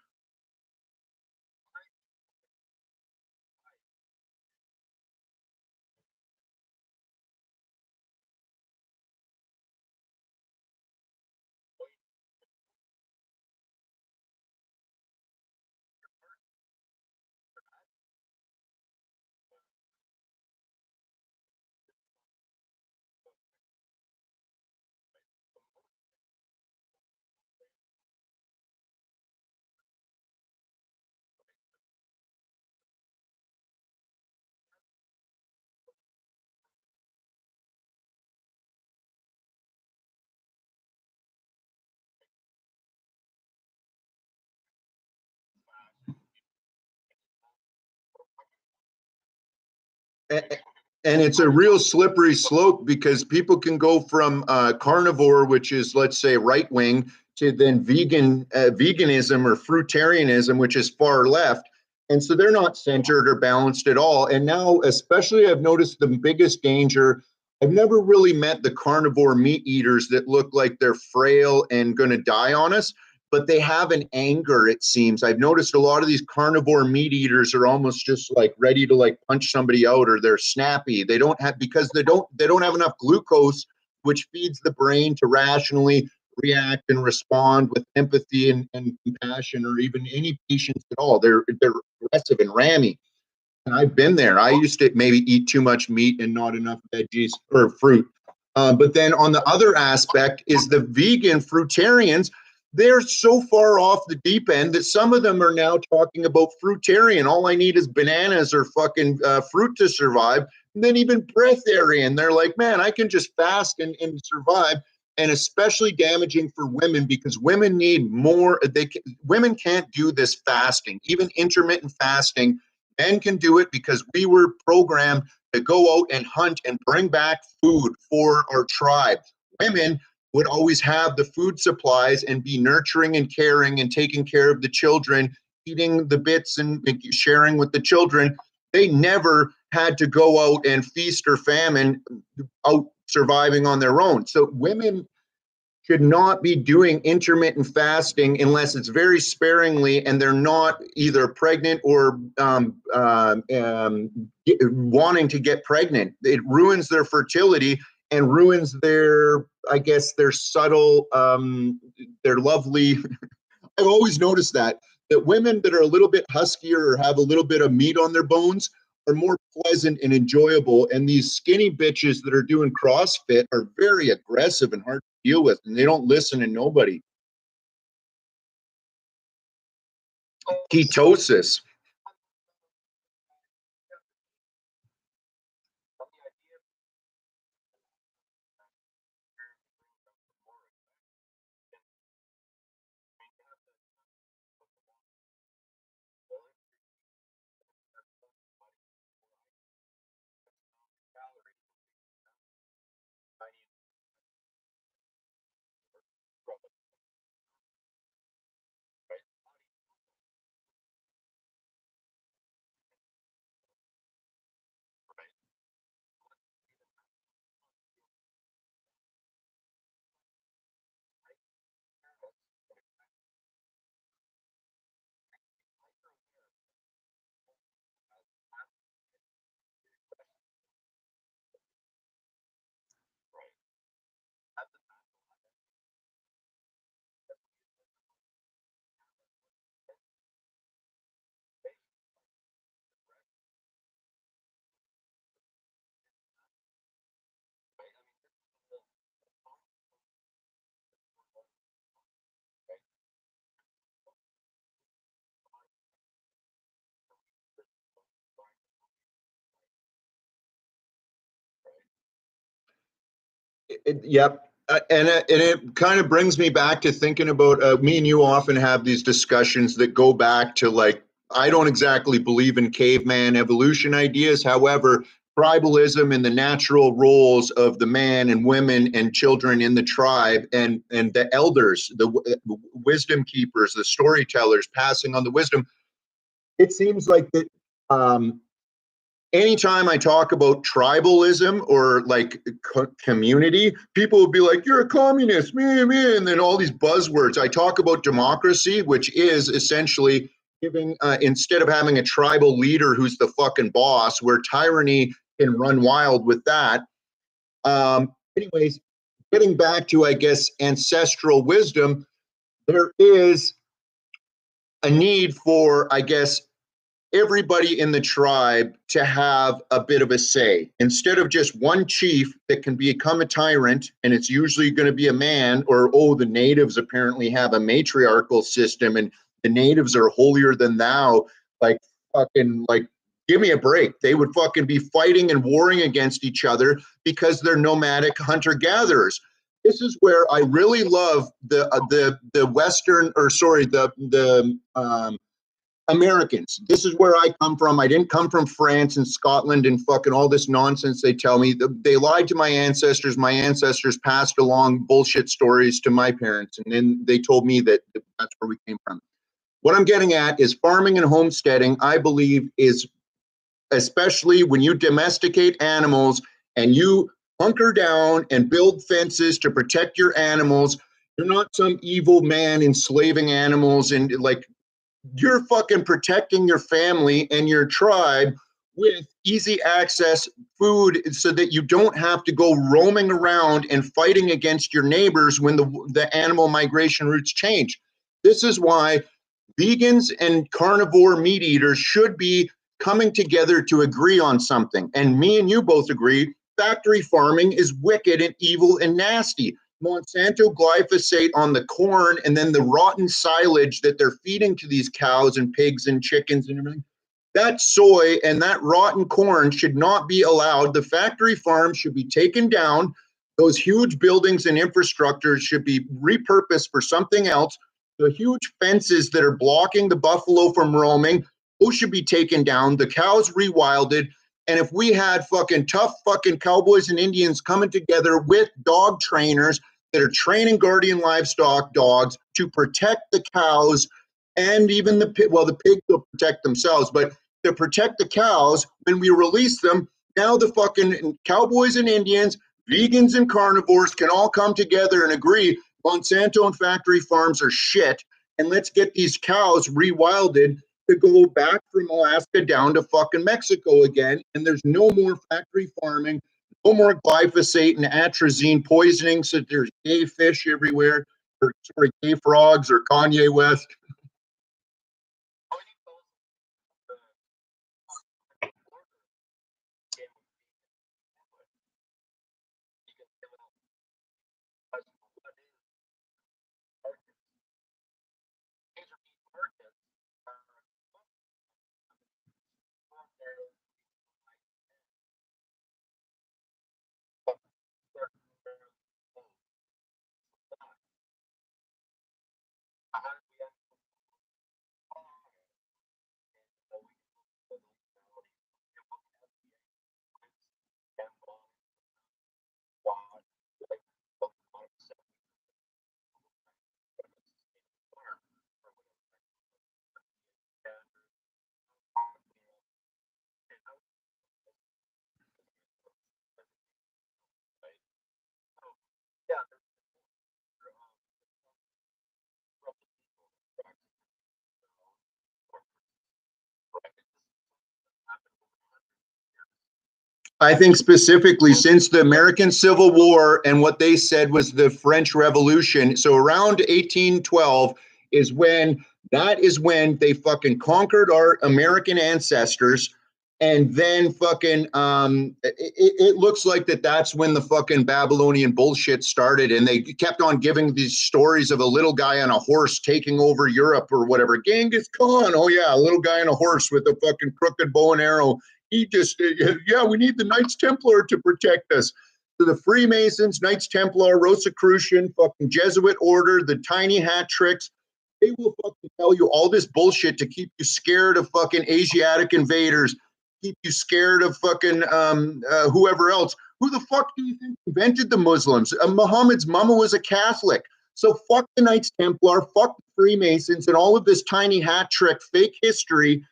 And it's a real slippery slope because people can go from carnivore, which is, let's say, right wing, to then veganism or fruitarianism, which is far left. And so they're not centered or balanced at all. And now, especially, I've noticed the biggest danger. I've never really met the carnivore meat eaters that look like they're frail and going to die on us, but they have an anger, it seems. I've noticed a lot of these carnivore meat eaters are almost just like ready to like punch somebody out, or they're snappy. They don't have, because they don't have enough glucose, which feeds the brain to rationally react and respond with empathy and compassion, or even any patience at all. They're aggressive and rammy. And I've been there. I used to maybe eat too much meat and not enough veggies or fruit. But then on the other aspect is the vegan fruitarians. They're so far off the deep end that some of them are now talking about fruitarian. All I need is bananas or fucking fruit to survive. And then even breatharian. They're like, man, I can just fast and survive. And especially damaging for women because women need more. Women can't do this fasting, even intermittent fasting. Men can do it because we were programmed to go out and hunt and bring back food for our tribe. Women would always have the food supplies and be nurturing and caring and taking care of the children, eating the bits and sharing with the children. They never had to go out and feast or famine out surviving on their own. So women should not be doing intermittent fasting unless it's very sparingly and they're not either pregnant or wanting to get pregnant. It ruins their fertility and ruins their, I guess, their subtle, their lovely. I've always noticed that women that are a little bit huskier or have a little bit of meat on their bones are more pleasant and enjoyable. And these skinny bitches that are doing CrossFit are very aggressive and hard to deal with, and they don't listen to nobody. Ketosis. Yep. And it kind of brings me back to thinking about me and you often have these discussions that go back to, like, I don't exactly believe in caveman evolution ideas. However, tribalism and the natural roles of the man and women and children in the tribe, and the elders, the wisdom keepers, the storytellers passing on the wisdom. It seems like that anytime I talk about tribalism or like community, people will be like, "You're a communist, me," and then all these buzzwords. I talk about democracy, which is essentially giving, instead of having a tribal leader who's the fucking boss, where tyranny can run wild with that. Anyways, getting back to, I guess, ancestral wisdom, there is a need for, I guess, everybody in the tribe to have a bit of a say, instead of just one chief that can become a tyrant, and it's usually going to be a man. Or, oh, the natives apparently have a matriarchal system and the natives are holier than thou. Like, fucking, like, give me a break. They would fucking be fighting and warring against each other because they're nomadic hunter gatherers. This is where I really love the Western, or sorry, the Americans. This is where I come from. I didn't come from France and Scotland and fucking all this nonsense they tell me. They lied to my ancestors. My ancestors passed along bullshit stories to my parents, and then they told me that that's where we came from. What I'm getting at is farming and homesteading, I believe, is, especially when you domesticate animals and you hunker down and build fences to protect your animals. You're not some evil man enslaving animals, and like, you're fucking protecting your family and your tribe with easy access food, so that you don't have to go roaming around and fighting against your neighbors when the animal migration routes change. This is why vegans and carnivore meat eaters should be coming together to agree on something. And me and you both agree factory farming is wicked and evil and nasty. Monsanto glyphosate on the corn, and then the rotten silage that they're feeding to these cows and pigs and chickens and everything. That soy and that rotten corn should not be allowed. The factory farms should be taken down. Those huge buildings and infrastructures should be repurposed for something else. The huge fences that are blocking the buffalo from roaming, those should be taken down. The cows rewilded. And if we had fucking tough fucking cowboys and Indians coming together with dog trainers that are training guardian livestock dogs to protect the cows, and even the pig, well, the pigs will protect themselves, but to protect the cows when we release them, now the fucking cowboys and Indians, vegans and carnivores can all come together and agree Monsanto and factory farms are shit, and let's get these cows rewilded to go back from Alaska down to fucking Mexico again. And there's no more factory farming, no more glyphosate and atrazine poisoning, so there's gay fish everywhere, or sorry, gay frogs, or Kanye West. I think specifically since the American Civil War and what they said was the French Revolution. So around 1812 is when they fucking conquered our American ancestors. And then fucking it looks like that's when the fucking Babylonian bullshit started, and they kept on giving these stories of a little guy on a horse taking over Europe or whatever. Genghis Khan, oh yeah, a little guy on a horse with a fucking crooked bow and arrow. He just, yeah, we need the Knights Templar to protect us. So the Freemasons, Knights Templar, Rosicrucian, fucking Jesuit order, the tiny hat tricks, they will fucking tell you all this bullshit to keep you scared of fucking Asiatic invaders, keep you scared of fucking whoever else. Who the fuck do you think invented the Muslims? Muhammad's mama was a Catholic. So fuck the Knights Templar, fuck the Freemasons, and all of this tiny hat trick fake history.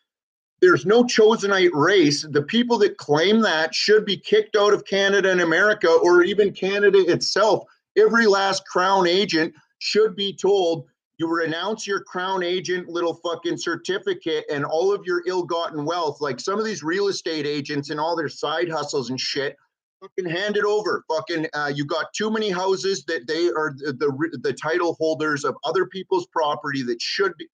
There's no chosenite race. The people that claim that should be kicked out of Canada and America, or even Canada itself. Every last Crown agent should be told, you renounce your Crown agent little fucking certificate and all of your ill-gotten wealth. Like some of these real estate agents and all their side hustles and shit, fucking hand it over. Fucking, you got too many houses that they are the title holders of other people's property that should be.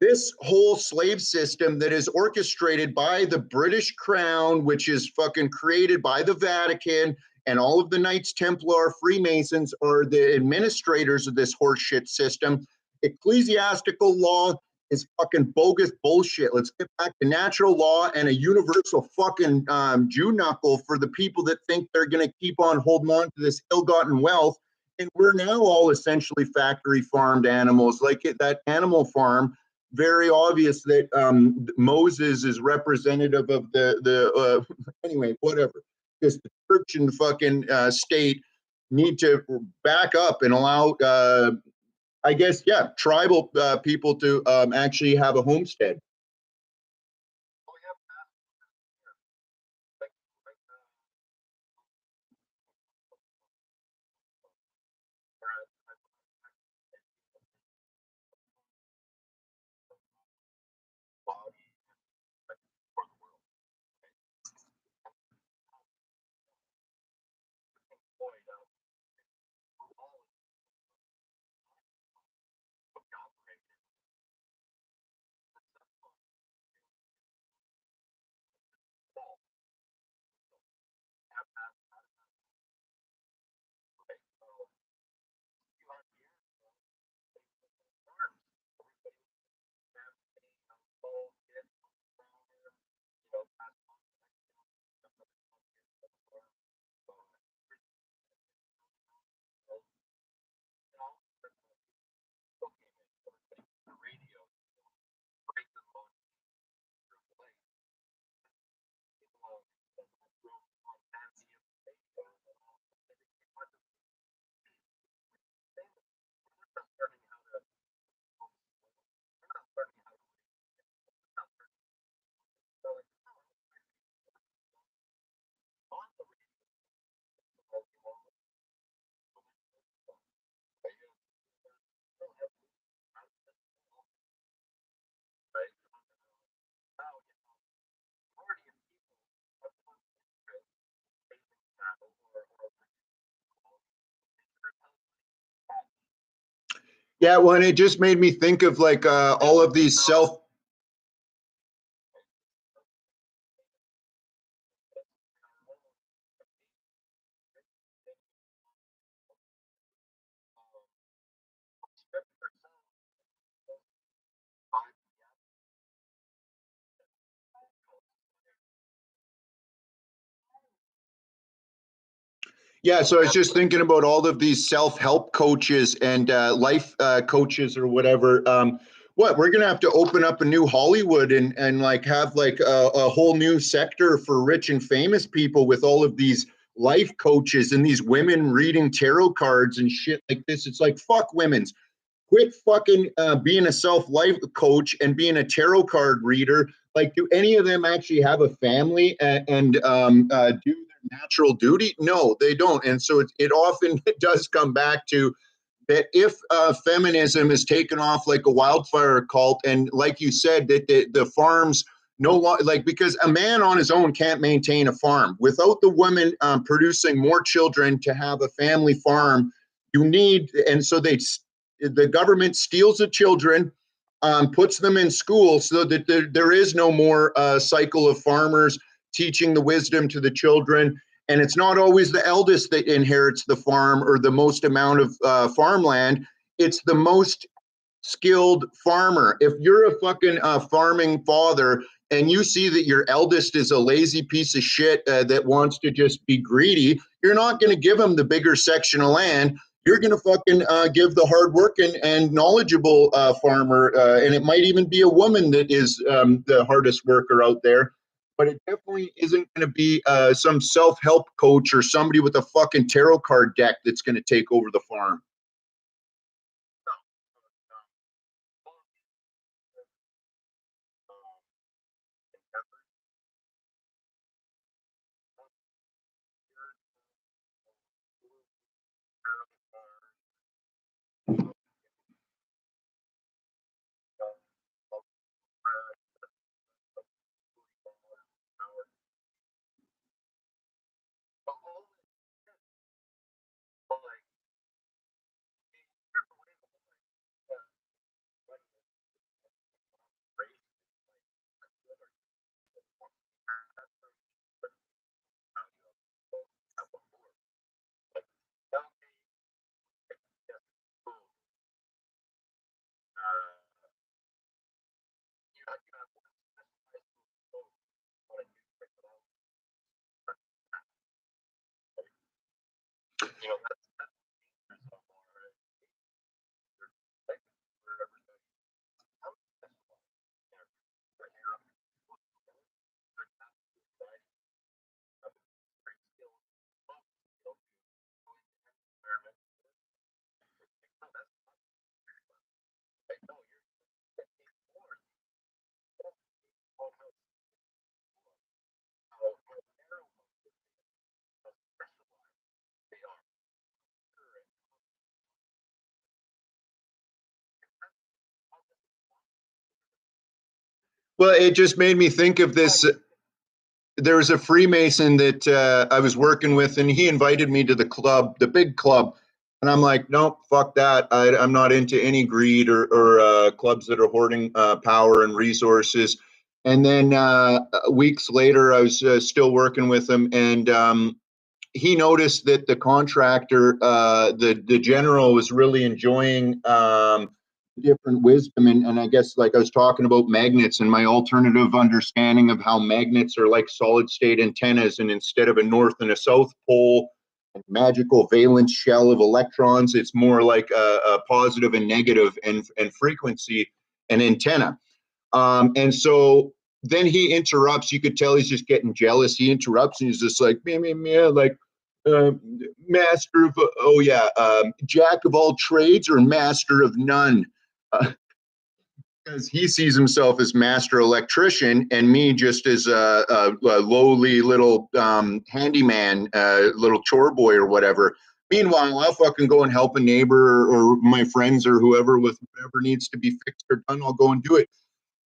This whole slave system that is orchestrated by the British Crown, which is fucking created by the Vatican, and all of the Knights Templar, Freemasons are the administrators of this horseshit system. Ecclesiastical law is fucking bogus bullshit. Let's get back to natural law and a universal fucking Jew knuckle for the people that think they're going to keep on holding on to this ill-gotten wealth. And we're now all essentially factory farmed animals, like that Animal Farm. Very obvious that Moses is representative of the anyway, whatever. Because the church and the fucking state need to back up and allow, I guess, yeah, tribal people to actually have a homestead. Yeah, well, and it just made me think of like all of these self. Yeah, so I was just thinking about all of these self-help coaches and life coaches or whatever. What we're gonna have to open up a new Hollywood and like have like a whole new sector for rich and famous people with all of these life coaches and these women reading tarot cards and shit like this. It's like fuck women's. Quit fucking being a self-life coach and being a tarot card reader. Like, do any of them actually have a family and do their natural duty? No, they don't. And so it often does come back to that if feminism is taken off like a wildfire cult, and like you said, that the farms no like, because a man on his own can't maintain a farm without the women producing more children to have a family farm. You need, and so the government steals the children, puts them in school so that there is no more cycle of farmers teaching the wisdom to the children. And it's not always the eldest that inherits the farm or the most amount of farmland. It's the most skilled farmer. If you're a fucking farming father and you see that your eldest is a lazy piece of shit that wants to just be greedy, you're not going to give him the bigger section of land. You're going to fucking give the hardworking and knowledgeable farmer, and it might even be a woman that is the hardest worker out there. But it definitely isn't going to be some self-help coach or somebody with a fucking tarot card deck that's going to take over the farm. Well, it just made me think of this. There was a Freemason that I was working with, and he invited me to the club, the big club. And I'm like, nope, fuck that. I'm not into any greed or clubs that are hoarding power and resources. And then weeks later, I was still working with him, and he noticed that the contractor, the general, was really enjoying different wisdom. And I guess, like I was talking about magnets and my alternative understanding of how magnets are like solid state antennas, and instead of a north and a south pole and magical valence shell of electrons, it's more like a positive and negative and frequency and antenna. And so then he interrupts. You could tell he's just getting jealous. He interrupts and he's just like, meh, meh, meh, like, master of, oh yeah, jack of all trades or master of none. Because he sees himself as master electrician and me just as a lowly little handyman, little chore boy or whatever. Meanwhile, I'll fucking go and help a neighbor or my friends or whoever with whatever needs to be fixed or done. I'll go and do it.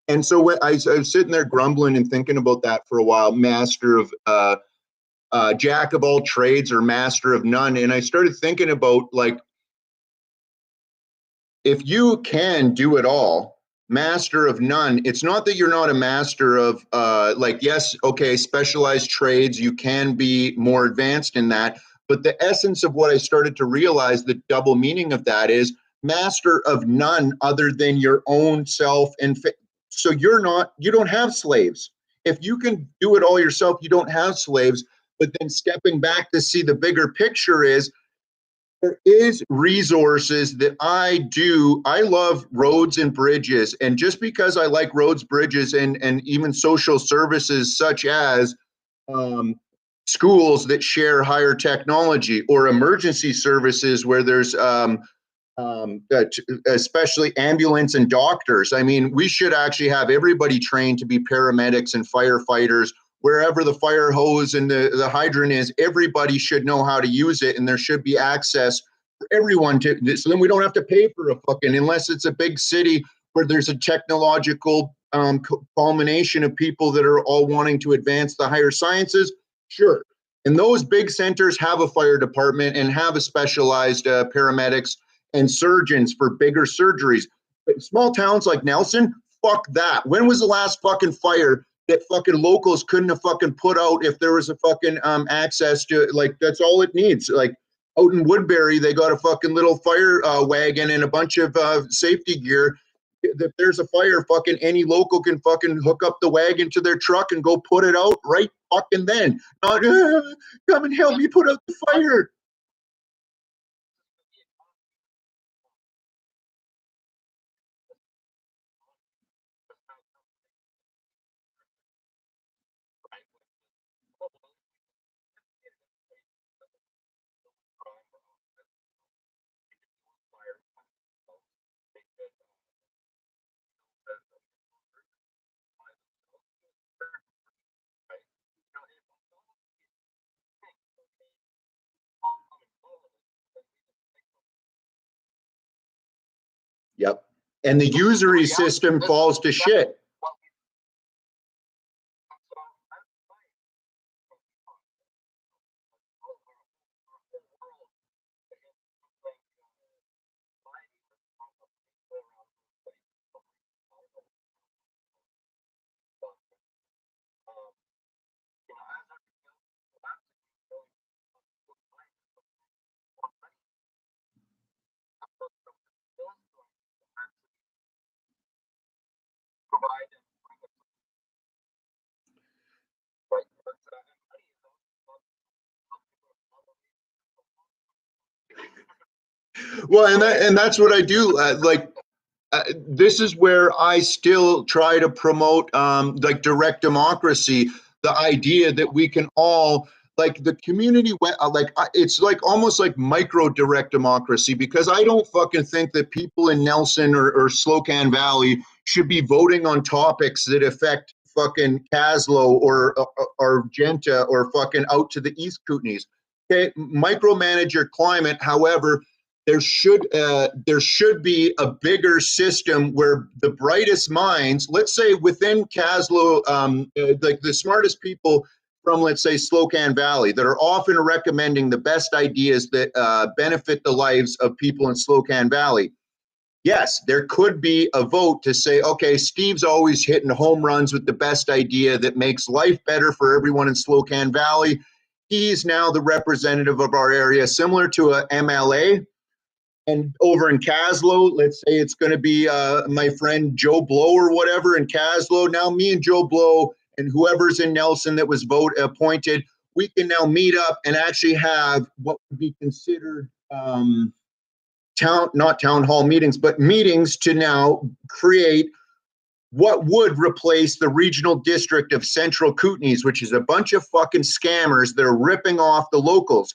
And so when I was sitting there grumbling and thinking about that for a while, master of jack of all trades or master of none. And I started thinking about, like, if you can do it all, master of none, it's not that you're not a master of like, yes, okay, specialized trades, you can be more advanced in that. But the essence of what I started to realize, the double meaning of that, is master of none other than your own self. And so you don't have slaves. If you can do it all yourself, you don't have slaves. But then stepping back to see the bigger picture is, there is resources that I love roads and bridges. And just because I like roads, bridges, and even social services such as schools that share higher technology, or emergency services where there's especially ambulance and doctors. I mean, we should actually have everybody trained to be paramedics and firefighters. Wherever the fire hose and the hydrant is, everybody should know how to use it, and there should be access for everyone to. So then we don't have to pay for a fucking, unless it's a big city where there's a technological culmination of people that are all wanting to advance the higher sciences? Sure. And those big centers have a fire department and have a specialized paramedics and surgeons for bigger surgeries. But small towns like Nelson, fuck that. When was the last fucking fire that fucking locals couldn't have fucking put out if there was a fucking access to it? Like, that's all it needs. Like, out in Woodbury, they got a fucking little fire wagon and a bunch of safety gear. If there's a fire, fucking any local can fucking hook up the wagon to their truck and go put it out right fucking then. Not, come and help me put out the fire. Yep. And the usury system falls to shit. Well, and that's what I do. This is where I still try to promote like direct democracy, the idea that we can all like the community it's like almost like micro direct democracy, because I don't fucking think that people in Nelson or Slocan Valley should be voting on topics that affect fucking Caslow or Genta or fucking out to the East Kootenays. Okay, micromanage your climate. However, there should be a bigger system where the brightest minds, let's say within Caslow, like the smartest people from, let's say, Slocan Valley, that are often recommending the best ideas that benefit the lives of people in Slocan Valley. Yes, there could be a vote to say, okay, Steve's always hitting home runs with the best idea that makes life better for everyone in Slocan Valley. He's now the representative of our area, similar to a MLA. And over in Caslow, let's say it's going to be my friend Joe Blow or whatever in Caslow. Now me and Joe Blow and whoever's in Nelson that was appointed, we can now meet up and actually have what would be considered not town hall meetings, but meetings to now create what would replace the regional district of Central Kootenays, which is a bunch of fucking scammers that are ripping off the locals.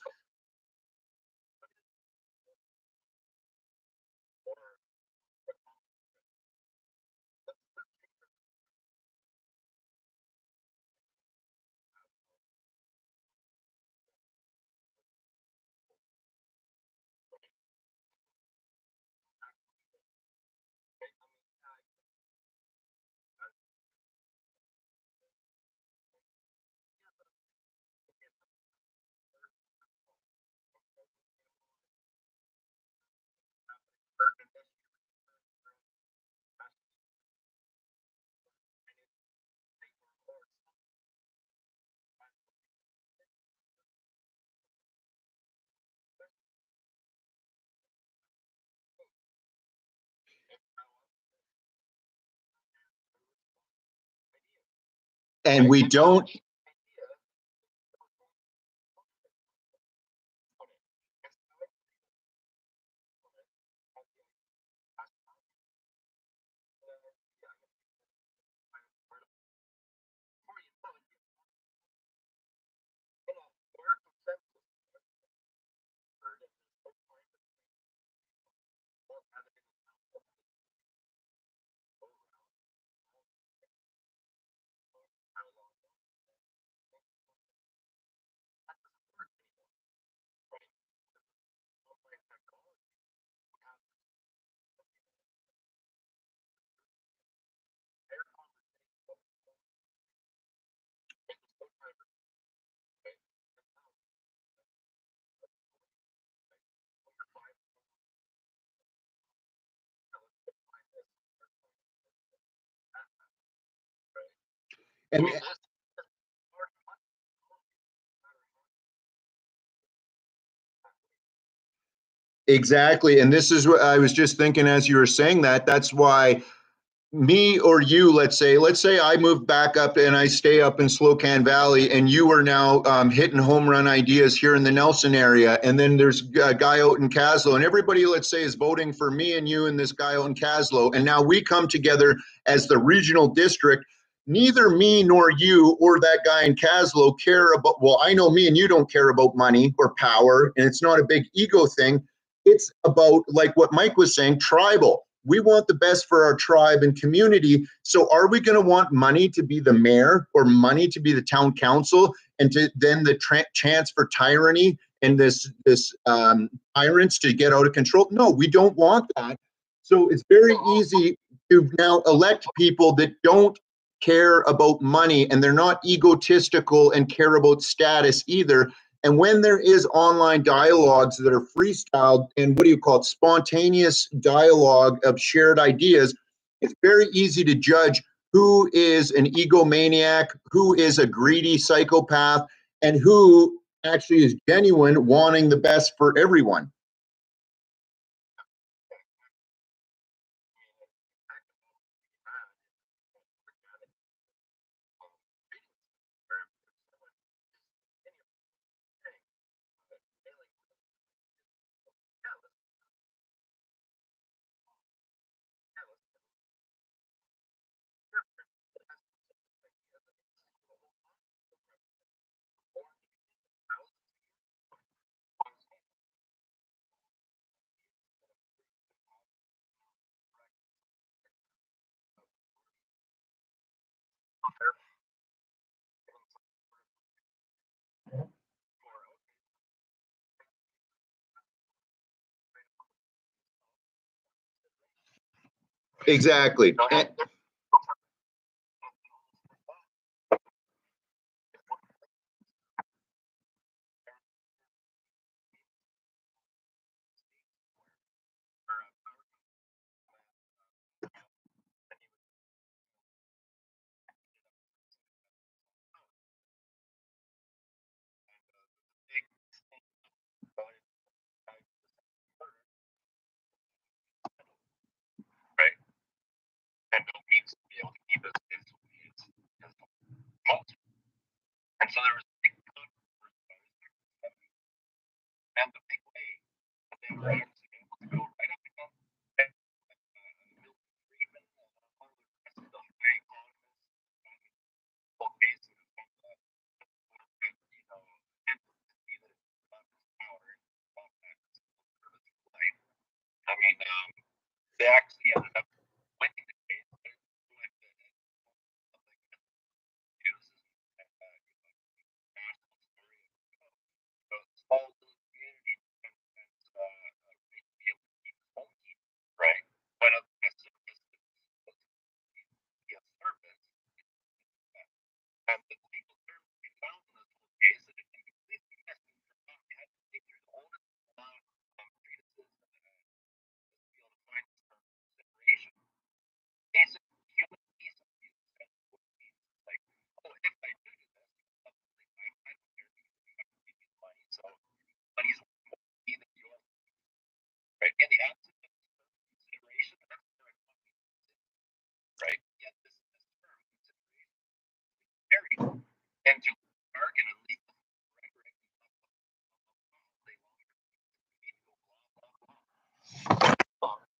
And we don't. And exactly. And this is what I was just thinking as you were saying that. That's why me or you, let's say I move back up and I stay up in Slocan Valley, and you are now hitting home run ideas here in the Nelson area, and then there's a guy out in Caslow, and everybody, let's say, is voting for me and you and this guy out in Caslow, and now we come together as the regional district. Neither me nor you or that guy in Caslow care about, well, I know me and you don't care about money or power, and it's not a big ego thing. It's about, like what Mike was saying, tribal. We want the best for our tribe and community. So are we going to want money to be the mayor or money to be the town council, and to then the chance for tyranny and this tyrants to get out of control? No, we don't want that. So it's very easy to now elect people that don't care about money, and they're not egotistical and care about status either. And when there is online dialogues that are freestyled and, what do you call it, spontaneous dialogue of shared ideas, it's very easy to judge who is an egomaniac, who is a greedy psychopath, and who actually is genuine, wanting the best for everyone. Exactly.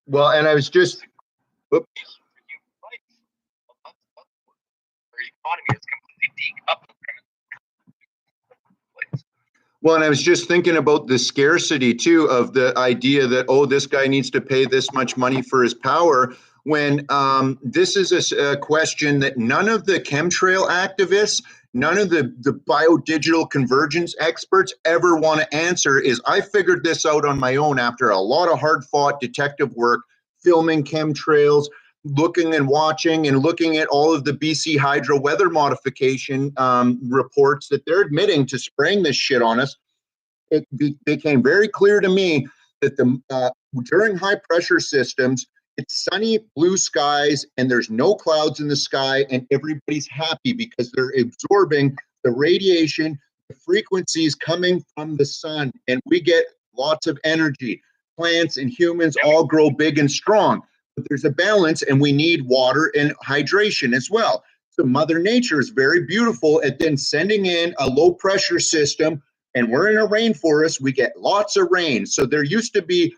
Well, and I was just, whoops. Well, and I was just thinking about the scarcity too of the idea that, oh, this guy needs to pay this much money for his power, when this is a question that none of the chemtrail activists, none of the biodigital convergence experts ever want to answer. Is I figured this out on my own after a lot of hard fought detective work, filming chemtrails, looking and watching and looking at all of the BC Hydro weather modification reports that they're admitting to spraying this shit on us. It became very clear to me that during high pressure systems, It's sunny, blue skies, and there's no clouds in the sky, and everybody's happy because they're absorbing the radiation, the frequencies coming from the sun, and we get lots of energy. Plants and humans all grow big and strong, but there's a balance, and we need water and hydration as well. So Mother Nature is very beautiful at then sending in a low pressure system, and we're in a rainforest. We get lots of rain. So there used to be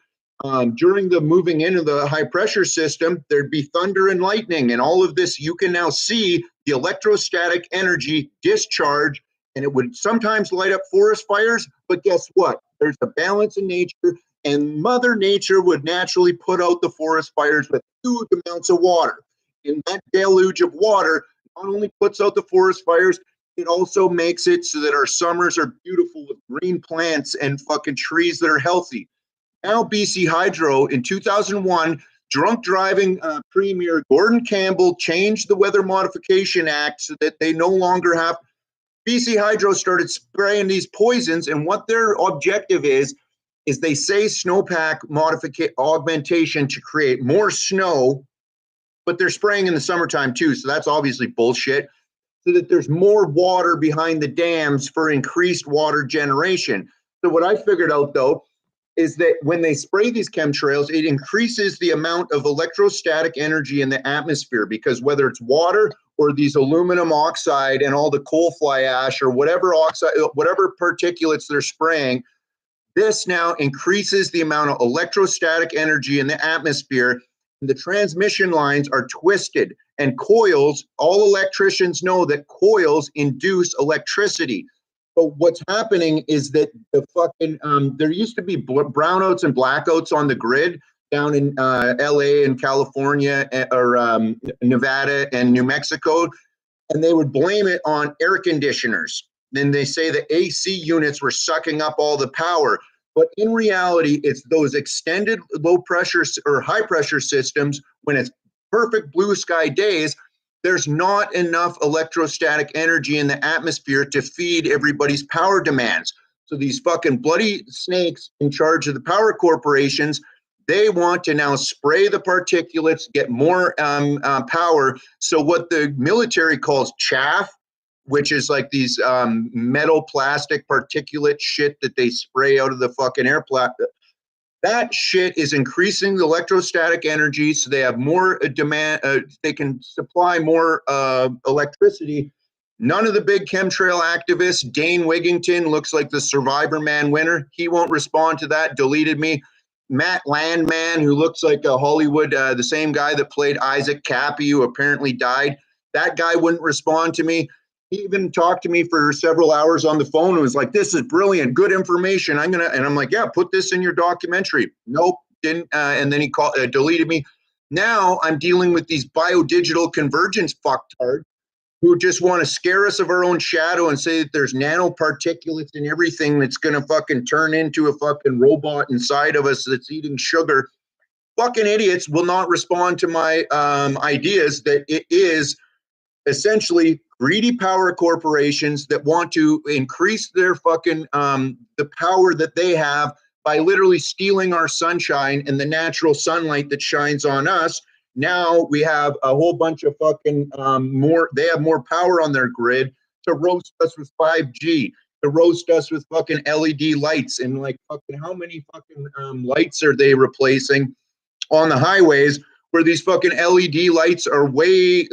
during the moving into the high pressure system, there'd be thunder and lightning, and all of this. You can now see the electrostatic energy discharge, and it would sometimes light up forest fires. But guess what? There's a balance in nature, and Mother Nature would naturally put out the forest fires with huge amounts of water. And that deluge of water not only puts out the forest fires, it also makes it so that our summers are beautiful with green plants and fucking trees that are healthy. Now, BC Hydro in 2001, drunk driving Premier Gordon Campbell changed the Weather Modification Act so that they no longer have. BC Hydro started spraying these poisons, and what their objective is they say snowpack augmentation to create more snow, but they're spraying in the summertime too, so that's obviously bullshit. So that there's more water behind the dams for increased water generation. So what I figured out though is that when they spray these chemtrails, it increases the amount of electrostatic energy in the atmosphere, because whether it's water or these aluminum oxide and all the coal fly ash or whatever oxide, whatever particulates they're spraying, this now increases the amount of electrostatic energy in the atmosphere. The transmission lines are twisted, and coils, all electricians know that coils induce electricity. But what's happening is that the fucking there used to be brownouts and blackouts on the grid down in LA and California or Nevada and New Mexico, and they would blame it on air conditioners. Then they say the AC units were sucking up all the power. But in reality, it's those extended low pressure or high pressure systems when it's perfect blue sky days. There's not enough electrostatic energy in the atmosphere to feed everybody's power demands. So these fucking bloody snakes in charge of the power corporations, they want to now spray the particulates, get more power. So what the military calls chaff, which is like these metal plastic particulate shit that they spray out of the fucking air plastic. That shit is increasing the electrostatic energy, so they have more demand. They can supply more electricity. None of the big chemtrail activists, Dane Wigington looks like the Survivor Man winner. He won't respond to that. Deleted me. Matt Landman, who looks like a Hollywood, the same guy that played Isaac Cappy, who apparently died. That guy wouldn't respond to me. He even talked to me for several hours on the phone and was like, "This is brilliant, good information. And I'm like, yeah, put this in your documentary." Nope, didn't. And then he deleted me. Now I'm dealing with these biodigital convergence fucktards who just want to scare us of our own shadow and say that there's nanoparticulates in everything that's going to fucking turn into a fucking robot inside of us that's eating sugar. Fucking idiots will not respond to my ideas that it is essentially greedy power corporations that want to increase their fucking the power that they have by literally stealing our sunshine and the natural sunlight that shines on us. Now we have a whole bunch of fucking more. They have more power on their grid to roast us with 5G, to roast us with fucking LED lights, and like fucking how many fucking lights are they replacing on the highways? Where these fucking LED lights are way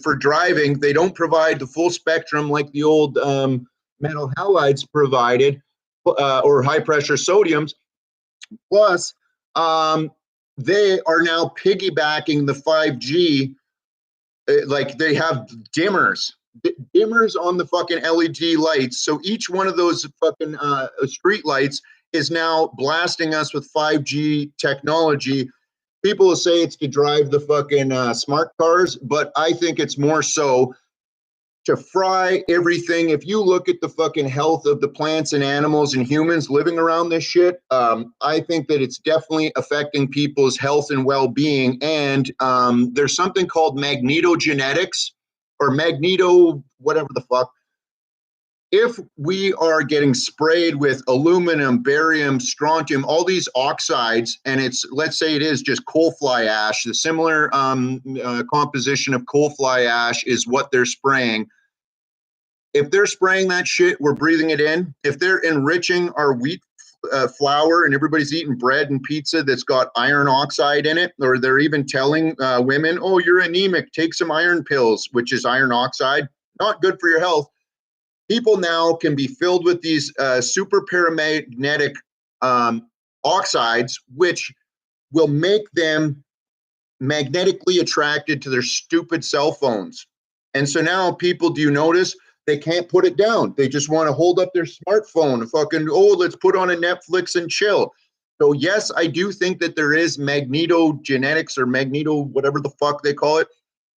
for driving. They don't provide the full spectrum like the old metal halides provided or high pressure sodiums. Plus, they are now piggybacking the 5G. Like they have dimmers on the fucking LED lights. So each one of those fucking street lights is now blasting us with 5G technology. People will say it's to drive the fucking smart cars, but I think it's more so to fry everything. If you look at the fucking health of the plants and animals and humans living around this shit, I think that it's definitely affecting people's health and well-being. And there's something called magnetogenetics or magneto, whatever the fuck. if we are getting sprayed with aluminum, barium, strontium, all these oxides, and it's, let's say it is just coal fly ash, the similar composition of coal fly ash is what they're spraying. If they're spraying that shit, we're breathing it in. If they're enriching our wheat flour and everybody's eating bread and pizza that's got iron oxide in it, or they're even telling women, oh, you're anemic, take some iron pills, which is iron oxide, not good for your health. People now can be filled with these super paramagnetic oxides, which will make them magnetically attracted to their stupid cell phones. And so now people, do you notice, they can't put it down. They just want to hold up their smartphone and fucking, oh, let's put on a Netflix and chill. So yes, I do think that there is magnetogenetics or magneto, whatever the fuck they call it,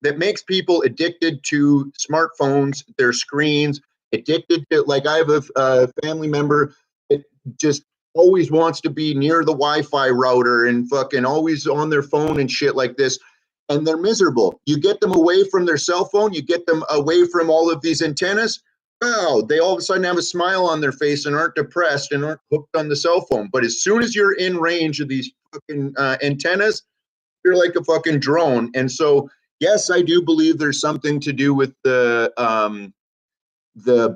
that makes people addicted to smartphones, their screens, addicted to, like I have a family member that just always wants to be near the Wi-Fi router and fucking always on their phone and shit like this. And they're miserable. You get them away from their cell phone, you get them away from all of these antennas, wow, they all of a sudden have a smile on their face and aren't depressed and aren't hooked on the cell phone. But as soon as you're in range of these fucking antennas, you're like a fucking drone. And so, yes, I do believe there's something to do with the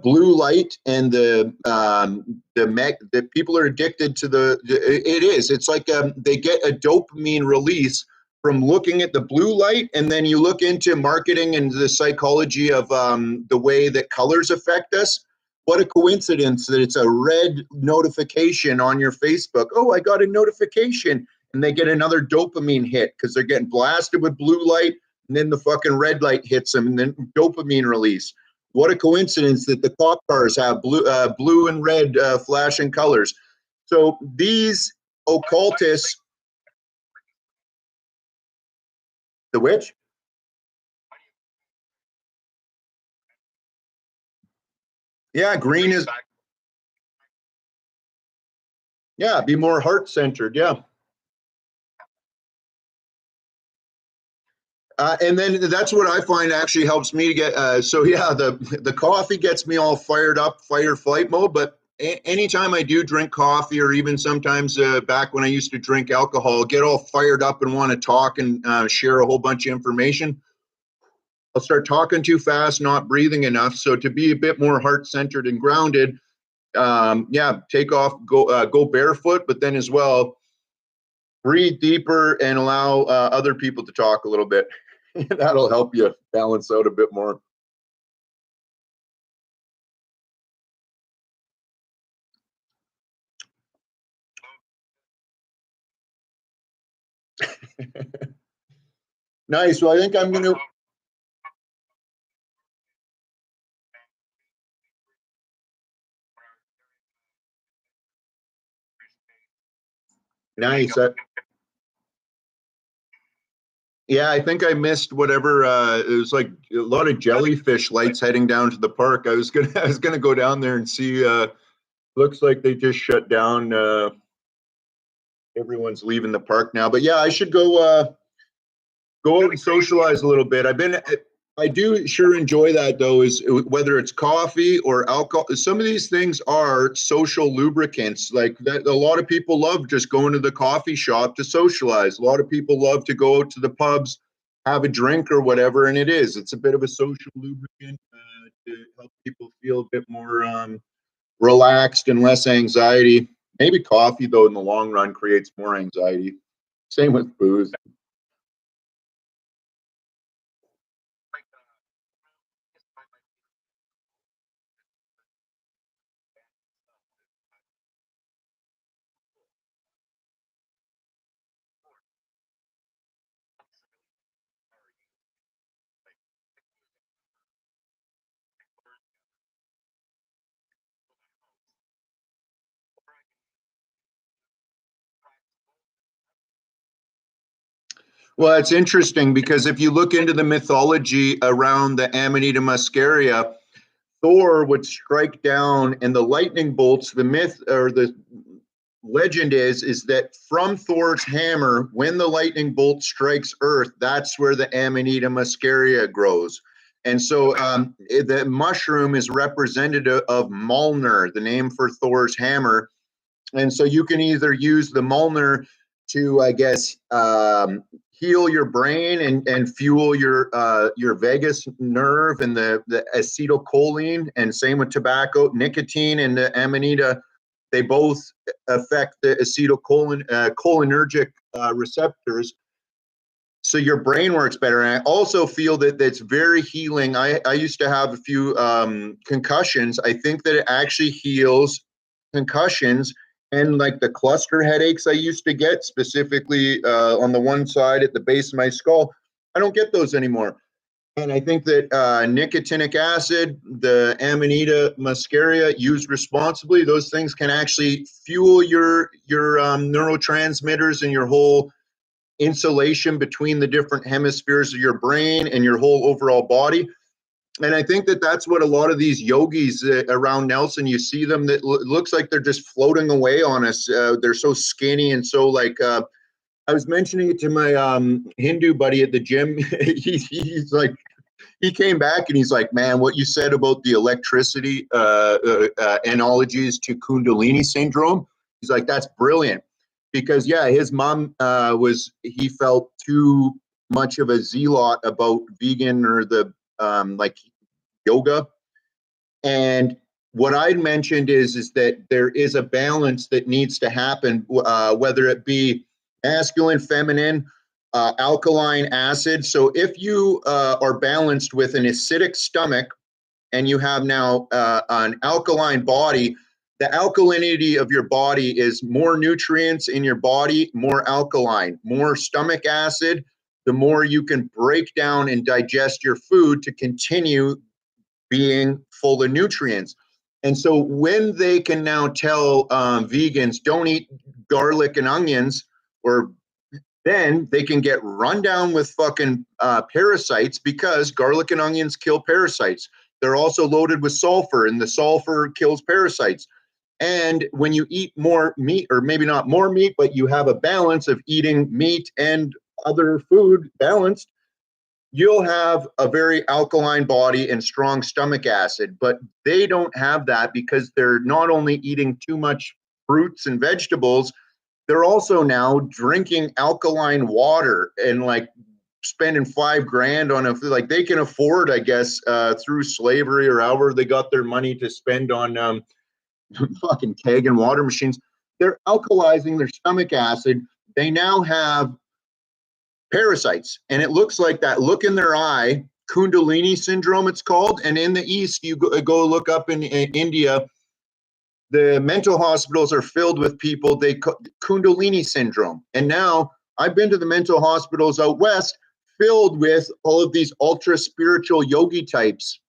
blue light and that people are addicted to it's like they get a dopamine release from looking at the blue light, and then you look into marketing and the psychology of the way that colors affect us. What a coincidence that it's a red notification on your Facebook. Oh, I got a notification. And they get another dopamine hit because they're getting blasted with blue light, and then the fucking red light hits them, and then dopamine release. What a coincidence that the cop cars have blue and red flashing colors. So these occultists, the which? Yeah, green is, yeah, be more heart centered. Yeah. And then that's what I find actually helps me to get. So yeah, the coffee gets me all fired up, fight or flight mode. But anytime I do drink coffee, or even sometimes back when I used to drink alcohol, get all fired up and want to talk and share a whole bunch of information, I'll start talking too fast, not breathing enough. So to be a bit more heart centered and grounded, yeah, take off, go barefoot, but then as well, breathe deeper and allow other people to talk a little bit. That'll help you balance out a bit more. Nice. Well, I think I'm going to. Nice. Yeah, I think I missed whatever. It was like a lot of jellyfish lights heading down to the park. I was gonna go down there and see. Looks like they just shut down. Everyone's leaving the park now. But yeah, I should go out and socialize a little bit. I do sure enjoy that though, is whether it's coffee or alcohol. Some of these things are social lubricants. Like that, a lot of people love just going to the coffee shop to socialize. A lot of people love to go out to the pubs, have a drink or whatever, and it's a bit of a social lubricant to help people feel a bit more relaxed and less anxiety. Maybe coffee though, in the long run, creates more anxiety. Same with booze. Well, it's interesting because if you look into the mythology around the Amanita muscaria, Thor would strike down, and the lightning bolts. The myth or the legend is that from Thor's hammer, when the lightning bolt strikes Earth, that's where the Amanita muscaria grows. And so the mushroom is representative of Mjolnir, the name for Thor's hammer. And so you can either use the Mjolnir to, I guess, heal your brain and fuel your vagus nerve and the acetylcholine, and same with tobacco, nicotine and the amanita. They both affect the cholinergic receptors, so your brain works better. And I also feel that that's very healing. I used to have a few concussions. I think that it actually heals concussions and like the cluster headaches I used to get, specifically on the one side at the base of my skull. I don't get those anymore. And I think that nicotinic acid, the Amanita muscaria, used responsibly, those things can actually fuel your neurotransmitters and your whole insulation between the different hemispheres of your brain and your whole overall body. And I think that that's what a lot of these yogis around Nelson, you see them that looks like they're just floating away on us. They're so skinny and so like, I was mentioning it to my Hindu buddy at the gym. He's like, he came back and he's like, man, what you said about the electricity analogies to Kundalini syndrome, he's like, that's brilliant. Because yeah, his mom he felt too much of a zealot about vegan or the like yoga. And what I mentioned is that there is a balance that needs to happen, whether it be masculine, feminine, alkaline, acid. So if you are balanced with an acidic stomach and you have now an alkaline body, the alkalinity of your body is more nutrients in your body, more alkaline, more stomach acid, the more you can break down and digest your food to continue being full of nutrients. And so when they can now tell vegans, don't eat garlic and onions, or then they can get run down with fucking parasites, because garlic and onions kill parasites. They're also loaded with sulfur, and the sulfur kills parasites. And when you eat more meat, or maybe not more meat, but you have a balance of eating meat and other food balanced, you'll have a very alkaline body and strong stomach acid. But they don't have that because they're not only eating too much fruits and vegetables, they're also now drinking alkaline water and like spending $5,000 on a, like they can afford, I guess, through slavery or however they got their money to spend on fucking keg and water machines. They're alkalizing their stomach acid. They now have parasites, and it looks like that look in their eye, Kundalini syndrome it's called. And in the East, you go look up in India, the mental hospitals are filled with people, they Kundalini syndrome. And now I've been to the mental hospitals out West filled with all of these ultra spiritual yogi types.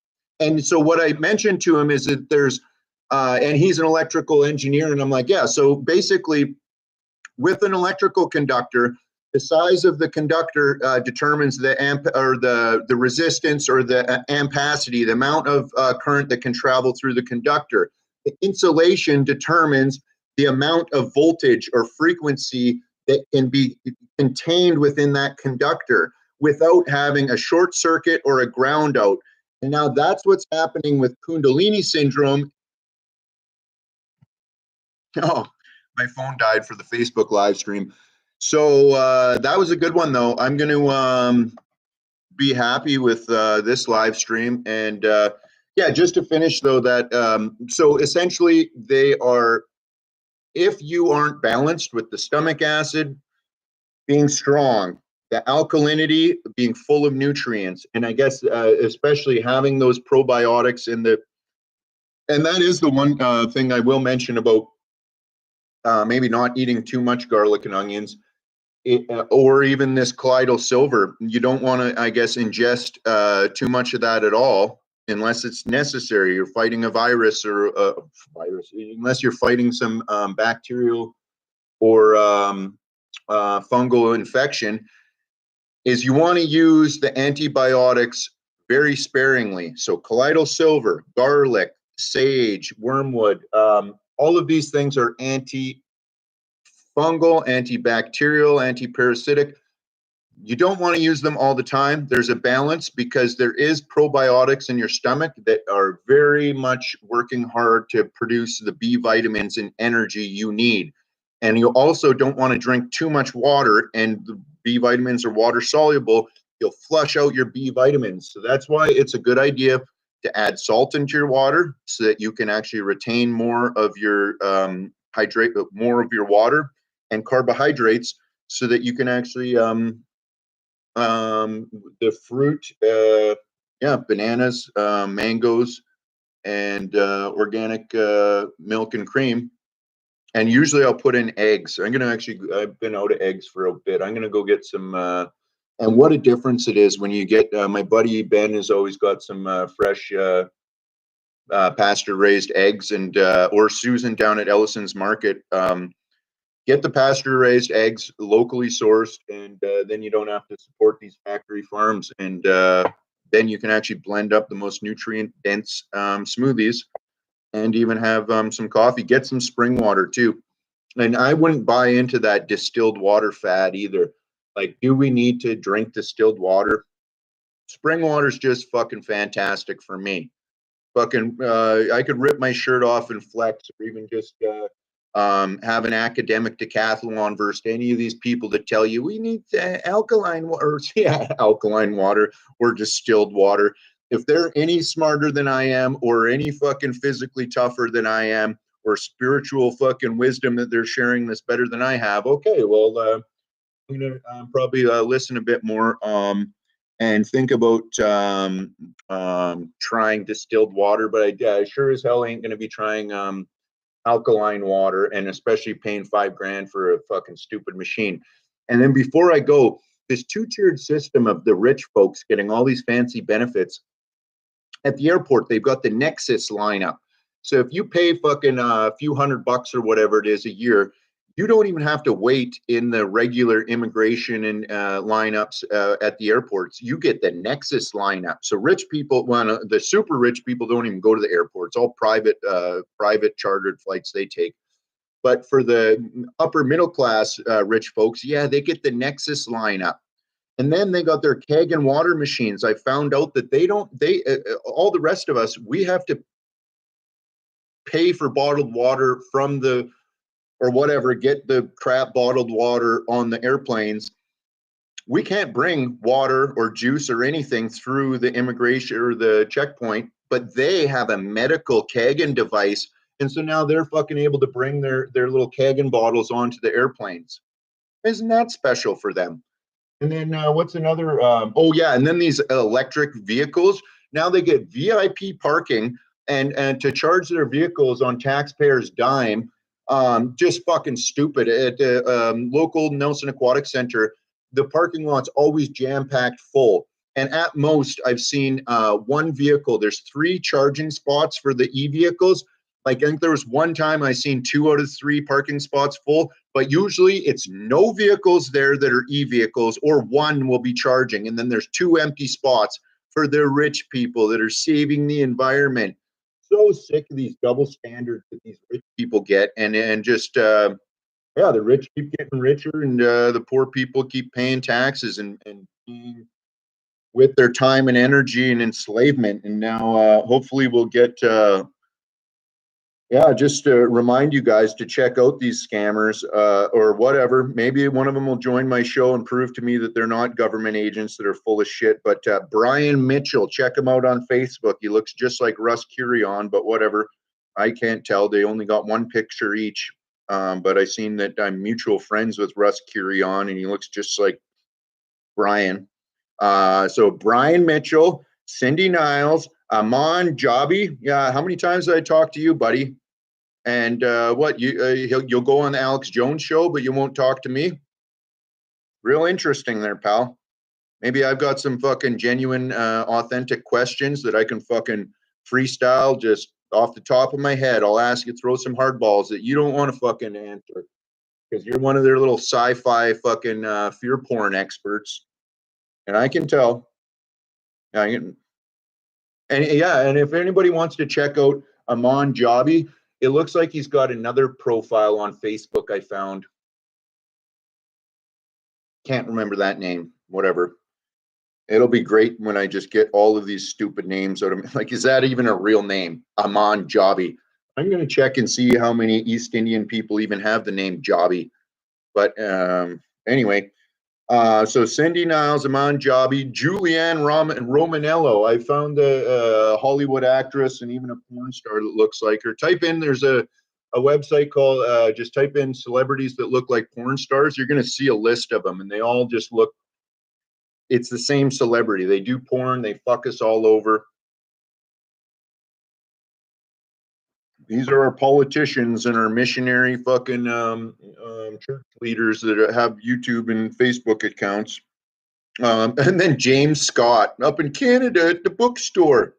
And so what I mentioned to him is that there's, and he's an electrical engineer. And I'm like, yeah, so basically with an electrical conductor, the size of the conductor determines the amp or the resistance or the ampacity, the amount of current that can travel through the conductor. The insulation determines the amount of voltage or frequency that can be contained within that conductor without having a short circuit or a ground out. And now that's what's happening with Kundalini syndrome. Oh, my phone died for the Facebook live stream. So that was a good one, though. I'm going to be happy with this live stream. And yeah, just to finish, though, that so essentially they are, if you aren't balanced with the stomach acid being strong, the alkalinity being full of nutrients, and I guess especially having those probiotics in the, and that is the one thing I will mention about maybe not eating too much garlic and onions. Or even this colloidal silver. You don't want to, I guess, ingest too much of that at all, unless it's necessary. You're fighting a virus or a virus, unless you're fighting some bacterial or fungal infection, is you want to use the antibiotics very sparingly. So colloidal silver, garlic, sage, wormwood, all of these things are fungal, antibacterial, antiparasitic. You don't want to use them all the time. There's a balance because there is probiotics in your stomach that are very much working hard to produce the B vitamins and energy you need. And you also don't want to drink too much water, and the B vitamins are water soluble. You'll flush out your B vitamins. So that's why it's a good idea to add salt into your water so that you can actually retain more of your more of your water and carbohydrates so that you can actually the fruit, yeah, bananas, mangoes, and organic milk and cream. And usually I'll put in eggs. I've been out of eggs for a bit. I'm gonna go get some. And what a difference it is when you get. My buddy Ben has always got some fresh pasture raised eggs, and or Susan down at Ellison's Market. Get the pasture raised eggs locally sourced, and then you don't have to support these factory farms, and then you can actually blend up the most nutrient dense smoothies and even have some coffee. Get some spring water too. And I wouldn't buy into that distilled water fad either. Like, do we need to drink distilled water? Spring water is just fucking fantastic for me. Fucking I could rip my shirt off and flex, or even just have an academic decathlon versus any of these people that tell you we need alkaline water, yeah, alkaline water or distilled water. If they're any smarter than I am, or any fucking physically tougher than I am, or spiritual fucking wisdom that they're sharing this better than I have, okay, well, I'm gonna probably listen a bit more and think about trying distilled water. But I sure as hell ain't gonna be trying alkaline water, and especially paying $5,000 for a fucking stupid machine. And then before I go, this two-tiered system of the rich folks getting all these fancy benefits at the airport, they've got the Nexus lineup. So if you pay fucking a few $100 or whatever it is a year, you don't even have to wait in the regular immigration and lineups at the airports. You get the Nexus lineup. So rich people, well, the super rich people don't even go to the airport. It's all private chartered flights they take. But for the upper middle class rich folks, yeah, they get the Nexus lineup. And then they got their keg and water machines. I found out that all the rest of us, we have to pay for bottled water from the, or whatever, get the crap bottled water on the airplanes. We can't bring water or juice or anything through the immigration or the checkpoint, but they have a medical Kagan device. And so now they're fucking able to bring their little Kagan bottles onto the airplanes. Isn't that special for them? And then what's another? Oh yeah, and then these electric vehicles. Now they get VIP parking, and to charge their vehicles on taxpayers' dime. Just fucking stupid. At the local Nelson Aquatic Center, the parking lot's always jam-packed full. And at most, I've seen one vehicle. There's 3 charging spots for the e-vehicles. Like, I think there was one time I seen 2 out of 3 parking spots full, but usually it's no vehicles there that are e-vehicles, or one will be charging. And then there's 2 empty spots for the rich people that are saving the environment. So sick of these double standards that these rich people get, and just yeah, the rich keep getting richer, and the poor people keep paying taxes and being with their time and energy and enslavement. And now hopefully we'll get yeah, just to remind you guys to check out these scammers or whatever. Maybe one of them will join my show and prove to me that they're not government agents that are full of shit. But Brian Mitchell, check him out on Facebook. He looks just like Russ Curion, but whatever. I can't tell. They only got one picture each. But I seen that I'm mutual friends with Russ Curion, and he looks just like Brian. So Brian Mitchell, Cindy Niles, Amon Jabi. Yeah, how many times did I talk to you, buddy? And what, you'll go on the Alex Jones show, but you won't talk to me? Real interesting there, pal. Maybe I've got some fucking genuine, authentic questions that I can fucking freestyle just off the top of my head. I'll ask you, throw some hardballs that you don't want to fucking answer because you're one of their little sci-fi fucking fear porn experts, and I can tell. I can, and yeah, and if anybody wants to check out Amon Jabi, it looks like he's got another profile on Facebook I found. Can't remember that name. whatever. It'll be great when I just get all of these stupid names out of me. Like, is that even a real name? Aman Jabi. I'm going to check and see how many East Indian people even have the name Jabi. But anyway, so Cindy Niles, Aman Jabi, Julianne Romanello. I found a Hollywood actress and even a porn star that looks like her. Type in, there's a website called, just type in celebrities that look like porn stars. You're going to see a list of them, and they all just look, it's the same celebrity. They do porn, they fuck us all over. These are our politicians and our missionary fucking church leaders that have YouTube and Facebook accounts. And then James Scott up in Canada at the bookstore.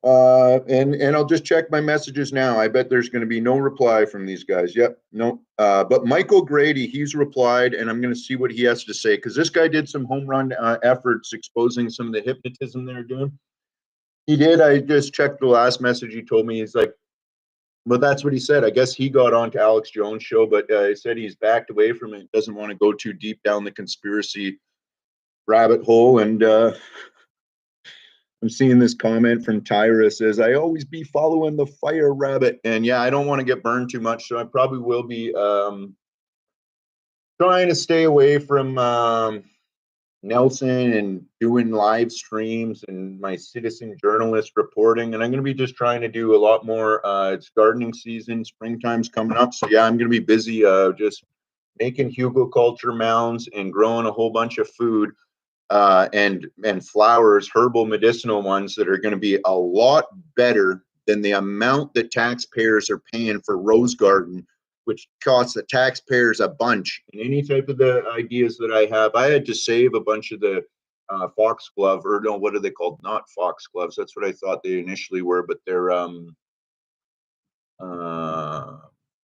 And I'll just check my messages now. I bet there's going to be no reply from these guys. Yep, no. But Michael Grady, he's replied, and I'm going to see what he has to say, because this guy did some home run efforts exposing some of the hypnotism they're doing. He did. I just checked the last message he told me. He's like, but that's what he said. I guess he got on to Alex Jones' show, but he said he's backed away from it. Doesn't want to go too deep down the conspiracy rabbit hole. And I'm seeing this comment from Tyra says, I always be following the fire rabbit. And yeah, I don't want to get burned too much. So I probably will be trying to stay away from Nelson and doing live streams and my citizen journalist reporting. And I'm going to be just trying to do a lot more. It's gardening season, springtime's coming up. So yeah, I'm going to be busy just making hugelkultur mounds and growing a whole bunch of food. And flowers, herbal medicinal ones that are going to be a lot better than the amount that taxpayers are paying for Rose Garden, which costs the taxpayers a bunch. And any type of the ideas that I have, I had to save a bunch of the foxglove, or no, what are they called? Not foxgloves. That's what I thought they initially were, but they're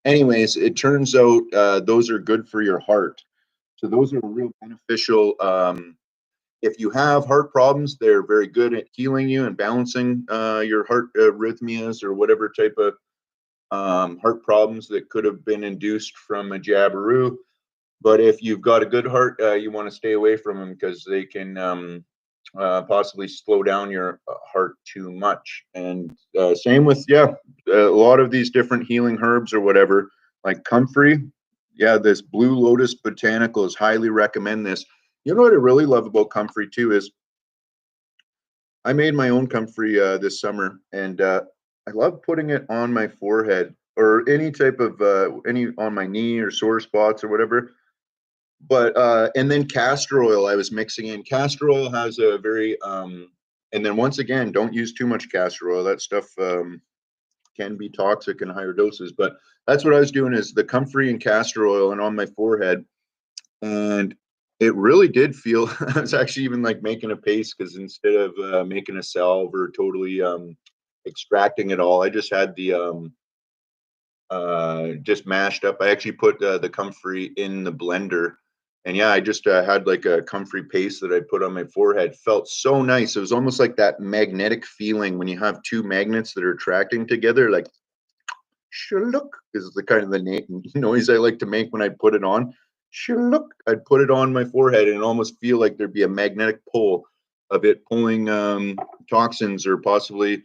anyways, it turns out those are good for your heart. So those are real beneficial. If you have heart problems, they're very good at healing you and balancing your heart arrhythmias or whatever type of heart problems that could have been induced from a jabberoo. But if you've got a good heart, you want to stay away from them because they can possibly slow down your heart too much. And same with, yeah, a lot of these different healing herbs or whatever, like comfrey. Yeah, this Blue Lotus Botanicals, highly recommend this. You know what I really love about comfrey too is I made my own comfrey this summer, and I love putting it on my forehead or any type of any on my knee or sore spots or whatever. But and then castor oil I was mixing in. Castor oil has a very and then once again, don't use too much castor oil. That stuff can be toxic in higher doses. But that's what I was doing, is the comfrey and castor oil and on my forehead. And it really did feel, I was actually even like making a paste, because instead of making a salve or totally extracting it all, I just had the just mashed up. I actually put the comfrey in the blender, and yeah, I just had like a comfrey paste that I put on my forehead. Felt so nice. It was almost like that magnetic feeling when you have two magnets that are attracting together, like shalook is the kind of the noise I like to make when I put it on. Shalook, I'd put it on my forehead and almost feel like there'd be a magnetic pull of it pulling toxins or possibly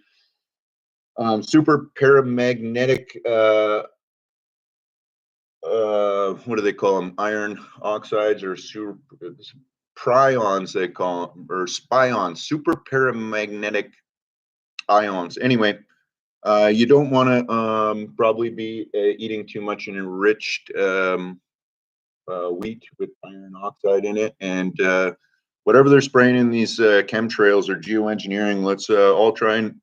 super paramagnetic what do they call them? Iron oxides or super prions, they call them, or spions, super paramagnetic ions. Anyway, you don't want to probably be eating too much enriched wheat with iron oxide in it, and whatever they're spraying in these chemtrails or geoengineering. Let's all try and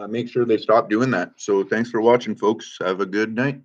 make sure they stop doing that. So thanks for watching, folks. Have a good night.